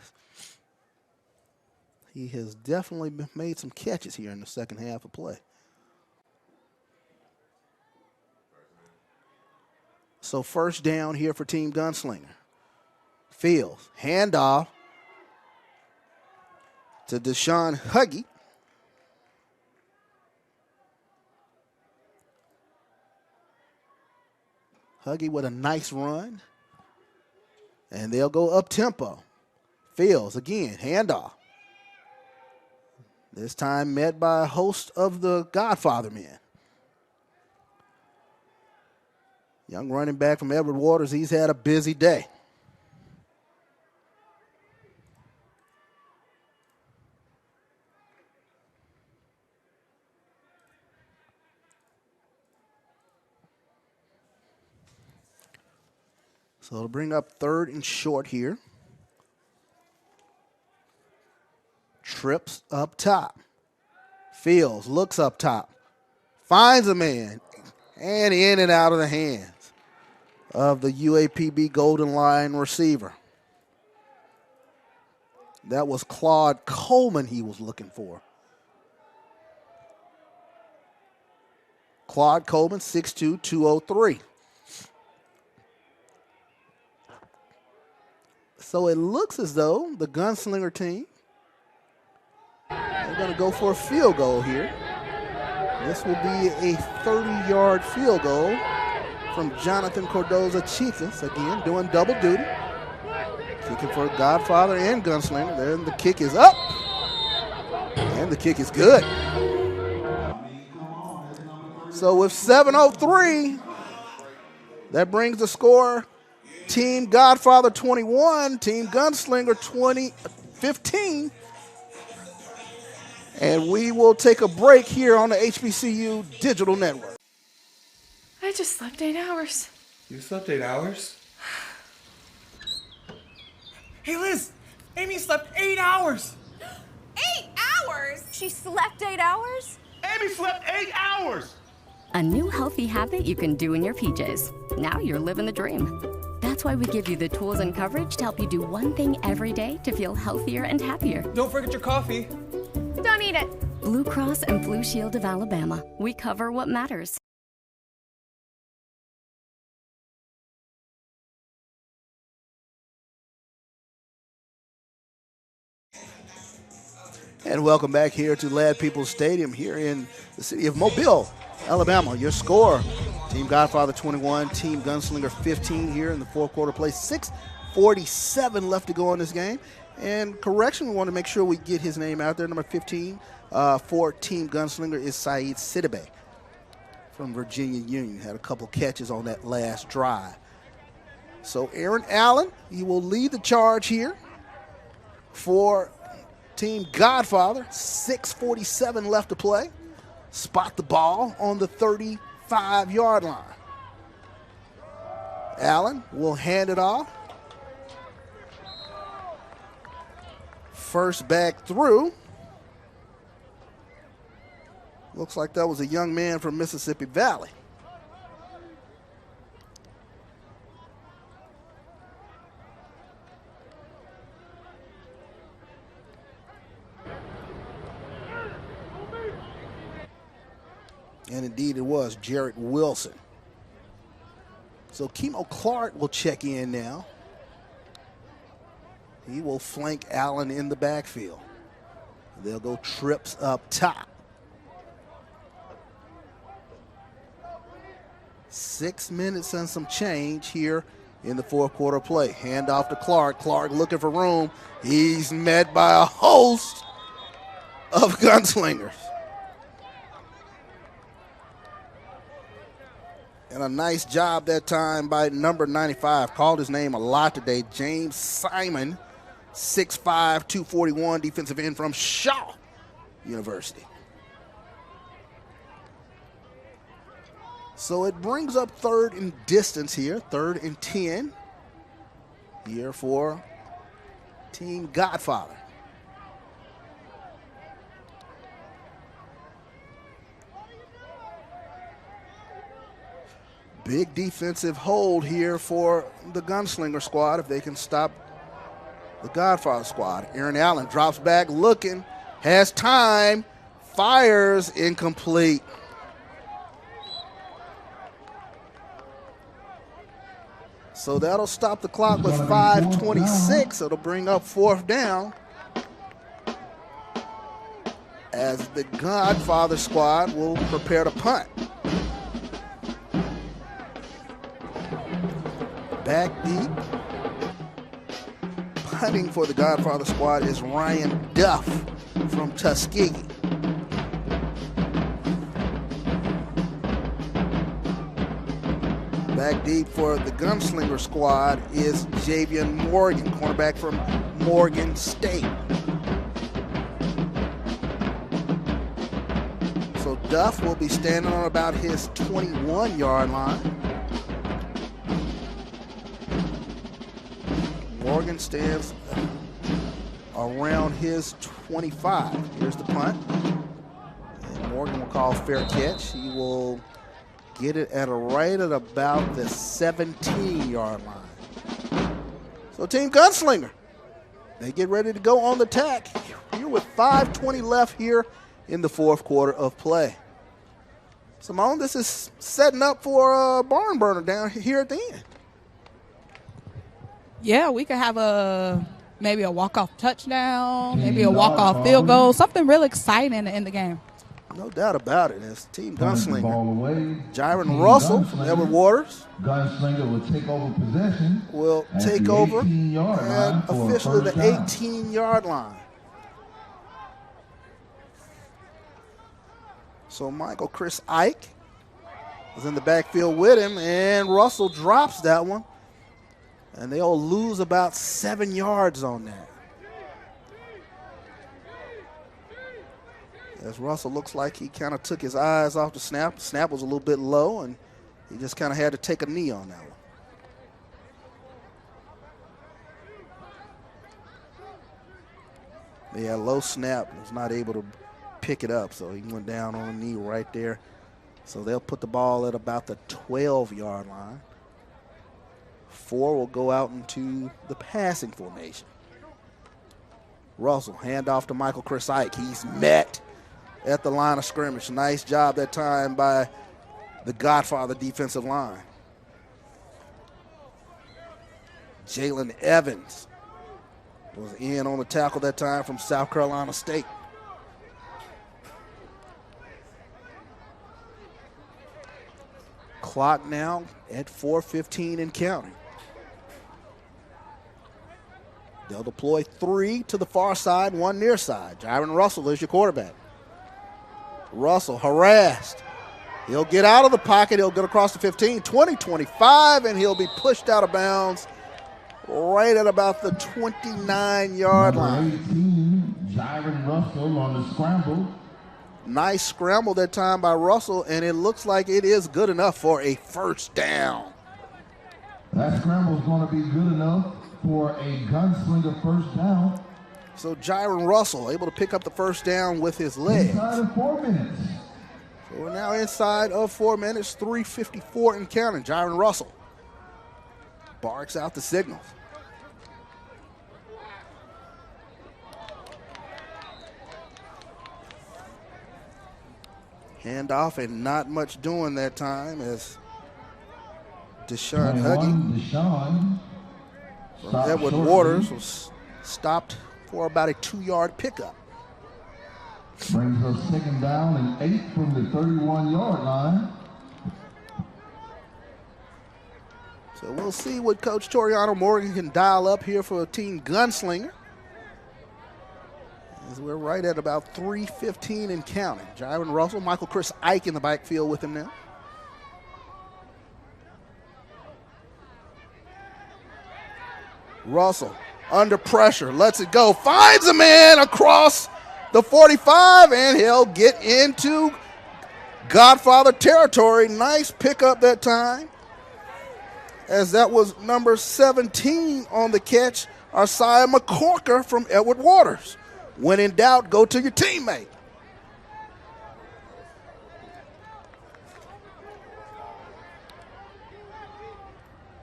S1: He has definitely made some catches here in the second half of play. So first down here for Team Gunslinger. Fields, handoff to Deshaun Huggy. Huggy with a nice run. And they'll go up tempo. Fields again, handoff. This time met by a host of the Godfather men. Young running back from Edward Waters, he's had a busy day. So it'll bring up 3rd and short here. Trips up top. Fields looks up top. Finds a man. And in and out of the hands of the UAPB Golden Lion receiver. That was Claude Coleman he was looking for. Claude Coleman, 6'2", 203. So it looks as though the Gunslinger team are going to go for a field goal here. This will be a 30-yard field goal from Jonathan Cordoza-Chicas, again doing double duty. Kicking for Godfather and Gunslinger. Then the kick is up, and the kick is good. So with 7:03, that brings the score Team Godfather 21, Team Gunslinger 15. And we will take a break here on the HBCU Digital Network.
S11: I just slept 8 hours.
S12: You slept 8 hours? Hey, Liz! Amy slept 8 hours!
S11: 8 hours? She slept 8 hours?
S12: Amy slept 8 hours!
S13: A new healthy habit you can do in your PJs. Now you're living the dream. That's why we give you the tools and coverage to help you do one thing every day to feel healthier and happier.
S12: Don't forget your coffee.
S11: Don't eat it.
S13: Blue Cross and Blue Shield of Alabama. We cover what matters.
S1: And welcome back here to Lad Peoples Stadium here in the city of Mobile, Alabama. Your score, Team Godfather 21, Team Gunslinger 15 here in the fourth quarter play. 6:47 left to go in this game. And correction, we want to make sure we get his name out there. Number 15 for Team Gunslinger is Saeed Sidibe from Virginia Union. Had a couple catches on that last drive. So Aaron Allen, he will lead the charge here for Team Godfather. 6:47 left to play. Spot the ball on the 35-yard line. Allen will hand it off. First back through. Looks like that was a young man from Mississippi Valley. And indeed it was Jarrett Wilson. So Kemo Clark will check in now. He will flank Allen in the backfield. They'll go trips up top. 6 minutes and some change here in the fourth quarter play. Hand off to Clark. Clark looking for room. He's met by a host of gunslingers. And a nice job that time by number 95. Called his name a lot today. James Simon, 6'5", 241, defensive end from Shaw University. So it brings up 3rd and distance here, 3rd and 10 here for Team Godfather. Big defensive hold here for the Gunslinger squad if they can stop the Godfather squad. Aaron Allen drops back looking, has time, fires, incomplete. So that'll stop the clock with 5:26. It'll bring up 4th down as the Godfather squad will prepare to punt. Back deep. Punting for the Godfather squad is Ryan Duff from Tuskegee. Back deep for the Gunslinger squad is Javian Morgan, cornerback from Morgan State. So Duff will be standing on about his 21-yard line. Morgan stands around his 25. Here's the punt. And Morgan will call fair catch. He will get it right at about the 17-yard line. So Team Gunslinger, they get ready to go on the attack here with 5:20 left here in the fourth quarter of play. Simone, this is setting up for a barn burner down here at the end.
S2: Yeah, we could have maybe a walk-off touchdown, maybe a walk-off field goal, something real exciting in the game.
S1: No doubt about it. It's Team Gunslinger. Jaron Russell from Edward Waters.
S3: Gunslinger will take over possession.
S1: Will take over and officially the 18-yard line. So Michael Chris Ike is in the backfield with him, and Russell drops that one. And they'll lose about 7 yards on that. As Russell looks like he kind of took his eyes off the snap. The snap was a little bit low, and he just kind of had to take a knee on that one. Yeah, low snap, was not able to pick it up, so he went down on a knee right there. So they'll put the ball at about the 12-yard line. 4 will go out into the passing formation. Russell, handoff to Michael Chris Ike. He's met at the line of scrimmage. Nice job that time by the Godfather defensive line. Jalen Evans was in on the tackle that time from South Carolina State. Clock now at 4:15 and counting. They'll deploy 3 to the far side, 1 near side. Jaron Russell is your quarterback. Russell harassed. He'll get out of the pocket. He'll get across the 15, 20, 25, and he'll be pushed out of bounds right at about the 29-yard line.
S3: 18, Jaron Russell on the scramble.
S1: Nice scramble that time by Russell, and it looks like it is good enough for a first down.
S3: That scramble is going to be good enough for a Gunslinger first down.
S1: So Jaron Russell able to pick up the first down with his legs.
S3: Inside of 4 minutes.
S1: So we're now inside of 4 minutes, 3:54 and counting. Jaron Russell barks out the signals. Handoff and not much doing that time as Deshaun Huggy from Edward Waters was stopped for about a 2-yard pickup.
S3: Brings us 2nd down and 8 from the 31-yard line.
S1: So we'll see what Coach Toriano Morgan can dial up here for Team Gunslinger. As we're right at about 3:15 and counting. Jaron Russell, Michael Chris Ike in the backfield with him now. Russell under pressure, lets it go, finds a man across the 45, and he'll get into Godfather territory. Nice pickup that time, as that was number 17 on the catch, Ciaa McCorker from Edward Waters. When in doubt, go to your teammate.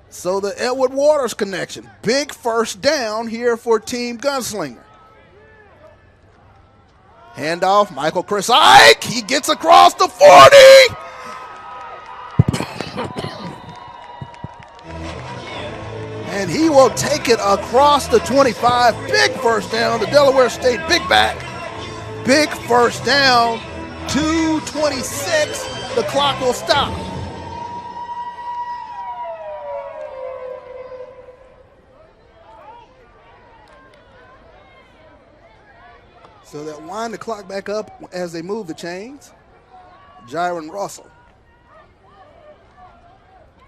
S1: So the Edward Waters connection. Big first down here for Team Gunslinger. Handoff, Michael Chris Ike. He gets across the 40. And he will take it across the 25. Big first down, the Delaware State big back. Big first down, 2:26. The clock will stop. So they'll wind the clock back up as they move the chains. Jaron Russell.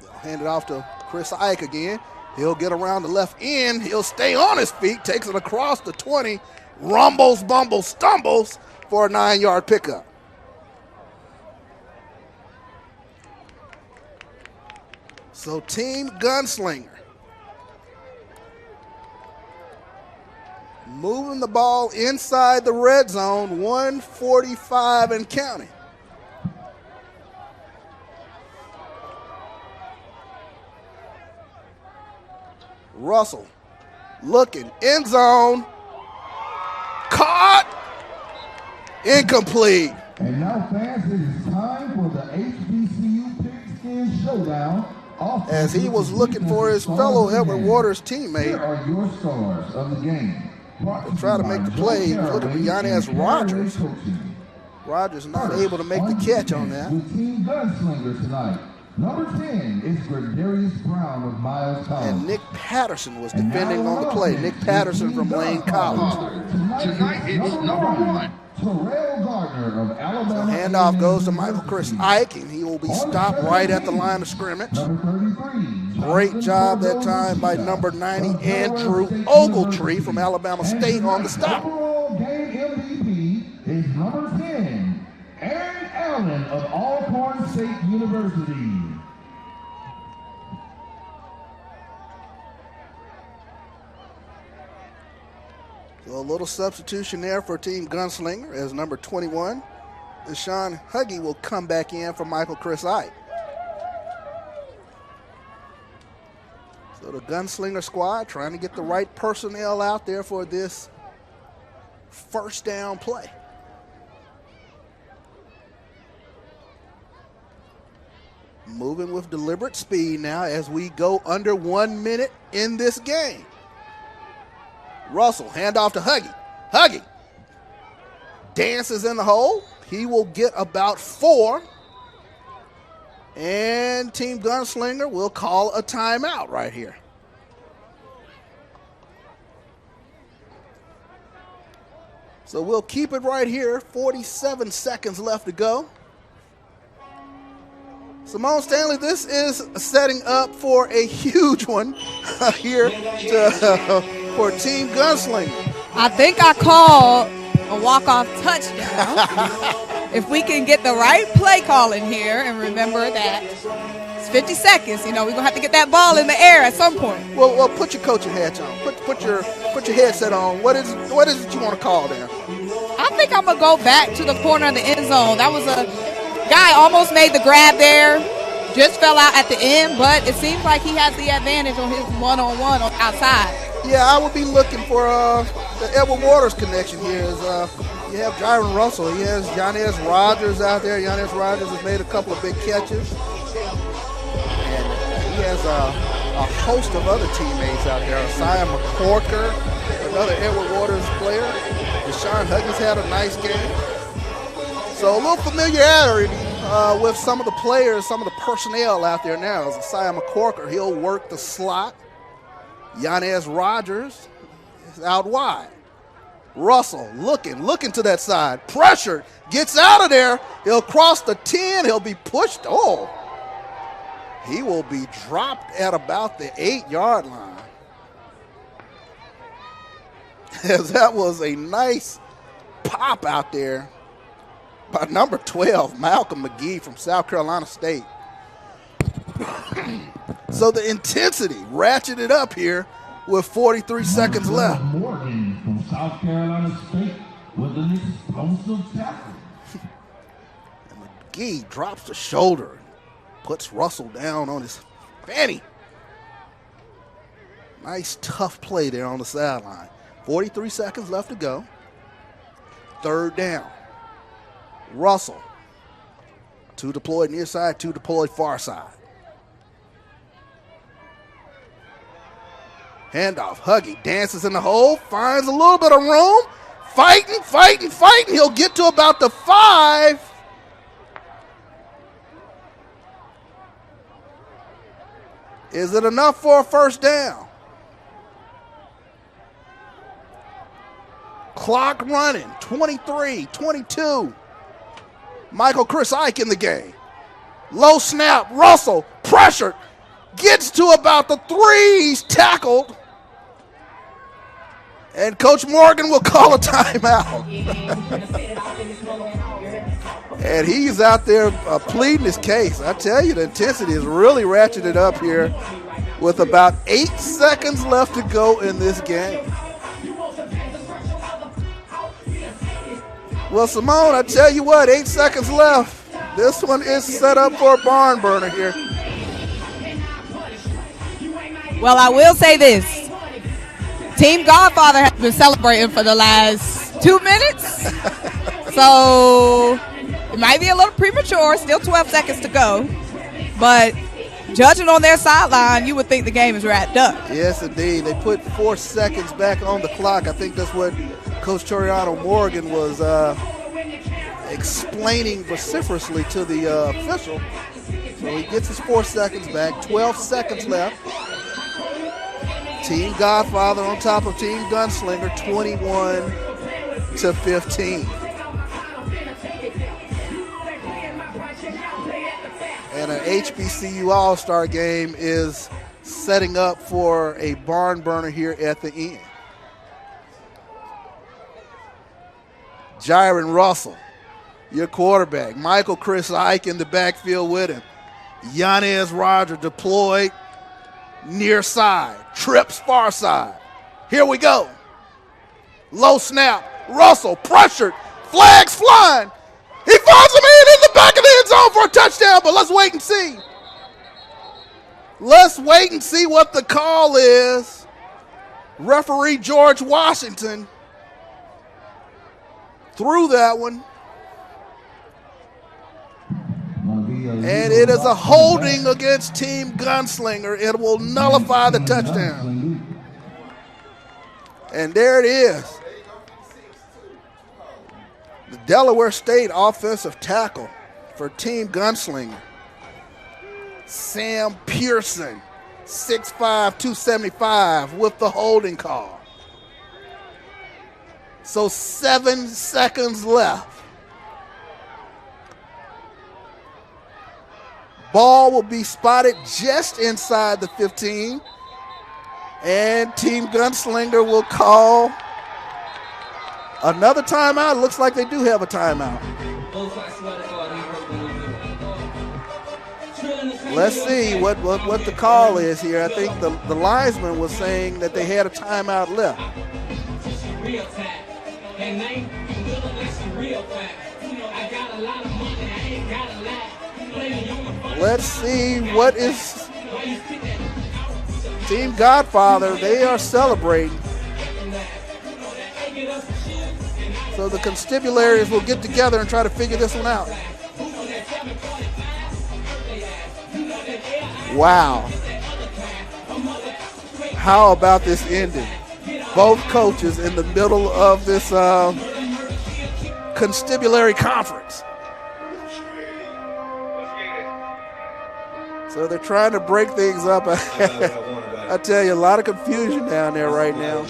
S1: They'll hand it off to Chris Ike again. He'll get around the left end. He'll stay on his feet, takes it across the 20, rumbles, bumbles, stumbles for a 9-yard pickup. So Team Gunslinger moving the ball inside the red zone, 1:45 and counting. Russell looking, end zone, caught, incomplete.
S3: And now, fans, it is time for the Hbcu Pigskin Showdown.
S1: As he was looking for his fellow Edward Waters teammate.
S3: Here are your stars of the game.
S1: To try to make the play, he was looking for Yanez Rogers. Rogers not able to make the catch on that.
S3: With Team Gunslinger tonight. Number 10 is Gregarious Brown of Miles College.
S1: And Nick Patterson was defending on the play. Nick Patterson from Lane College.
S3: Tonight it's number 1. Terrell Gardner of Alabama.
S1: Handoff goes to Michael Chris Ike, and he will be stopped right at the line of scrimmage. Great job that time by number 90, Andrew Ogletree from Alabama State on the stop.
S3: Overall game MVP is number 10, Aaron Allen of Alcorn State University.
S1: So a little substitution there for Team Gunslinger as number 21, Deshaun Huggy will come back in for Michael Chris Ike. So the Gunslinger squad trying to get the right personnel out there for this first down play. Moving with deliberate speed now as we go under 1 minute in this game. Russell, handoff to Huggy. Huggy dances in the hole. He will get about 4. And Team Gunslinger will call a timeout right here. So we'll keep it right here. 47 seconds left to go. Simone Stanley, this is setting up for a huge one here for Team Gunslinger.
S2: I think I called a walk-off touchdown. If we can get the right play calling here and remember that it's 50 seconds, we're going to have to get that ball in the air at some point.
S1: Well, put your coaching hats on. Put your headset on. What is it you want to call there?
S2: I think I'm going to go back to the corner of the end zone. That was a guy almost made the grab there, just fell out at the end, but it seems like he has the advantage on his one-on-one on outside.
S1: Yeah, I would be looking for the Edward Waters connection here. You have Jaron Russell. He has Yanez Rogers out there. Yanez Rogers has made a couple of big catches. And he has a host of other teammates out there. Ciaa McCorker, another Edward Waters player. Deshaun Huggy's had a nice game. So a little familiarity with some of the players, some of the personnel out there now. As Ciaa McCorker, he'll work the slot. Yanez Rogers is out wide. Russell looking to that side. Pressured, gets out of there. He'll cross the 10. He'll be pushed. Oh, he will be dropped at about the 8-yard line. As that was a nice pop out there by number 12, Malcolm McGee from South Carolina State. So the intensity ratcheted up here with 43 seconds left.
S3: Morgan from South Carolina State with an explosive tackle.
S1: And McGee drops the shoulder and puts Russell down on his fanny. Nice tough play there on the sideline. 43 seconds left to go. 3rd down. Russell. 2 deployed near side, 2 deployed far side. Handoff. Huggy dances in the hole, finds a little bit of room. Fighting. He'll get to about the 5. Is it enough for a first down? Clock running, 23, 22. Michael Chris Ike in the game. Low snap, Russell, pressured, gets to about the 3, he's tackled. And Coach Morgan will call a timeout. And he's out there pleading his case. I tell you, the intensity is really ratcheted up here with about 8 seconds left to go in this game. Well, Simone, I tell you what, 8 seconds left. This one is set up for a barn burner here.
S2: Well, I will say this. Team Godfather has been celebrating for the last 2 minutes. So it might be a little premature, still 12 seconds to go. But judging on their sideline, you would think the game is wrapped up.
S1: Yes, indeed. They put 4 seconds back on the clock. I think that's what Coach Toriano Morgan was explaining vociferously to the official. So he gets his 4 seconds back, 12 seconds left. Team Godfather on top of Team Gunslinger, 21-15. And an HBCU All-Star game is setting up for a barn burner here at the end. Jaron Russell, your quarterback. Michael Chris Ike in the backfield with him. Yanez Roger deployed near side. Trips far side. Here we go. Low snap. Russell pressured. Flags flying. He finds him in the back of the end zone for a touchdown, but let's wait and see. Let's wait and see what the call is. Referee George Washington threw that one. And it is a holding against Team Gunslinger. It will nullify the touchdown. And there it is. The Delaware State offensive tackle for Team Gunslinger. Sam Pearson, 6'5", 275 with the holding call. So 7 seconds left. Ball will be spotted just inside the 15. And Team Gunslinger will call another timeout. Looks like they do have a timeout. Let's see what the call is here. I think the linesman was saying that they had a timeout left. Let's see what is Team Godfather. They are celebrating. So the constabularies will get together and try to figure this one out. Wow. How about this ending? Both coaches in the middle of this constabulary conference. So they're trying to break things up. I tell you, a lot of confusion down there right now.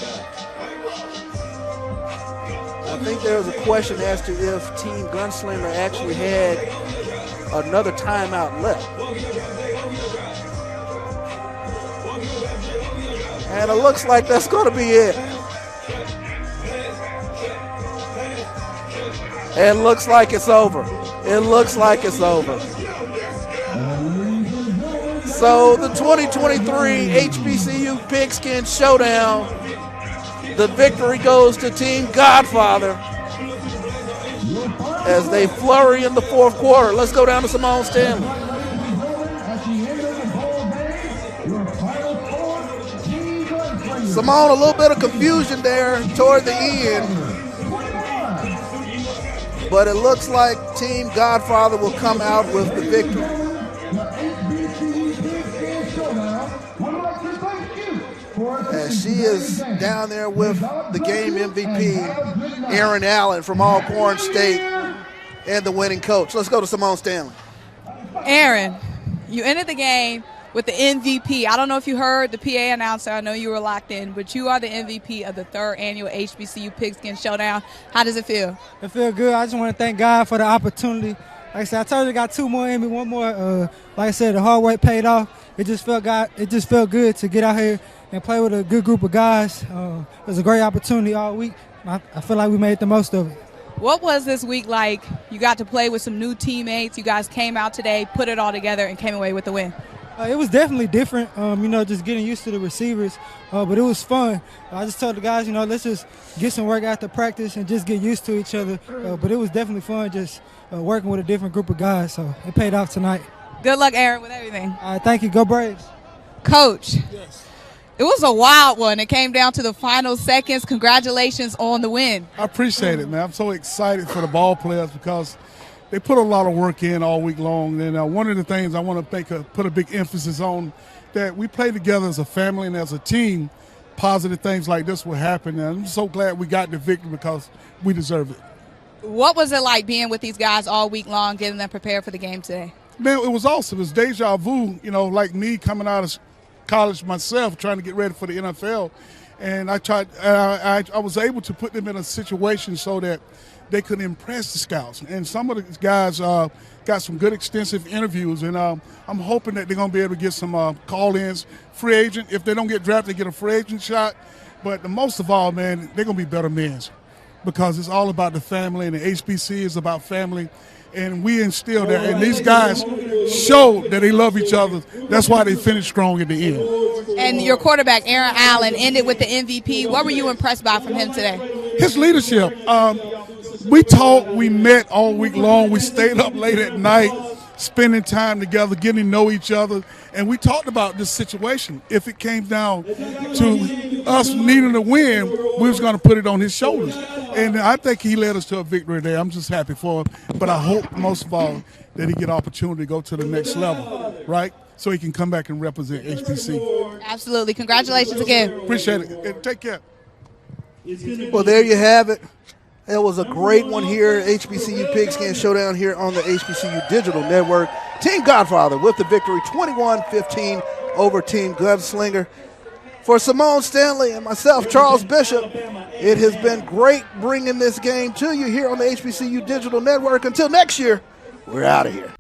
S1: I think there was a question as to if Team Gunslinger actually had another timeout left. And it looks like that's going to be it. It looks like it's over. It looks like it's over. So the 2023 HBCU Pigskin Showdown, the victory goes to Team Godfather as they flurry in the fourth quarter. Let's go down to Simone Stanley. Simone, a little bit of confusion there toward the end, but it looks like Team Godfather will come out with the victory. As she is down there with the game MVP, Aaron Allen from Alcorn State, and the winning coach. Let's go to Simone Stanley.
S2: Aaron, you ended the game with the MVP. I don't know if you heard the PA announcer. I know you were locked in, but you are the MVP of the 3rd annual HBCU Pigskin Showdown. How does it feel?
S19: It feels good. I just want to thank God for the opportunity. Like I said, I told you I got 2 more in me, 1 more. Like I said, the hard work paid off. It just felt good to get out here and play with a good group of guys. It was a great opportunity all week. I feel like we made the most of it.
S2: What was this week like? You got to play with some new teammates. You guys came out today, put it all together, and came away with the win.
S19: It was definitely different, just getting used to the receivers, but it was fun. I just told the guys, let's just get some work after practice and just get used to each other. But it was definitely fun just working with a different group of guys, so it paid off tonight.
S2: Good luck, Aaron, with everything.
S19: All right, thank you. Go Braves.
S2: Coach. Yes. It was a wild one. It came down to the final seconds. Congratulations on the win.
S20: I appreciate it, man. I'm so excited for the ball players because they put a lot of work in all week long. And one of the things I want to put a big emphasis on, that we play together as a family and as a team, positive things like this will happen. And I'm so glad we got the victory because we deserve it.
S2: What was it like being with these guys all week long, getting them prepared for the game today?
S20: Man, it was awesome. It's deja vu, like me coming out of college myself, trying to get ready for the NFL. And I was able to put them in a situation so that they could impress the scouts. And some of the guys got some good extensive interviews, and I'm hoping that they're going to be able to get some call-ins, free agent. If they don't get drafted, they get a free agent shot. But the most of all, man, they're going to be better men because it's all about the family, and the HBC is about family. And we instill that. And these guys show that they love each other. That's why they finished strong at the end.
S2: And your quarterback, Aaron Allen, ended with the MVP. What were you impressed by from him today?
S20: His leadership. We talked, we met all week long. We stayed up late at night, spending time together, getting to know each other. And we talked about this situation. If it came down to us needing to win, we was going to put it on his shoulders. And I think he led us to a victory there. I'm just happy for him. But I hope, most of all, that he get an opportunity to go to the next level, right? So he can come back and represent HBC.
S2: Absolutely. Congratulations again.
S20: Appreciate it. And take care.
S1: Well, there you have it. It was a great one here, HBCU Pigskin Showdown here on the HBCU Digital Network. Team Godfather with the victory, 21-15 over Team Gunslinger. For Simone Stanley and myself, Charles Bishop, it has been great bringing this game to you here on the HBCU Digital Network. Until next year, we're out of here.